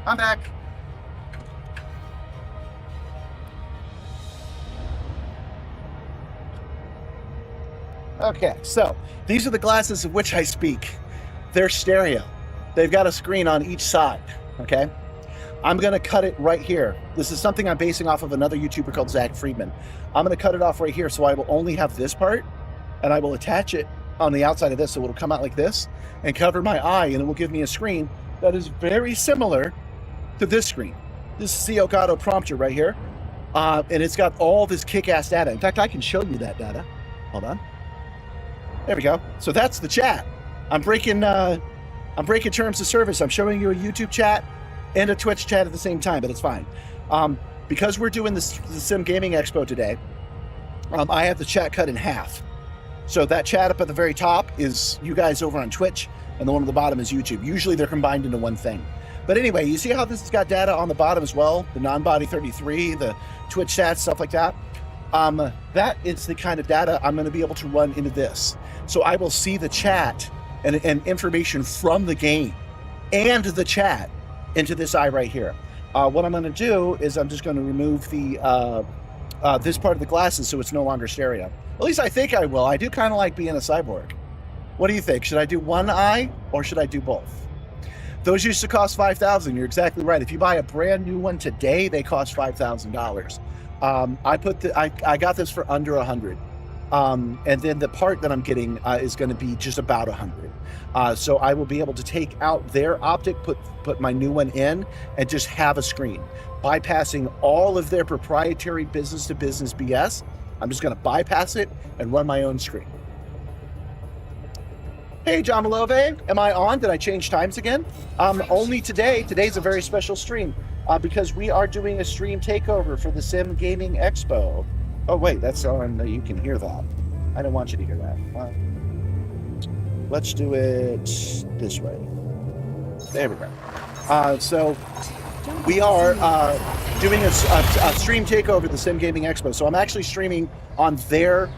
I'm back. Okay, so these are the glasses of which I speak. They're stereo. They've got a screen on each side, okay? I'm gonna cut it right here. This is something I'm basing off of another YouTuber called Zach Friedman. I'm gonna cut it off right here so I will only have this part, and I will attach it on the outside of this so it'll come out like this and cover my eye, and it will give me a screen that is very similar to this screen. This is the Elgato prompter right here, and it's got all this kick-ass data. In fact, I can show you that data. Hold on. There we go. So that's the chat. I'm breaking terms of service. I'm showing you a YouTube chat and a Twitch chat at the same time, but it's fine. Because we're doing the Sim Gaming Expo today, I have the chat cut in half. So that chat up at the very top is you guys over on Twitch, and the one at the bottom is YouTube. Usually they're combined into one thing. But anyway, you see how this has got data on the bottom as well? The non-body 33, the Twitch stats, stuff like that. That is the kind of data I'm going to be able to run into this. So I will see the chat and information from the game and the chat into this eye right here. What I'm going to do is I'm just going to remove the this part of the glasses so it's no longer stereo. At least I think I will. I do kind of like being a cyborg. What do you think? Should I do one eye or should I do both? Those used to cost $5,000. You're exactly right. If you buy a brand new one today, they cost $5,000. I got this for under $100. And then the part that I'm getting is going to be just about $100. So I will be able to take out their optic, put my new one in, and just have a screen, bypassing all of their proprietary business-to-business BS. I'm just going to bypass it and run my own screen. Hey, John Malove, am I on? Did I change times again? Only today. Today's a very special stream because we are doing a stream takeover for the Sim Gaming Expo. Oh, wait, that's on. You can hear that. I don't want you to hear that. Let's do it this way. There we go. So we are doing a stream takeover the Sim Gaming Expo. So I'm actually streaming on their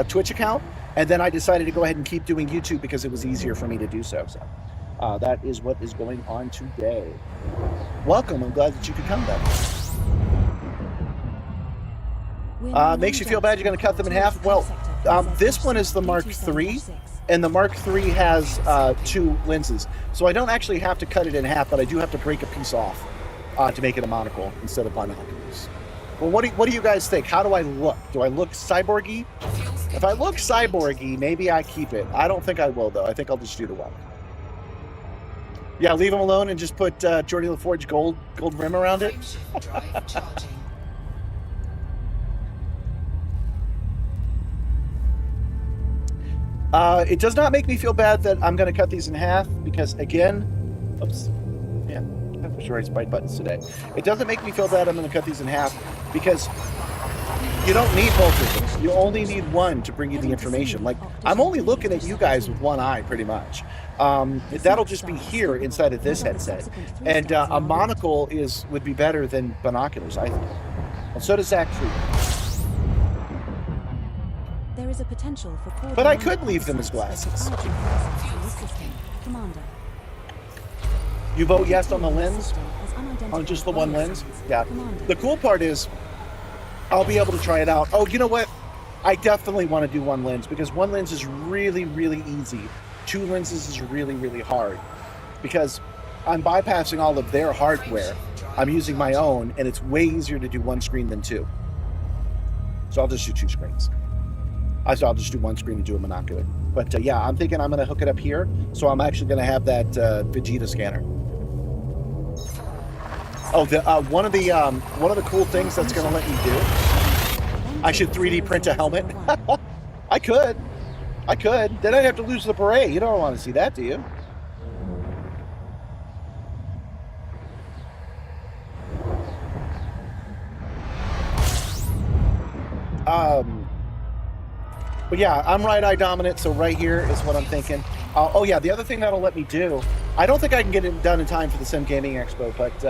Twitch account, and then I decided to go ahead and keep doing YouTube because it was easier for me to do so. So that is what is going on today. Welcome. I'm glad that you could come, then. Makes you feel bad you're going to cut them in half? Well, this one is the Mark III, and the Mark III has 2 lenses. So I don't actually have to cut it in half, but I do have to break a piece off to make it a monocle instead of binoculars. Well, what do you guys think? How do I look? Do I look cyborgy? If I look cyborgy, maybe I keep it. I don't think I will, though. I think I'll just do the one. Yeah, leave them alone and just put Geordie LaForge gold rim around it. Drive charging. It does not make me feel bad that I'm going to cut these in half because, again, oops, yeah, I'm sure I right buttons today. It doesn't make me feel bad I'm going to cut these in half because you don't need both of them. You only need one to bring you the information. Like, I'm only looking at you guys with one eye, pretty much. That'll just be here inside of this headset. And a monocle would be better than binoculars, I think. And so does Zach Tree. There is a potential for But I could leave them as glasses. Commander. You vote yes on the lens? On just the one lens? Yeah. The cool part is I'll be able to try it out. Oh, you know what? I definitely want to do one lens because one lens is really, really easy. 2 lenses is really, really hard because I'm bypassing all of their hardware. I'm using my own, and it's way easier to do one screen than 2. So I'll just do 2 screens. I'll just do one screen and do a monocular. But yeah, I'm thinking I'm going to hook it up here. So I'm actually going to have that Vegeta scanner. Oh, one of the cool things that's going to let me do. I should 3D print a helmet. I could. Then I'd have to lose the beret. You don't want to see that, do you? But yeah, I'm right eye dominant, so right here is what I'm thinking. Oh yeah, the other thing that'll let me do, I don't think I can get it done in time for the Sim Gaming Expo, but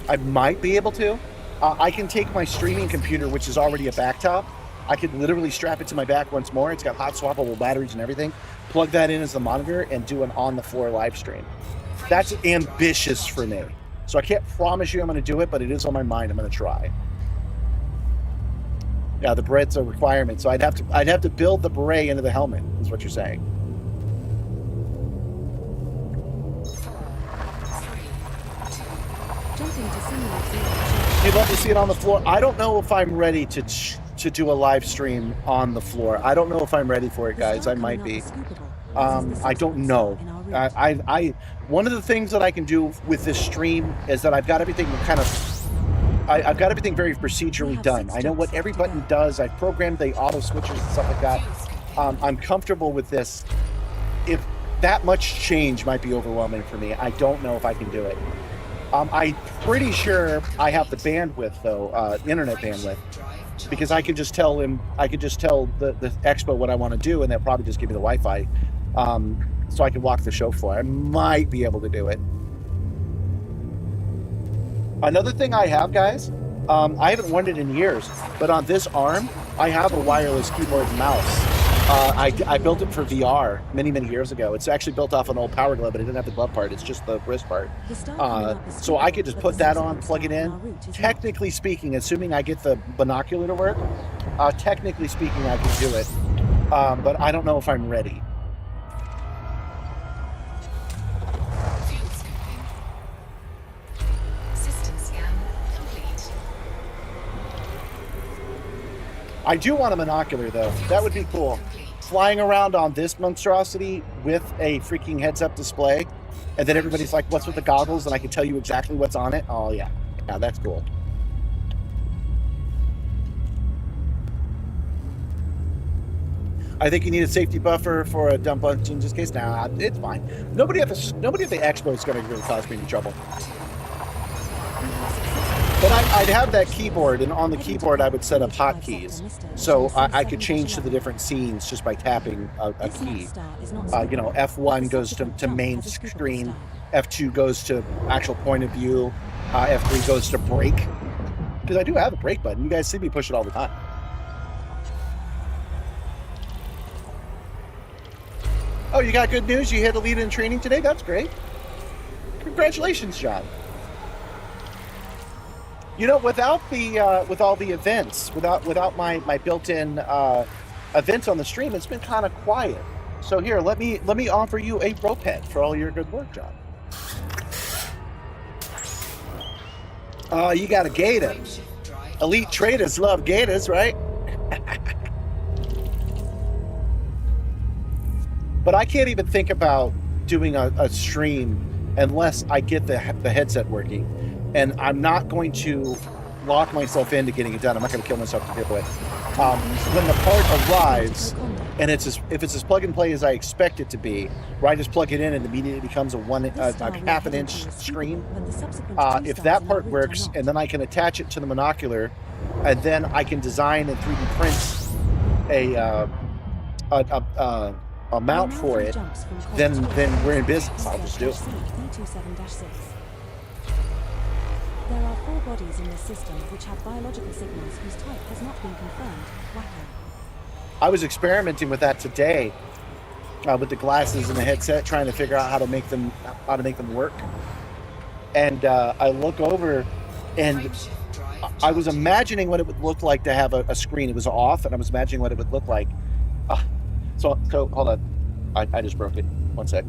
I might be able to. I can take my streaming computer, which is already a backtop. I could literally strap it to my back once more. It's got hot swappable batteries and everything. Plug that in as the monitor and do an on-the-floor live stream. That's ambitious for me. So I can't promise you I'm going to do it, but it is on my mind. I'm going to try. Yeah, the beret's a requirement, so I'd have to build the beret into the helmet, is what you're saying. You'd love to see it on the floor. I don't know if I'm ready to do a live stream on the floor. I don't know if I'm ready for it, guys. I might be. I don't know. One of the things that I can do with this stream is that I've got everything I've got everything very procedurally done. I know what every button does. I've programmed the auto switchers and stuff like that. I'm comfortable with this. If that much change might be overwhelming for me, I don't know if I can do it. I'm pretty sure I have the bandwidth, though, internet bandwidth, because I can just tell the expo what I want to do, and they'll probably just give me the Wi-Fi, so I can walk the show floor. I might be able to do it. Another thing I have, guys, I haven't worn it in years, but on this arm, I have a wireless keyboard and mouse. I built it for VR many years ago. It's actually built off an old Power Glove, but it didn't have the glove part. It's just the wrist part. So I could just put that on, plug it in. Technically speaking, assuming I get the binocular to work, technically speaking, I can do it. But I don't know if I'm ready. I do want a monocular, though. That would be cool. Flying around on this monstrosity with a freaking heads-up display, and then everybody's like, what's with the goggles? And I can tell you exactly what's on it. Oh, yeah. Yeah, that's cool. I think you need a safety buffer for a dump bunch in this case. Nah, it's fine. Nobody at the expo is going to really cause me any trouble. But I'd have that keyboard, and on the keyboard I would set up hotkeys, so I could change to the different scenes just by tapping a key. F1 goes to main screen, F2 goes to actual point of view. F3 goes to brake. Because I do have a brake button. You guys see me push it all the time. Oh, you got good news? You hit a lead in training today? That's great. Congratulations, John. You know, without the with all the events, without my built-in events on the stream, it's been kind of quiet. So here, let me offer you a rope head for all your good work, John. You got a gator. Elite traders love gators, right? But I can't even think about doing a stream unless I get the headset working. And I'm not going to lock myself into getting it done. I'm not going to kill myself to do it. When the part arrives, and if it's as plug and play as I expect it to be, where I just plug it in and immediately becomes a half an inch screen, if that part works, and then I can attach it to the monocular, and then I can design and 3D print a mount for it, then we're in business. I'll just do it. There are 4 bodies in this system which have biological signals whose type has not been confirmed. Wacko. I was experimenting with that today, with the glasses and the headset, trying to figure out how to make them work. And I look over, and I was imagining what it would look like to have a screen. It was off, and I was imagining what it would look like. So hold on, I just broke it. One sec.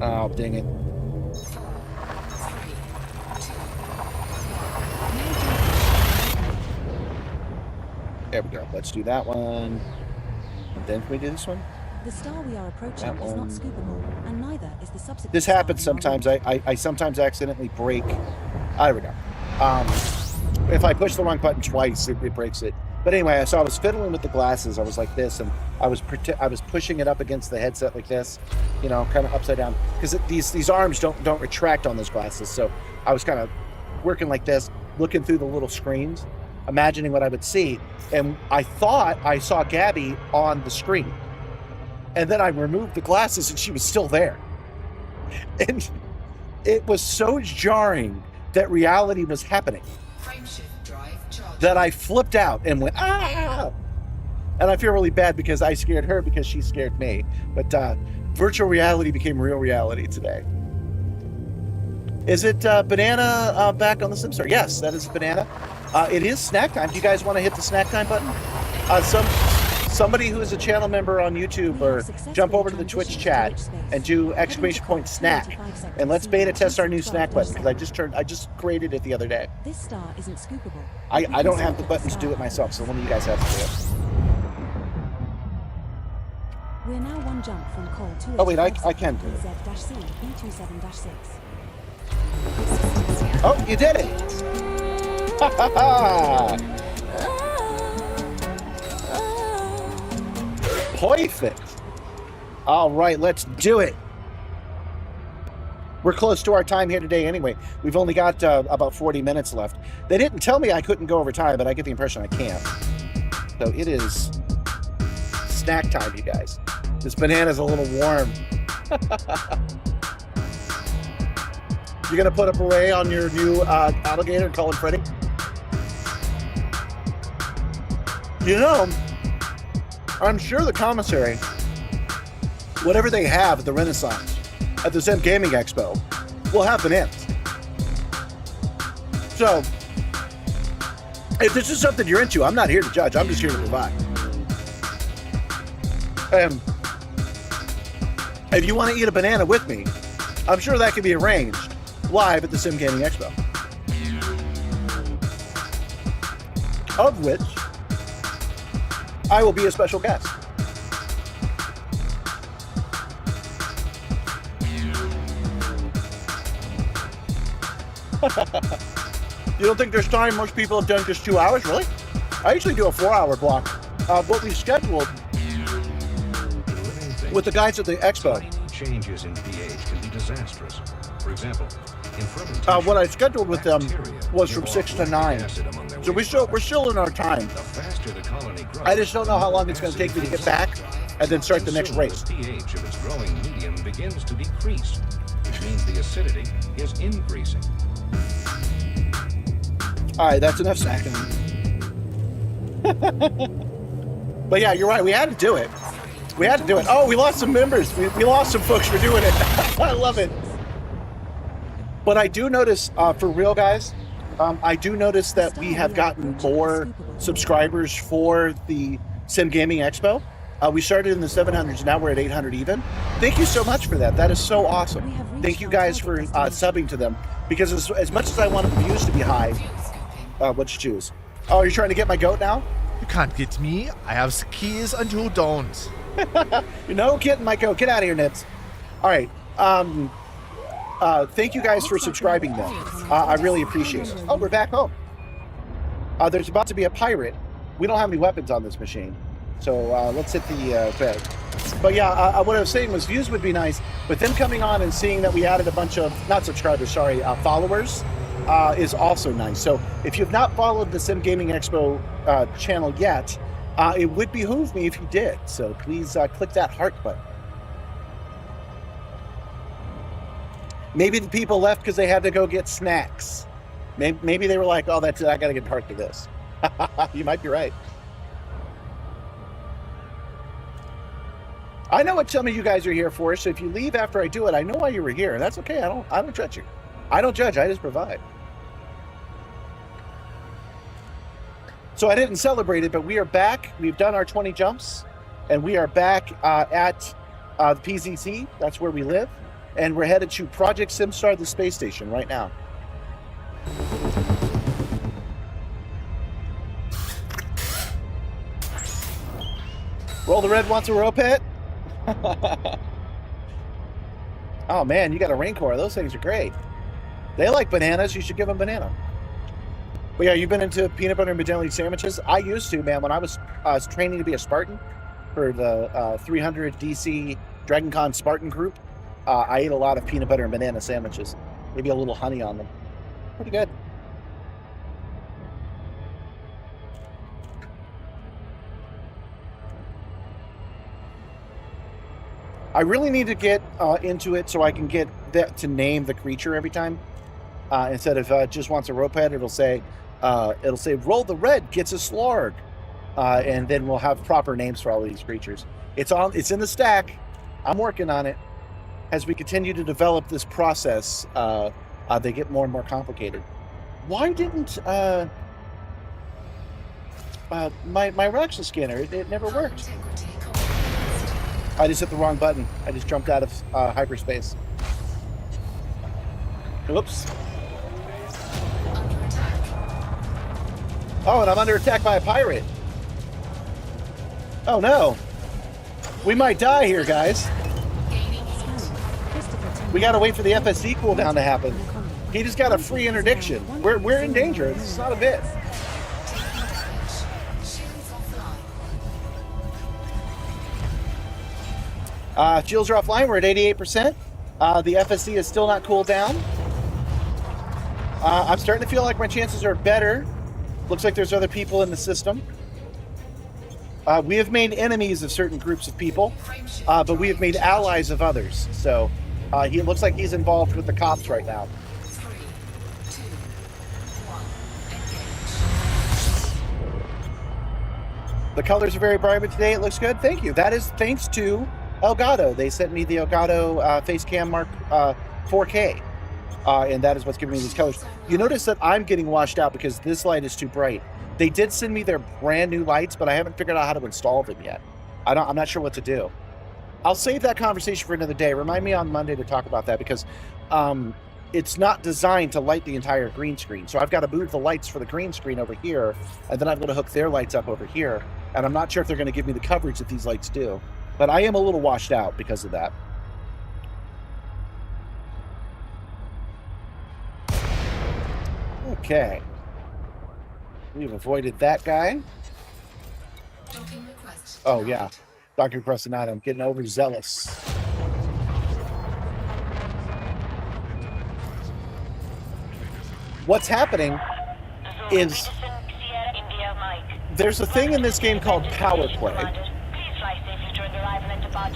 Oh, dang it. There we go. Let's do that one. And then can we do this one? The star we are approaching is not scoopable, and neither is the subsequent. This happens sometimes. I sometimes accidentally break. There we go. If I push the wrong button twice, it breaks it. But anyway, so I was fiddling with the glasses. I was like this, and I was pushing it up against the headset like this, you know, kind of upside down, because these arms don't retract on those glasses. So I was kind of working like this, looking through the little screens, imagining what I would see, and I thought I saw Gabby on the screen, and then I removed the glasses, and she was still there, and it was so jarring that reality was happening that I flipped out and went, ah! And I feel really bad because I scared her because she scared me. But virtual reality became real reality today. Is it Banana back on the Simstarr? Yes, that is Banana. It is snack time. Do you guys want to hit the snack time button? Somebody who is a channel member on YouTube, or jump over to the Twitch chat and do ! snack, and let's beta test our new snack button, because I just created it the other day. This star isn't scoopable. I don't have the buttons to do it myself, so one of you guys has to do it. We're now one jump from Col 2. Oh wait, I can do it. Z-C B27-6. Oh, you did it! Ha ha ha! Perfect. All right, let's do it. We're close to our time here today anyway. We've only got about 40 minutes left. They didn't tell me I couldn't go over time, but I get the impression I can't. So it is snack time, you guys. This banana's a little warm. You're going to put a beret on your new alligator and call it Freddy? You know, I'm sure the commissary, whatever they have at the Renaissance, at the Sim Gaming Expo, will have bananas. So, if this is something you're into, I'm not here to judge. I'm just here to provide. And if you want to eat a banana with me, I'm sure that can be arranged live at the Sim Gaming Expo. Of which I will be a special guest. You don't think there's time? Most people have done just 2 hours, really? I usually do a 4-hour block. What we scheduled with the guys at the expo. Changes in pH can be disastrous. For example, what I scheduled with them was from 6 to 9. So we're still in our time. I just don't know how long it's going to take me to get back and then start the next Soon, race. the pH of its growing medium begins to decrease, which means the acidity is increasing. All right, that's enough snacking. But yeah, you're right. We had to do it. We had to do it. Oh, we lost some members. We lost some folks for doing it. I love it. But I do notice, for real, guys, I do notice that we have gotten more subscribers for the Sim Gaming Expo. We started in the 700s, now we're at 800 even. Thank you so much for that. That is so awesome. Thank you guys for subbing to them. Because as much as I wanted the views to be high, what'd you choose? Oh, you're trying to get my goat now? You can't get me. I have the keys and you don't. You know, getting my goat. Get out of here, Nibs. All right. Thank you guys for subscribing, though. I really appreciate it. Oh, we're back home. There's about to be a pirate. We don't have any weapons on this machine. So let's hit the bed. But yeah, what I was saying was views would be nice, but them coming on and seeing that we added a bunch of, not subscribers, sorry, followers is also nice. So if you've not followed the Sim Gaming Expo channel yet, it would behoove me if you did. So please click that heart button. Maybe the people left because they had to go get snacks. Maybe they were like, oh, that's it, I got to get part to this. You might be right. I know what some of you guys are here for, so if you leave after I do it, I know why you were here. That's okay. I don't judge you. I don't judge. I just provide. So I didn't celebrate it, but we are back. We've done our 20 jumps, and we are back at the PZC. That's where we live. And we're headed to Project Simstarr, the space station, right now. Roll the red wants a rope pet. Oh man, you got a Rancor. Those things are great. They like bananas. You should give them banana. But yeah, you've been into peanut butter and medallion sandwiches. I used to, man, when I was training to be a Spartan for the 300 DC Dragon Con Spartan group. I ate a lot of peanut butter and banana sandwiches. Maybe a little honey on them. Pretty good. I really need to get into it so I can get that to name the creature every time. Instead of just wants a rope head, it'll say roll the red gets a slorg. And then we'll have proper names for all of these creatures. It's in the stack. I'm working on it. As we continue to develop this process, they get more and more complicated. Why didn't my Raxa scanner? It never worked. I just hit the wrong button. I just jumped out of hyperspace. Whoops. Oh, and I'm under attack by a pirate. Oh no. We might die here, guys. We gotta wait for the FSD cooldown to happen. He just got a free interdiction. We're in danger. It's not a bit. Shields are offline. We're at 88%. The FSD is still not cooled down. I'm starting to feel like my chances are better. Looks like there's other people in the system. We have made enemies of certain groups of people, but we have made allies of others. So he looks like he's involved with the cops right now. 3, 2, 1, engage. The colors are very vibrant today. It looks good. Thank you. That is thanks to Elgato. They sent me the Elgato Face Cam Mark 4K. And that is what's giving me these colors. You notice that I'm getting washed out because this light is too bright. They did send me their brand new lights, but I haven't figured out how to install them yet. I'm not sure what to do. I'll save that conversation for another day. Remind me on Monday to talk about that because it's not designed to light the entire green screen. So I've got to move the lights for the green screen over here, and then I've got to hook their lights up over here. And I'm not sure if they're going to give me the coverage that these lights do. But I am a little washed out because of that. Okay. We've avoided that guy. Docking request. Oh, yeah. Dr. Prestonite, I'm getting overzealous. What's happening is there's a thing in this game called power play.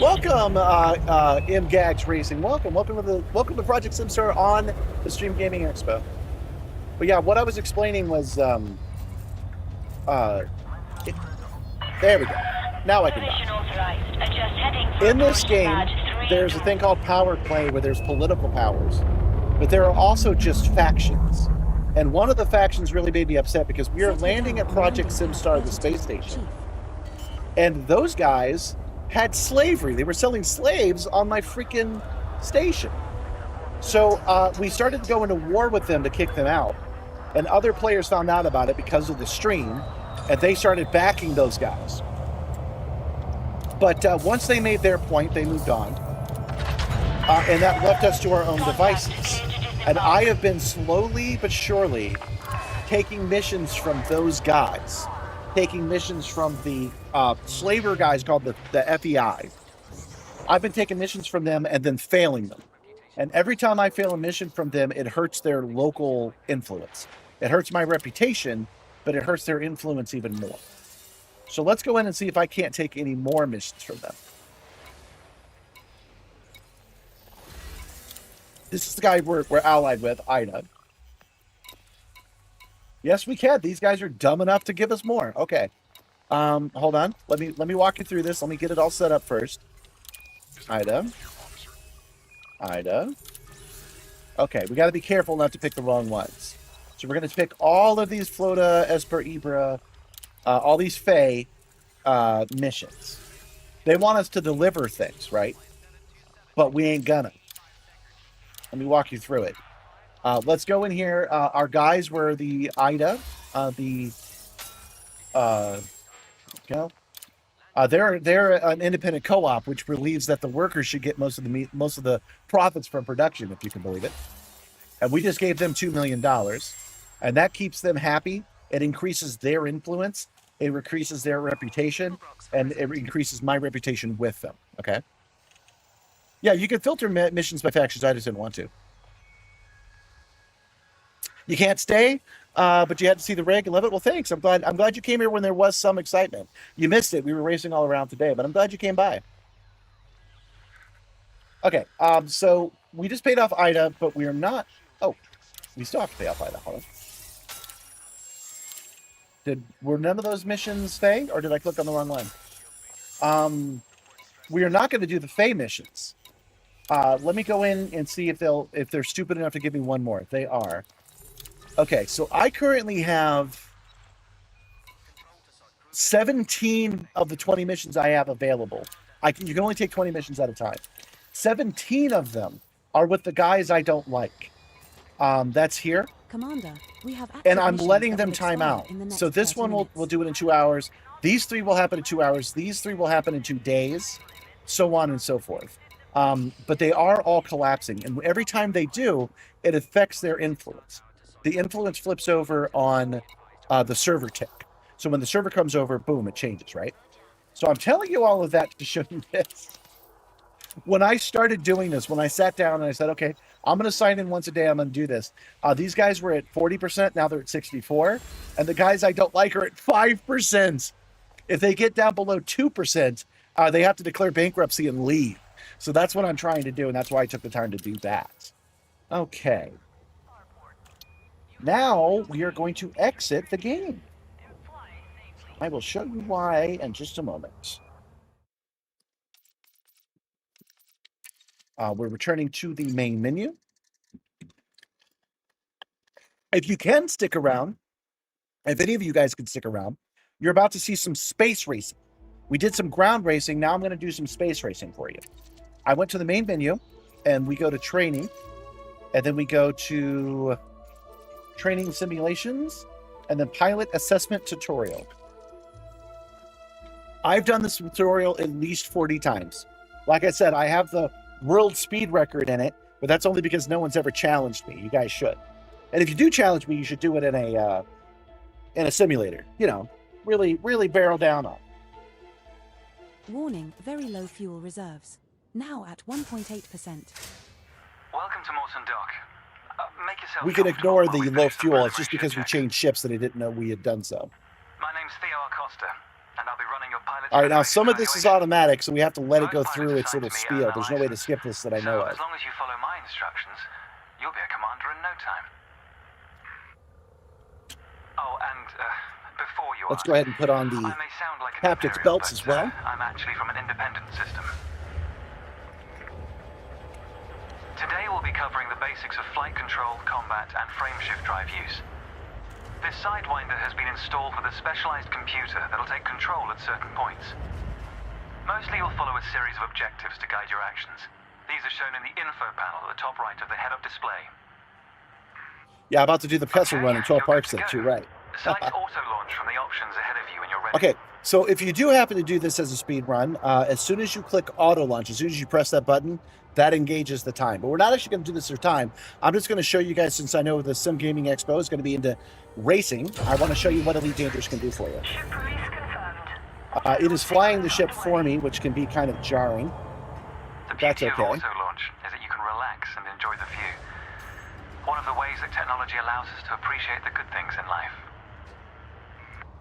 Welcome, M Gags Racing. Welcome to Project Simstarr on the Sim Gaming Expo. But yeah, what I was explaining was, there we go. Now I can dock. In this game, there's a thing called power play where there's political powers, but there are also just factions. And one of the factions really made me upset because we are landing at Project Simstarr, the space station, and those guys had slavery. They were selling slaves on my freaking station. So we started to go into war with them to kick them out. And other players found out about it because of the stream, and they started backing those guys. But once they made their point, they moved on. And that left us to our own devices. And I have been slowly but surely taking missions from those guys. Taking missions from the slaver guys called the FEI. I've been taking missions from them and then failing them. And every time I fail a mission from them, it hurts their local influence. It hurts my reputation, but it hurts their influence even more. So let's go in and see if I can't take any more missions from them. This is the guy we're allied with, Ida. Yes, we can. These guys are dumb enough to give us more. Okay. Hold on. Let me walk you through this. Let me get it all set up first. Ida. Okay, we got to be careful not to pick the wrong ones. So we're going to pick all of these Flota, Esper, Ibra, all these Fae missions. They want us to deliver things, right? But we ain't gonna. Let me walk you through it. Let's go in here. Our guys were the Ida, they're an independent co-op, which believes that the workers should get most of the profits from production, if you can believe it. And we just gave them $2 million, and that keeps them happy. It increases their influence, it increases their reputation, and it increases my reputation with them. Okay. Yeah, you can filter missions by factions. I just didn't want to. You can't stay, but you had to see the rig and love it. Well, thanks. I'm glad you came here when there was some excitement. You missed it. We were racing all around today, but I'm glad you came by. Okay, so we just paid off Ida, but we are not. Oh, we still have to pay off Ida. Hold on. Were none of those missions Fae, or did I click on the wrong one? We are not going to do the Fae missions. Let me go in and see if they're stupid enough to give me one more. They are. Okay, so I currently have 17 of the 20 missions I have available. You can only take 20 missions at a time. 17 of them are with the guys I don't like. That's here. Commander, we have and I'm letting them time out. So this one we'll do it in 2 hours. These 3 will happen in 2 hours. These 3 will happen in 2 days, so on and so forth. But they are all collapsing, and every time they do, it affects their influence. The influence flips over on the server tick. So when the server comes over, boom, it changes, right? So I'm telling you all of that to show you this. When I started doing this, when I sat down and I said, okay, I'm going to sign in once a day, I'm going to do this. These guys were at 40%, now they're at 64%. And the guys I don't like are at 5%. If they get down below 2%, they have to declare bankruptcy and leave. So that's what I'm trying to do, and that's why I took the time to do that. Okay. Now we are going to exit the game. I will show you why in just a moment. We're returning to the main menu. If you can stick around, if any of you guys can stick around, you're about to see some space racing. We did some ground racing. Now I'm going to do some space racing for you. I went to the main menu, and we go to training, and then we go to training simulations, and then pilot assessment tutorial. I've done this tutorial at least 40 times. Like I said, I have the world speed record in it, but that's only because no one's ever challenged me. You guys should. And if you do challenge me, you should do it in a simulator. You know, really, really barrel down on. Warning, very low fuel reserves. Now at 1.8%. Welcome to Morton Dock. Make yourself We can ignore the comfortable while we low finish the fuel. It's just registration because we check. changed ships that I didn't know we had done so. My name's Theo Acosta, and I'll be running your pilot All right, now some of this is automatic, so we have to let it go through its little spiel. There's no way to skip this that I know So, of. as long as you follow my instructions, you'll be a commander in no time. Oh, and before you Let's ask, go ahead and put on the I may sound like an haptics imperial, belts but, as well. I'm actually from an independent system. Today we'll be covering the basics of flight control, combat, and frameshift drive use. This Sidewinder has been installed with a specialized computer that'll take control at certain points. Mostly you'll follow a series of objectives to guide your actions. These are shown in the info panel at the top right of the head-up display. Yeah, about to do the pretzel run in 12 you're good park to sets. go. You're right. Select auto-launch from the options ahead of you when you're ready. Okay, so if you do happen to do this as a speed run, as soon as you click auto launch, as soon as you press that button, that engages the time. But we're not actually going to do this for time. I'm just going to show you guys, since I know the Sim Gaming Expo is going to be into racing, I want to show you what Elite Dangerous can do for you. Ship release confirmed. It is flying the ship for me, which can be kind of jarring. The That's beauty okay. of auto-launch is that you can relax and enjoy the view. One of the ways that technology allows us to appreciate the good things in life.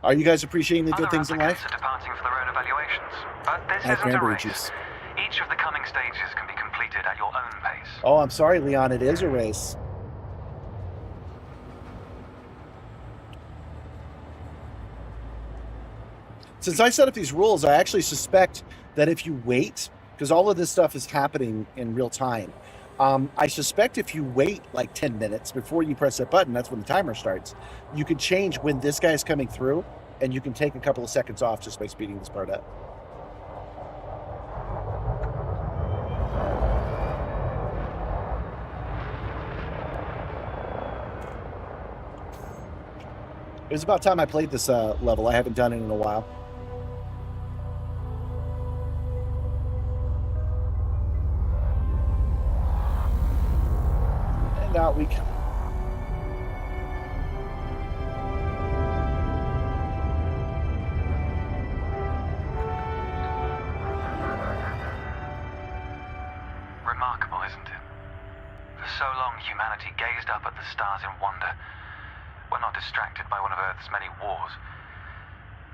Are you guys appreciating the good Other things in life? applicants are departing for their own evaluations, but this I have isn't a cranberry race. juice. Each of the coming stages can be completed at your own pace. Oh, I'm sorry, Leon. It is a race. Since I set up these rules, I actually suspect that if you wait, because all of this stuff is happening in real time, I suspect if you wait like 10 minutes before you press that button, that's when the timer starts, you can change when this guy's coming through, and you can take a couple of seconds off just by speeding this part up. It was about time I played this level. I haven't done it in a while. And out we come. Remarkable, isn't it? For so long, humanity gazed up at the stars in wonder. We're not distracted by one of Earth's many wars.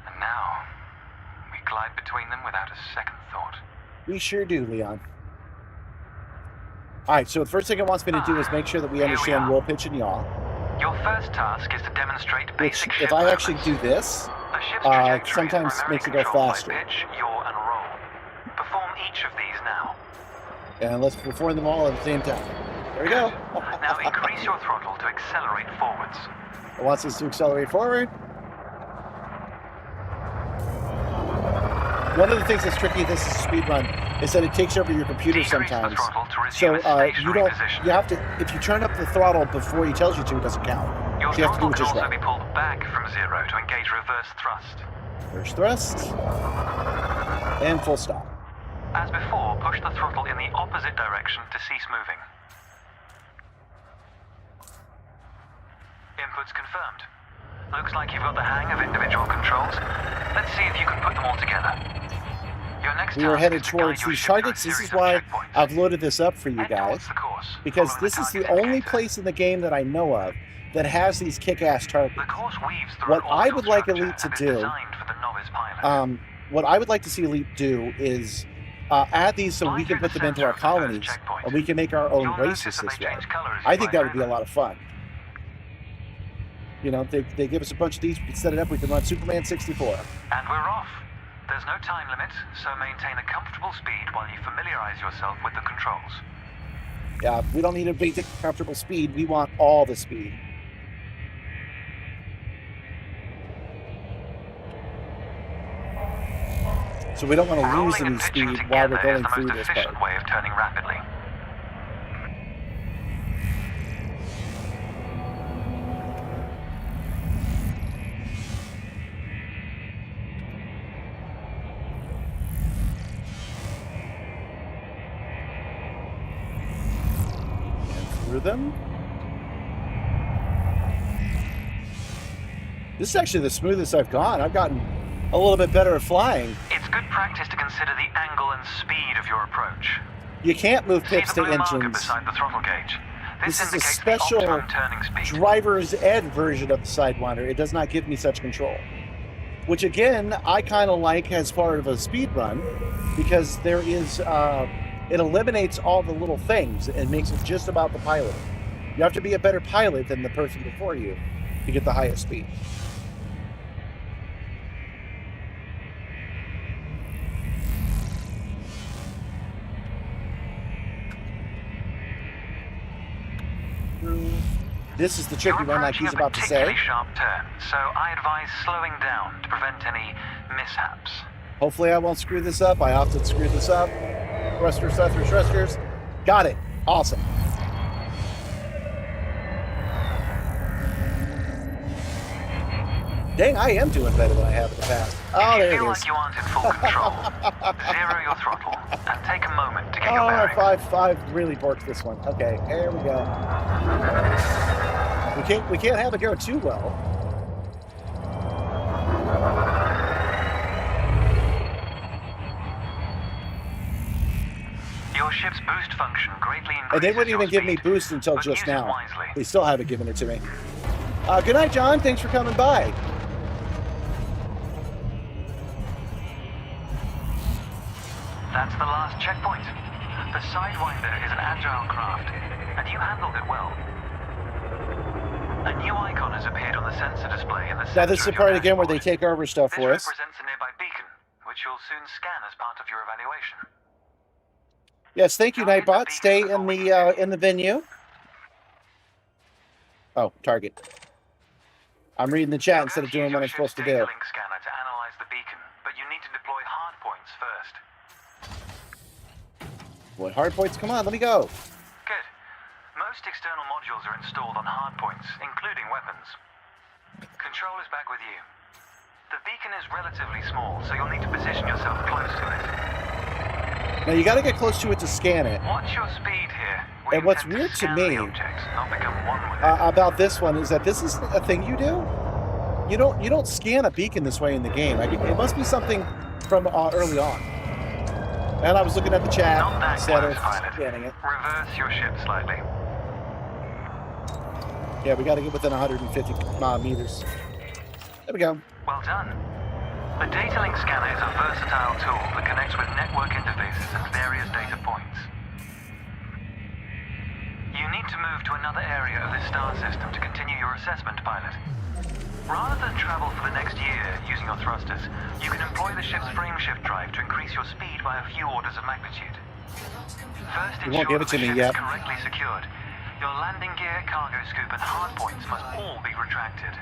And now, we glide between them without a second thought. We sure do, Leon. All right, so the first thing it wants me to do is make sure that we Here we understand are. roll, pitch, and yaw. Your first task is to demonstrate Which, basic if ship I actually movements. do this, A ship's trajectory is sometimes primarily makes it go controlled by faster. pitch, yaw, and roll. Perform each of these now. And let's perform them all at the same time. There we go. Now increase your throttle to accelerate forwards. It wants us to accelerate forward. One of the things that's tricky with this is a speed run is that it takes over your computer Decrease the sometimes. throttle to So resume a you stationary position. have to, if you turn up the throttle before he tells you to, it doesn't count. Your So you have to do throttle it can just also right. be pulled back from zero to engage reverse thrust. First thrust. And full stop. As before, push the throttle in the opposite direction to cease moving. Inputs confirmed. Looks like you've got the hang of individual controls. Let's see if you can put them all together. Your next We are task headed is to guide towards your these ship through a targets. This series is of why checkpoints. I've loaded this up for you Head guys. towards the course, Because following this the is the target only indicator. place in the game that I know of that has these kick-ass targets. The course weaves through What an I orbital would like structure Elite to and is do, designed for the novice pilot. What I would like to see Elite do is add these so we can put them into our colonies, and we can make our own You'll races notice that this they way. change colour as I you think fly that would be a around lot of fun. You know, they give us a bunch of these, we can set it up, we can run Superman 64. And we're off. There's no time limit, so maintain a comfortable speed while you familiarize yourself with the controls. Yeah, we don't need a basic comfortable speed, we want all the speed. So we don't want to lose Rolling any and pitching speed while we're together going is the through most this efficient part. way of turning rapidly. Through them. This is actually the smoothest I've gone. I've gotten a little bit better at flying. It's good practice to consider the angle and speed of your approach. You can't move See pips the to blue marker engines. beside the throttle gauge. This is a indicates the special optimum turning speed. driver's ed version of the Sidewinder. It does not give me such control. which again I kind of like as part of a speed run, because there is it eliminates all the little things and makes it just about the pilot. You have to be a better pilot than the person before you to get the highest speed. This is the tricky one, like he's about to say. You're approaching a particularly sharp turn, so I advise slowing down to prevent any mishaps. Hopefully I won't screw this up. I often screw this up. Thrusters, thrusters, thrusters. Got it. Awesome. Dang, I am doing better than I have in the past. Oh, there it is. If you feel like you aren't in full control, zero your throttle and take a moment to get your Oh, bearings. five really borked this one. Okay, there we go. We can't have it go too well. Your ship's boost function greatly increases. And they wouldn't even give me speed, boost until but just use it now. wisely. They still haven't given it to me. Good night, John. Thanks for coming by. That's the last checkpoint. The Sidewinder is an agile craft, and you handled it well. A new icon has appeared on the sensor display in the center Now, this is the of your part again where they dashboard. take over stuff for This us. represents a nearby beacon, which you'll soon scan as part of your evaluation. Yes, thank you, Nightbot. Stay in the venue. Oh, target. I'm reading the chat instead of doing what I'm supposed to do. Link scanner to analyze the beacon, but you need to deploy hard points first. Boy, hard points. Come on, let me go. Good. Most external modules are installed on hard points, including weapons. Control is back with you. The beacon is relatively small, so you'll need to position yourself close to it. Now, you got to get close to it to scan it. Watch your speed here. We And what's intend weird to scan the me objects, not become one with it. about this one is that this is a thing you do. You don't scan a beacon this way in the game. It must be something from early on. And I was looking at the chat Not that instead of close, pilot. scanning it. Reverse your ship slightly. Yeah, we got to get within 150 meters. There we go. Well done. The data link scanner is a versatile tool that connects with network interfaces and various data points. You need to move to another area of this star system to continue your assessment, pilot. Rather than travel for the next year using your thrusters, you can employ the ship's frameshift drive to increase your speed by a few orders of magnitude. First, You won't ensure give it that to the me ship yet. is correctly secured. Your landing gear, cargo scoop, and hard points must all be retracted.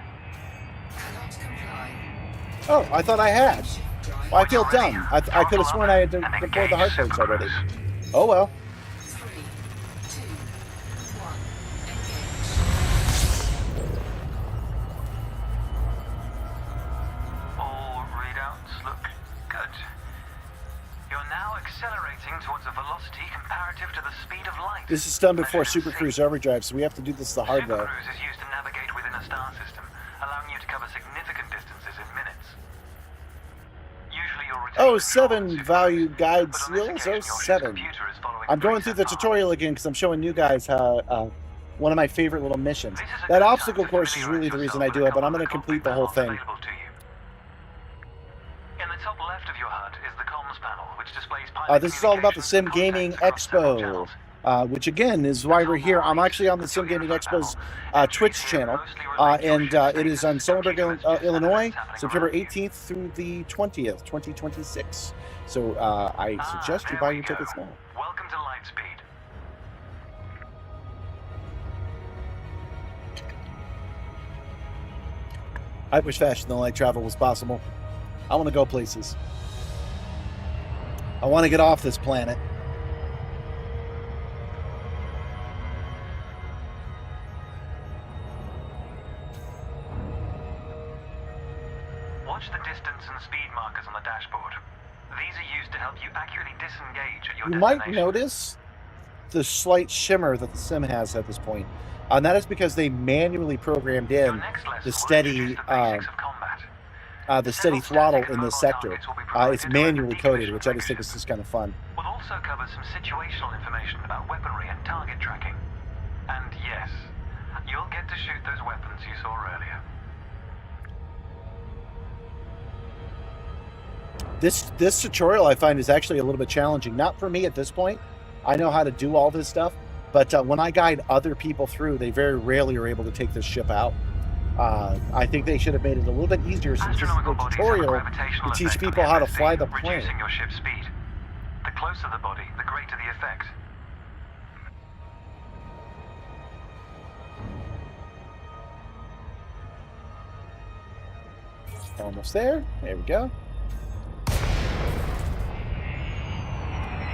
Oh, I thought I had. Well, I feel dumb. I could have sworn I had deployed the hard points already. Oh well. All readouts look good. You're now accelerating towards a velocity comparative to the speed of light. This is done before Super Cruise Overdrive, so we have to do this the hard way. Super Cruise is used to navigate within a star system, allowing you to cover significant distances in minutes. Usually you'll retain Oh, control of 7 Super value Cruise, guide but on this seals. occasion, Oh, your ship's 7. computer is following I'm going through the preset tutorial again because I'm showing you guys how one of my favorite little missions. That obstacle course is really the reason I do it, but I'm going to complete the whole thing. available to you. In the top left of your HUD is the comms panel, which displays pilot This is all about the Sim communications Gaming and contacts across several Expo, channels. which again is why we're here. I'm actually on the Sim Gaming Expo's Twitch channel, and it is on Somerville, Illinois, September 18th through the 20th, 2026. So I suggest you buy your tickets now. Welcome to Lightspeed. I wish faster than light travel was possible. I want to go places. I want to get off this planet. Watch the distance and speed markers on the dashboard. These are used to help you accurately disengage at your You might destination. notice the slight shimmer that the sim has at this point. And that is because they manually programmed Your in next lesson the will steady introduce the basics of combat. the steady throttle in this sector. It's manually coded, which I just think is just kind of fun. We'll also cover some situational information about weaponry and target tracking. And yes, you'll get to shoot those weapons you saw earlier. This tutorial I find is actually a little bit challenging. Not for me at this point. I know how to do all this stuff, but when I guide other people through, they very rarely are able to take this ship out. I think they should have made it a little bit easier since this is a tutorial to teach people how to fly the plane. Reducing your ship's speed. The closer the body, the greater the effect. Almost there. There we go.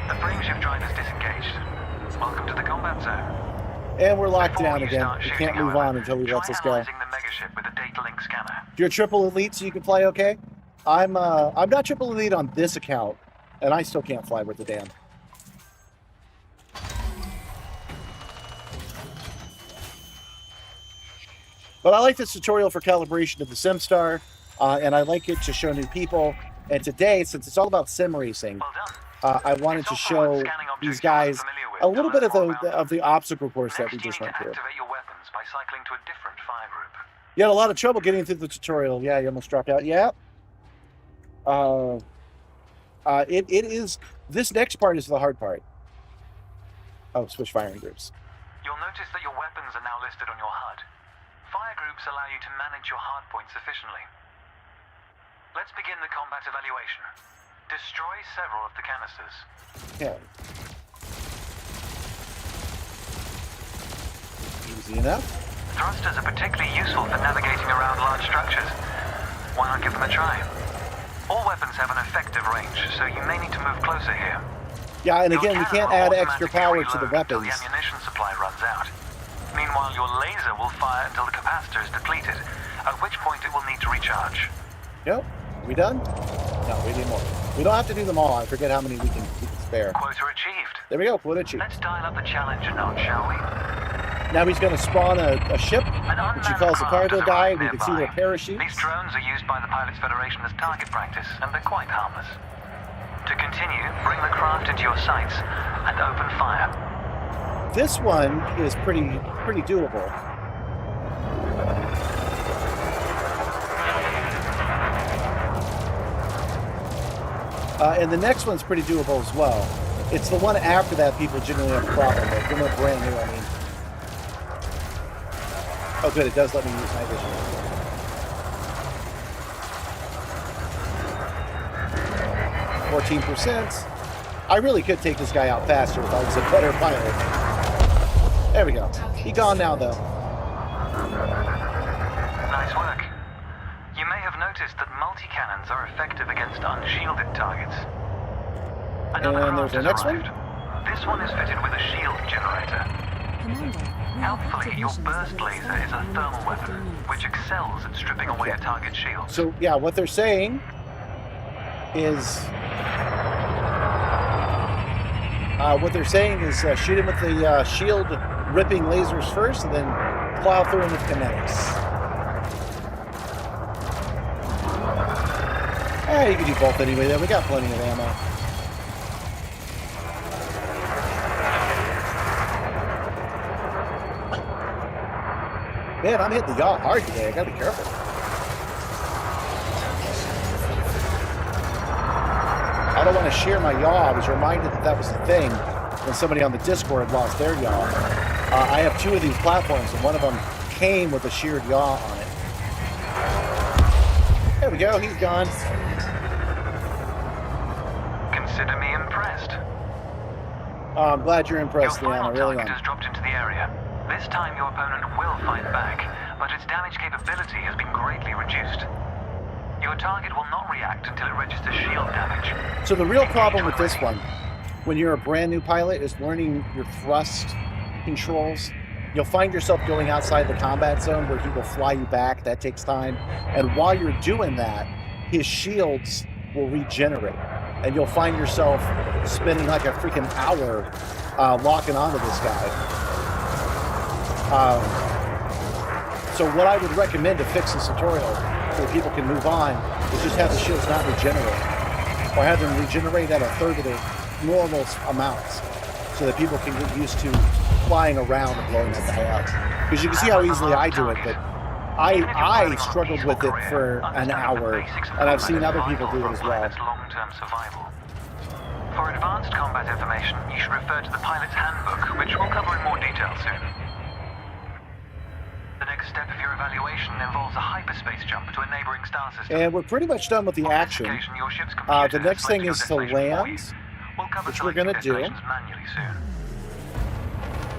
The frameshift drive is disengaged. Welcome to the combat zone. And we're locked Before down you again. start We shooting, can't move however, on until he lets us go. Try analyzing the megaship with a data link scanner. You're triple elite, so you can fly okay. I'm not triple elite on this account, and I still can't fly with the damn. But I like this tutorial for calibration of the Simstarr, and I like it to show new people. And today, since it's all about sim racing, Well done. I wanted It's to also show worth scanning objects these you're guys unfamiliar with a little to bit learn more of the obstacle course that Next, we you just need went to through. activate your weapons by cycling to a different fire group. You had a lot of trouble getting through the tutorial. Yeah, you almost dropped out. Yeah. It is. This next part is the hard part. Oh, switch firing groups. You'll notice that your weapons are now listed on your HUD. Fire groups allow you to manage your hard points efficiently. Let's begin the combat evaluation. Destroy several of the canisters. Yeah. Easy enough. Thrusters are particularly useful for navigating around large structures. Why not give them a try? All weapons have an effective range, so you may need to move closer here. Yeah, and Your again, we cannon can't will add extra automatically power to the reload until weapons. the ammunition supply runs out. Meanwhile, your laser will fire until the capacitor is depleted, at which point it will need to recharge. Yep. We done? No, we need more. We don't have to do them all. I forget how many we can spare. Quota achieved. There we go. Quota achieved. Let's dial up the challenge a notch, shall we? Now he's going to spawn a ship, An which he unmanned calls a craft cargo has guy. arrived We can see their nearby. parachutes. These drones are used by the Pilots Federation as target practice, and they're quite harmless. To continue, bring the craft into your sights and open fire. This one is pretty doable. And the next one's pretty doable as well. It's the one after that people generally have a problem with. When they're brand new, I mean. Oh, good. It does let me use my vision. 14%. I really could take this guy out faster if I was a better pilot. There we go. He gone now, though. Nice work. You may have noticed that multi-cannons are effective against unshielded targets. Another And there's craft our has next one. arrived. This one is fitted with a shield generator. Commander, we have Helpfully, active your missions that burst will laser expire is a in the thermal next weapon, 15 minutes. which excels at stripping away a target's shield. So, yeah, what they're saying is... shoot him with the shield-ripping lasers first, and then plow through him with kinetics. You can do both anyway, then. We got plenty of ammo. Man, I'm hitting the yaw hard today. I gotta be careful. I don't want to share my yaw. I was reminded that was the thing when somebody on the Discord lost their yaw. I have two of these platforms, and one of them came with a sheared yaw on it. There we go. He's gone. Consider me impressed. Oh, I'm glad you're impressed, Your Leon. I final really target am. has dropped into the area. This time your opponent will fight back, but its damage capability has been greatly reduced. Your target will not react until it registers shield damage. So the real problem with this one, when you're a brand new pilot, is learning your thrust controls. You'll find yourself going outside the combat zone where he will fly you back. That takes time. And while you're doing that, his shields will regenerate. And you'll find yourself spending like a freaking hour locking onto this guy. So what I would recommend to fix this tutorial so people can move on is just have the shields not regenerate. Or have them regenerate at a third of their normal amounts so that people can get used to flying around and blowing it the hell out. Because you can see how easily I do it, but I struggled with it for an hour, and I've seen other people do it as well. Long-term survival. For advanced combat information, you should refer to the pilot's handbook, which we'll cover in more detail soon. The next step of your evaluation involves a hyperspace jump to a neighboring star system. And we're pretty much done with the action. The next thing is to land, which we're going to do.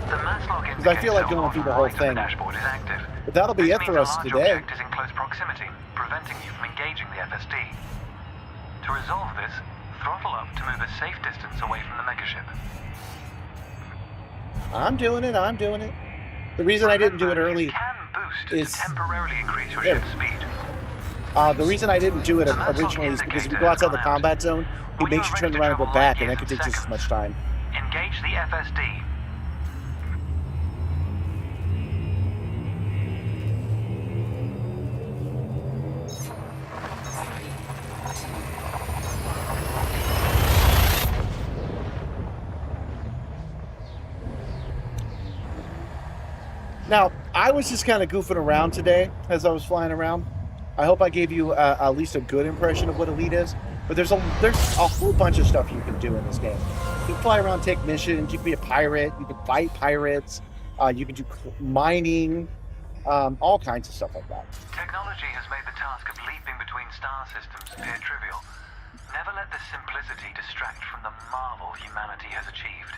Because I feel like going through the whole thing. But that'll be it for us today. Is in close proximity, preventing you from engaging the FSD. To resolve this, throttle up to move a safe distance away from the megaship. I'm doing it. I'm doing it. The reason I didn't do it early is temporarily increase your ship's speed. The reason I didn't do it originally is because if you go outside the combat zone, he makes you turn around and go back, and that could take just as much time. Engage the FSD. Now, I was just kind of goofing around today as I was flying around. I hope I gave you at least a good impression of what Elite is. But there's a whole bunch of stuff you can do in this game. You can fly around, take missions. You can be a pirate. You can fight pirates. You can do mining. All kinds of stuff like that. Technology has made the task of leaping between star systems appear trivial. Never let this simplicity distract from the marvel humanity has achieved.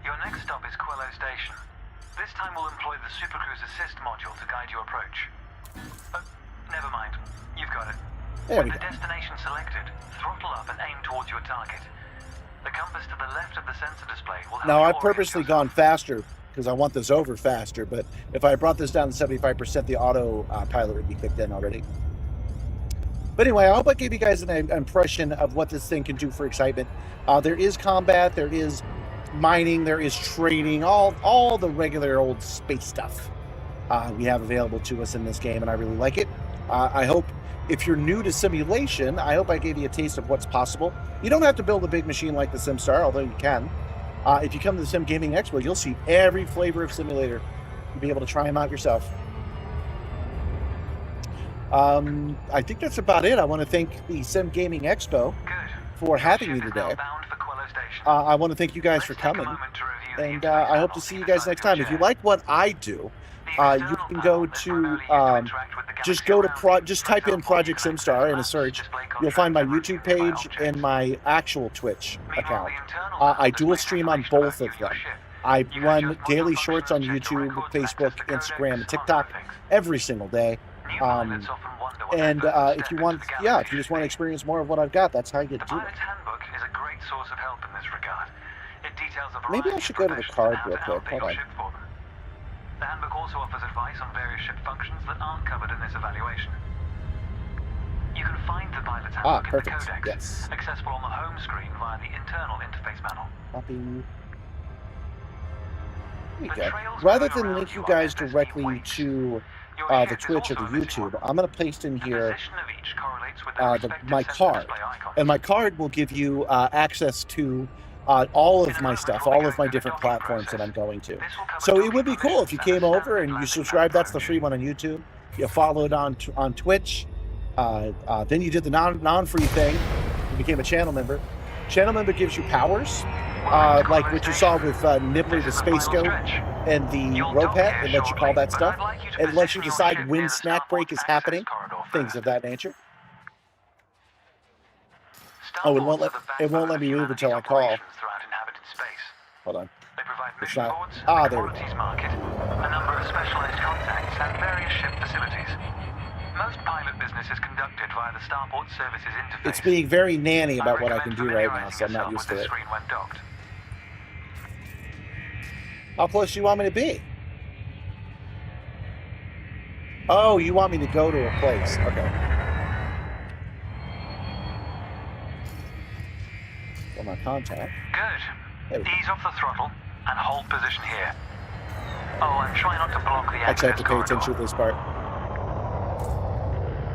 Your next stop is Quello Station. This time we'll employ the Supercruise Assist module to guide your approach. Never mind. You've got it. With the destination selected, throttle up and aim towards your target. The compass to the left of the sensor display will help. Now, I've purposely gone faster because I want this over faster, but if I brought this down to 75%, the auto pilot would be kicked in already. But anyway, I hope I gave you guys an impression of what this thing can do for excitement. There is combat, there is mining, there is trading, all the regular old space stuff we have available to us in this game, and I really like it. I hope if you're new to simulation, I hope I gave you a taste of what's possible. You don't have to build a big machine like the Simstarr, although you can. If you come to the Sim Gaming Expo, you'll see every flavor of simulator. You'll be able to try them out yourself. I think that's about it. I want to thank the Sim Gaming Expo for having me today. I want to thank you guys for coming, and I hope to see you guys next time. If you like what I do, you can go to just type in Project Simstarr in a search. You'll find my YouTube page and my actual Twitch account. I dual stream on both of them. I run daily shorts on YouTube, Facebook, Instagram, and TikTok every single day. And if you want, if you just want to experience more of what I've got, that's how you do it. Source of help in this regard. It details a Maybe I should go to the card real quick. Hold on. The handbook also offers advice on various ship functions that aren't covered in this evaluation. You can find the pilot's handbook in the codex, accessible on the home screen via the internal interface panel. There you go. Rather than link you guys directly to the Twitch or the YouTube, I'm going to paste in here my card. And my card will give you access to all of my stuff, all of my different platforms that I'm going to. So it would be cool if you came over and you subscribe. That's the free one on YouTube. You follow it on Twitch. Then you did the non-free thing. You became a channel member. Channel member gives you powers, like what you saw with Nibbler the Space Goat and the Ropet. It lets you call that stuff. It lets you decide when snack break is happening, things of that nature. Oh, it won't let me move until I call. Hold on. It's not. There we go. A number of specialized contacts and various ship facilities. Most pilot business is conducted via the Starport Services interface. It's being very nanny about what I can do right now, so I'm not used to it. How close do you want me to be? Oh, you want me to go to a place. Okay. For my contact. Good. Ease off the throttle and hold position here. Oh, and try not to block the access Actually, I have to pay corridor. attention to this part.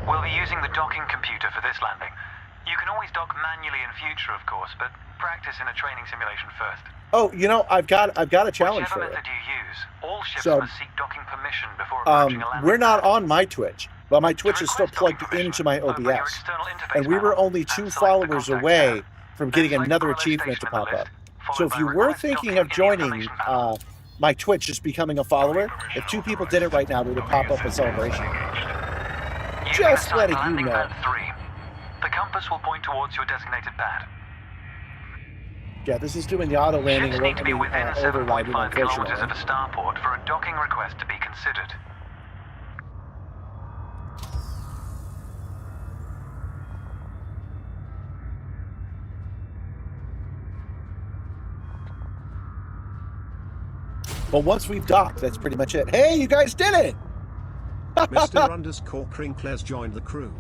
We'll be using the docking computer for this landing. You can always dock manually in future, of course, but practice in a training simulation first. Oh, you know, I've got a challenge Whichever for you. method you use, all ships So, must seek docking permission before approaching a landing we're not pad. on my Twitch, but my Twitch To is still request docking plugged permission, into my open your OBS. external interface And we were panel only and 2 select the followers contact away tab. from Then getting select another Carlo achievement to Station in the pop up. list, So followed if by you were request thinking docking of in the joining information panel. my Twitch, just becoming a follower, if 2 people did it right now, we would pop up a celebration. You've Just been letting assigned you landing know. pad 3. The compass will point towards your designated pad. Yeah, this is doing the auto landing Ships and need to be won't within be overriding, 7.5 kilometers unfortunately. of a starport for a docking request to be considered. But once we've docked, that's pretty much it. Hey, you guys did it! Mr. Crinkles joined the crew.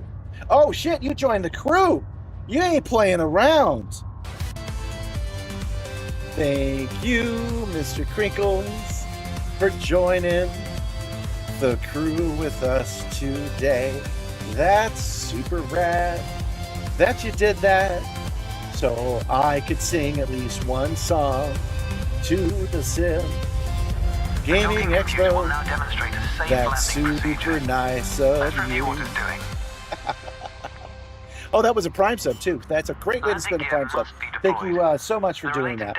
Oh shit, you joined the crew! You ain't playing around! Thank you, Mr. Crinkles, for joining the crew with us today. That's super rad that you did that, so I could sing at least one song to the Sim Gaming Expo. That's super nice of you. Oh, that was a Prime sub too. That's a great way to spend a Prime sub. Thank you so much for doing that.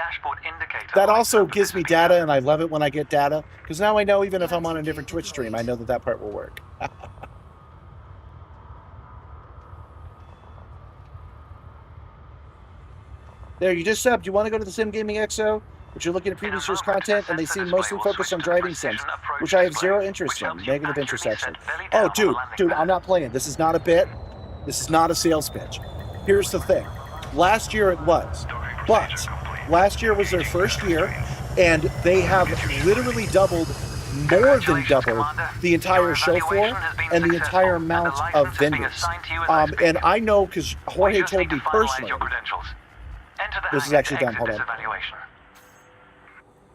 That also gives me data, and I love it when I get data, because now I know even if I'm on a different Twitch stream, I know that that part will work. There, you just subbed. You want to go to the Sim Gaming Expo, but you're looking at previous year's content, and they seem mostly focused on driving sims, which I have zero interest in. Negative interest section. Oh, dude, I'm not playing. This is not a bit. This is not a sales pitch. Here's the thing. Last year it was, but last year was their first year, and they have literally doubled, more than doubled, the entire show floor and the entire amount of vendors. And I know because Jorge told me personally. This is actually done. Hold on.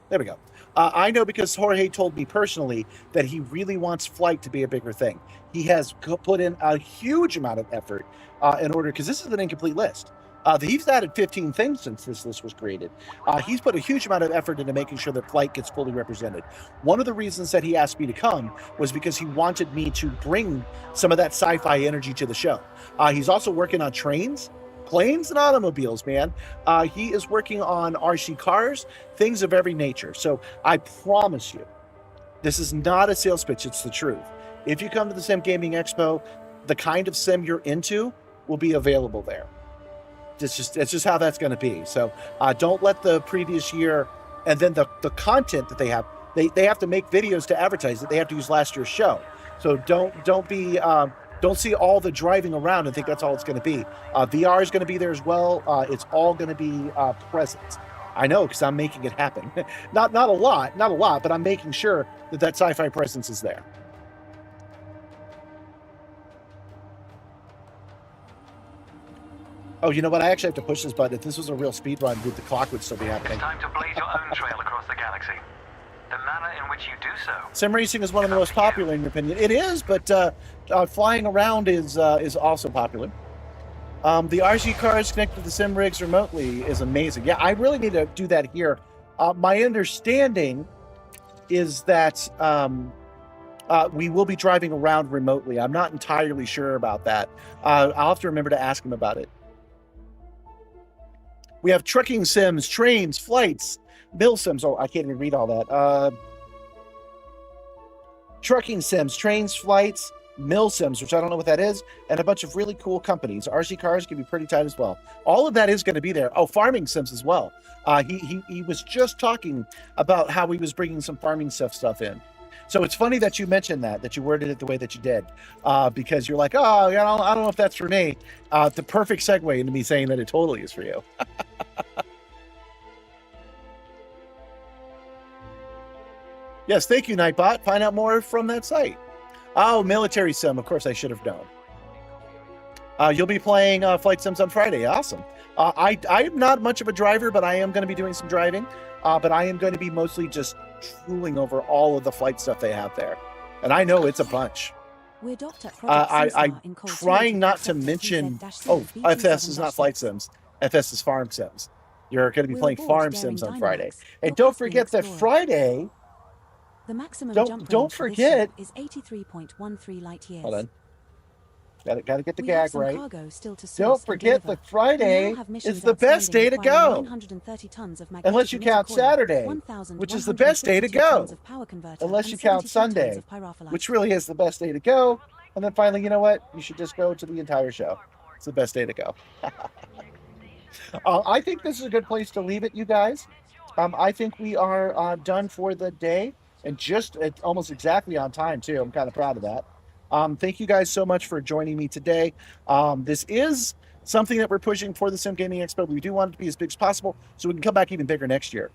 There we go. I know because Jorge told me personally that he really wants Flight to be a bigger thing. He has put in a huge amount of effort in order, because this is an incomplete list. He's added 15 things since this list was created. He's put a huge amount of effort into making sure that Flight gets fully represented. One of the reasons that he asked me to come was because he wanted me to bring some of that sci-fi energy to the show. He's also working on trains, planes, and automobiles, man. He is working on RC cars, things of every nature. So I promise you, this is not a sales pitch, it's the truth. If you come to the Sim Gaming Expo, the kind of sim you're into will be available there. It's just how that's going to be. So don't let the previous year, and then the content that they have to make videos to advertise it. They have to use last year's show. So don't see all the driving around and think that's all it's going to be. VR is going to be there as well. It's all going to be present. I know, because I'm making it happen. not a lot, but I'm making sure that sci-fi presence is there. Oh, you know what? I actually have to push this button. If this was a real speed run, the clock would still be happening. It's time to blaze your own trail across the galaxy. The manner in which you do so. Sim racing is one of the most popular, in your opinion. It is, but flying around is also popular. The RC cars connected to the sim rigs remotely is amazing. Yeah, I really need to do that here. My understanding is that we will be driving around remotely. I'm not entirely sure about that. I'll have to remember to ask him about it. We have trucking sims, trains, flights, mill sims. Oh, I can't even read all that. Trucking sims, trains, flights, mill sims, which I don't know what that is, and a bunch of really cool companies. RC cars can be pretty tight as well. All of that is going to be there. Oh, farming sims as well. He was just talking about how he was bringing some farming stuff in. So it's funny that you mentioned that you worded it the way that you did, because you're like, oh, yeah, I don't know if that's for me. The perfect segue into me saying that it totally is for you. Yes, thank you, Nightbot. Find out more from that site. Oh, military sim. Of course, I should have known. You'll be playing flight sims on Friday. Awesome. I'm not much of a driver, but I am going to be doing some driving. But I am going to be mostly just drooling over all of the flight stuff they have there. And I know it's a bunch. We're docked at Project I'm Simstarr in Cold trying Storage not to at mention... TZ-7 Oh, FS is not flight BT7-6. sims. FS is farm sims. You're going to be We're playing aboard Farm Daring Sims on Friday. Dynamax, And your don't Caspian forget that Explorer. Friday, The maximum jump don't range for this forget, ship is 83.13 light years. hold on, got to get the We have gag some right. cargo still to Don't source and forget deliver. that Friday We now have missions is the best outstanding day to requiring go. 930 tons of magnetic Unless you emitter count coil, Saturday, which is the best day to 1,152 go. tons of power converter, Unless and you count 72 tons Sunday, of pyrophyllite. which really is the best day to go. And then finally, you know what? You should just go to the entire show. It's the best day to go. I think this is a good place to leave it, you guys. I think we are done for the day, and just almost exactly on time too. I'm kind of proud of that. Thank you guys so much for joining me today. This is something that we're pushing for the Sim Gaming Expo. We do want it to be as big as possible, so we can come back even bigger next year.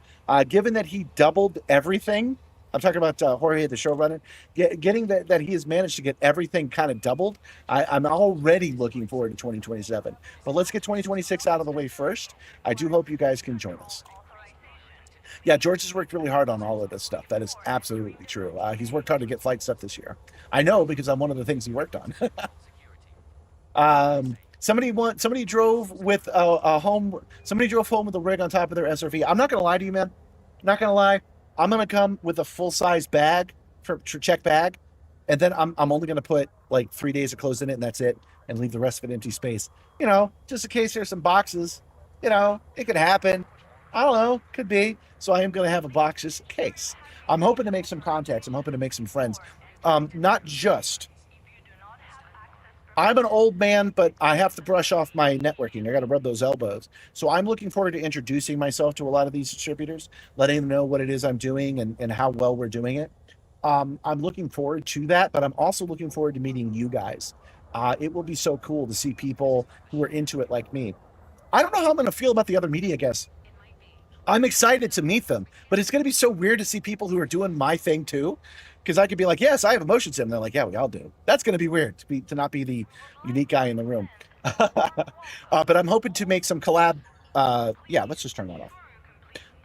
Given that he doubled everything, I'm talking about Jorge, the showrunner, getting that he has managed to get everything kind of doubled. I'm already looking forward to 2027. But let's get 2026 out of the way first. I do hope you guys can join us. Yeah, George has worked really hard on all of this stuff. That is absolutely true. He's worked hard to get flight stuff this year. I know because I'm one of the things he worked on. Somebody drove with a home. Somebody drove home with a rig on top of their SRV. I'm not gonna lie to you, man. Not gonna lie. I'm gonna come with a full size bag for check bag, and then I'm only gonna put like 3 days of clothes in it, and that's it, and leave the rest of it empty space. Just in case there's some boxes. It could happen. I don't know. Could be. So I am going to have a box just in case. I'm hoping to make some contacts. I'm hoping to make some friends. Not just. I'm an old man, but I have to brush off my networking. I got to rub those elbows. So I'm looking forward to introducing myself to a lot of these distributors, letting them know what it is I'm doing and how well we're doing it. I'm looking forward to that, but I'm also looking forward to meeting you guys. It will be so cool to see people who are into it like me. I don't know how I'm going to feel about the other media guests. I'm excited to meet them, but it's going to be so weird to see people who are doing my thing too, because I could be like, yes, I have a motion sim. And they're like, yeah, we all do. That's going to be weird to not be the unique guy in the room. But I'm hoping to make some collab. Yeah, let's just turn that off.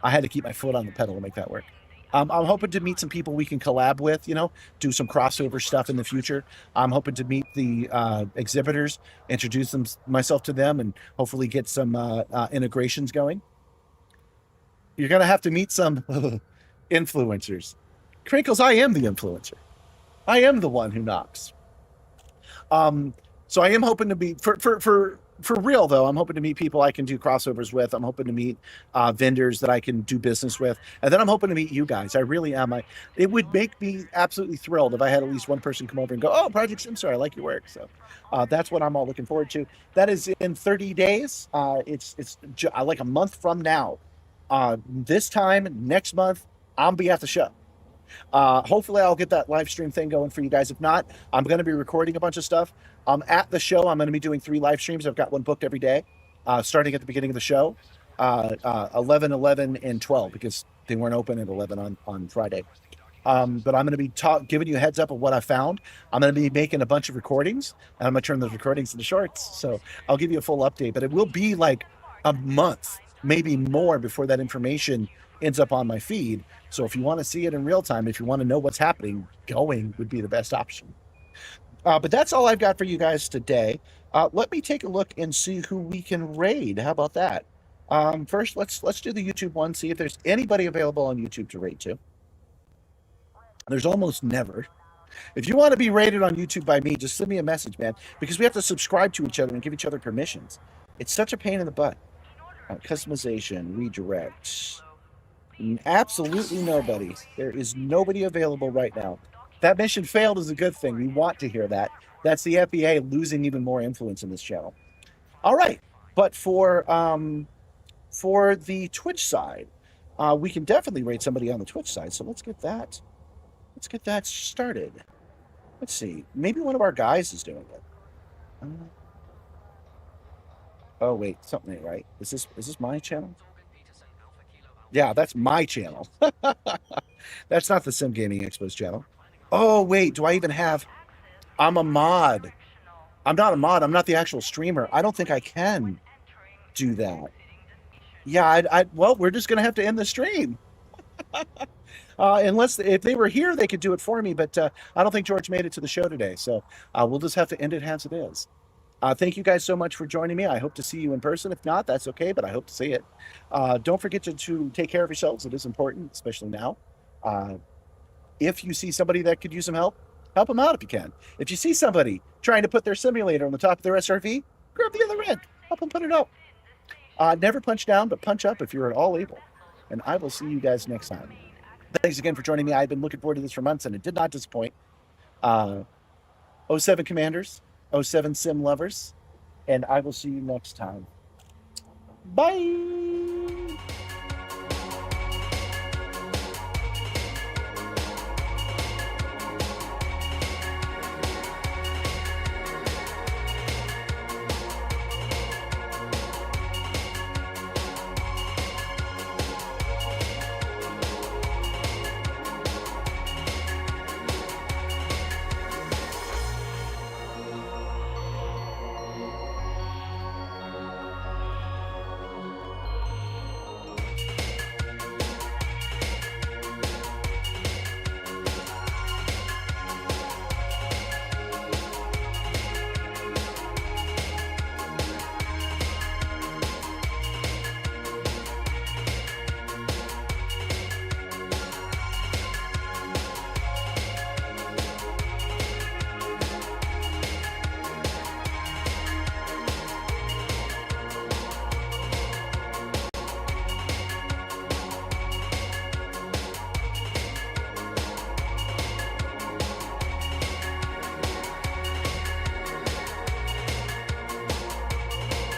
I had to keep my foot on the pedal to make that work. I'm hoping to meet some people we can collab with, do some crossover stuff in the future. I'm hoping to meet the exhibitors, introduce myself to them, and hopefully get some integrations going. You're going to have to meet some influencers. Crinkles, I am the influencer. I am the one who knocks. So I am hoping to be, for real though, I'm hoping to meet people I can do crossovers with. I'm hoping to meet vendors that I can do business with. And then I'm hoping to meet you guys. I really am. It would make me absolutely thrilled if I had at least one person come over and go, oh, Project Simstarr, I like your work. So that's what I'm all looking forward to. That is in 30 days. It's like a month from now. This time next month, I'll be at the show. Hopefully I'll get that live stream thing going for you guys. If not, I'm going to be recording a bunch of stuff. At the show, I'm going to be doing 3 live streams. I've got one booked every day, starting at the beginning of the show, 11, 11, and 12, because they weren't open at 11 on Friday. But I'm going to be giving you a heads up of what I found. I'm going to be making a bunch of recordings, and I'm going to turn those recordings into shorts. So I'll give you a full update, but it will be like a month, maybe more, before that information ends up on my feed. So if you want to see it in real time, if you want to know what's happening, going would be the best option. But that's all I've got for you guys today. Let me take a look and see who we can raid. How about that? First, let's do the YouTube one, see if there's anybody available on YouTube to raid to. There's almost never. If you want to be rated on YouTube by me, just send me a message, man, because we have to subscribe to each other and give each other permissions. It's such a pain in the butt. Customization, redirect. Absolutely nobody. There is nobody available right now. That mission failed is a good thing. We want to hear that. That's the FBA losing even more influence in this channel. All right, but for the Twitch side, we can definitely rate somebody on the Twitch side. So let's get that. Let's get that started. Let's see. Maybe one of our guys is doing it. Oh wait, something ain't right. Is this my channel? Yeah, that's my channel. That's not the Sim Gaming Expo's channel. Oh wait, do I even have? I'm a mod. I'm not a mod. I'm not the actual streamer. I don't think I can do that. Yeah, well, we're just gonna have to end the stream. Unless if they were here, they could do it for me. But I don't think George made it to the show today, so we'll just have to end it as it is. Thank you guys so much for joining me. I hope to see you in person. If not, that's okay, but I hope to see it. Don't forget to take care of yourselves. It is important, especially now. If you see somebody that could use some help them out if you can. If you see somebody trying to put their simulator on the top of their SRV, grab the other end. Help them put it up. Never punch down, but punch up if you're at all able. And I will see you guys next time. Thanks again for joining me. I've been looking forward to this for months, and it did not disappoint. 07 Commanders, 07 Sim Lovers, and I will see you next time. Bye!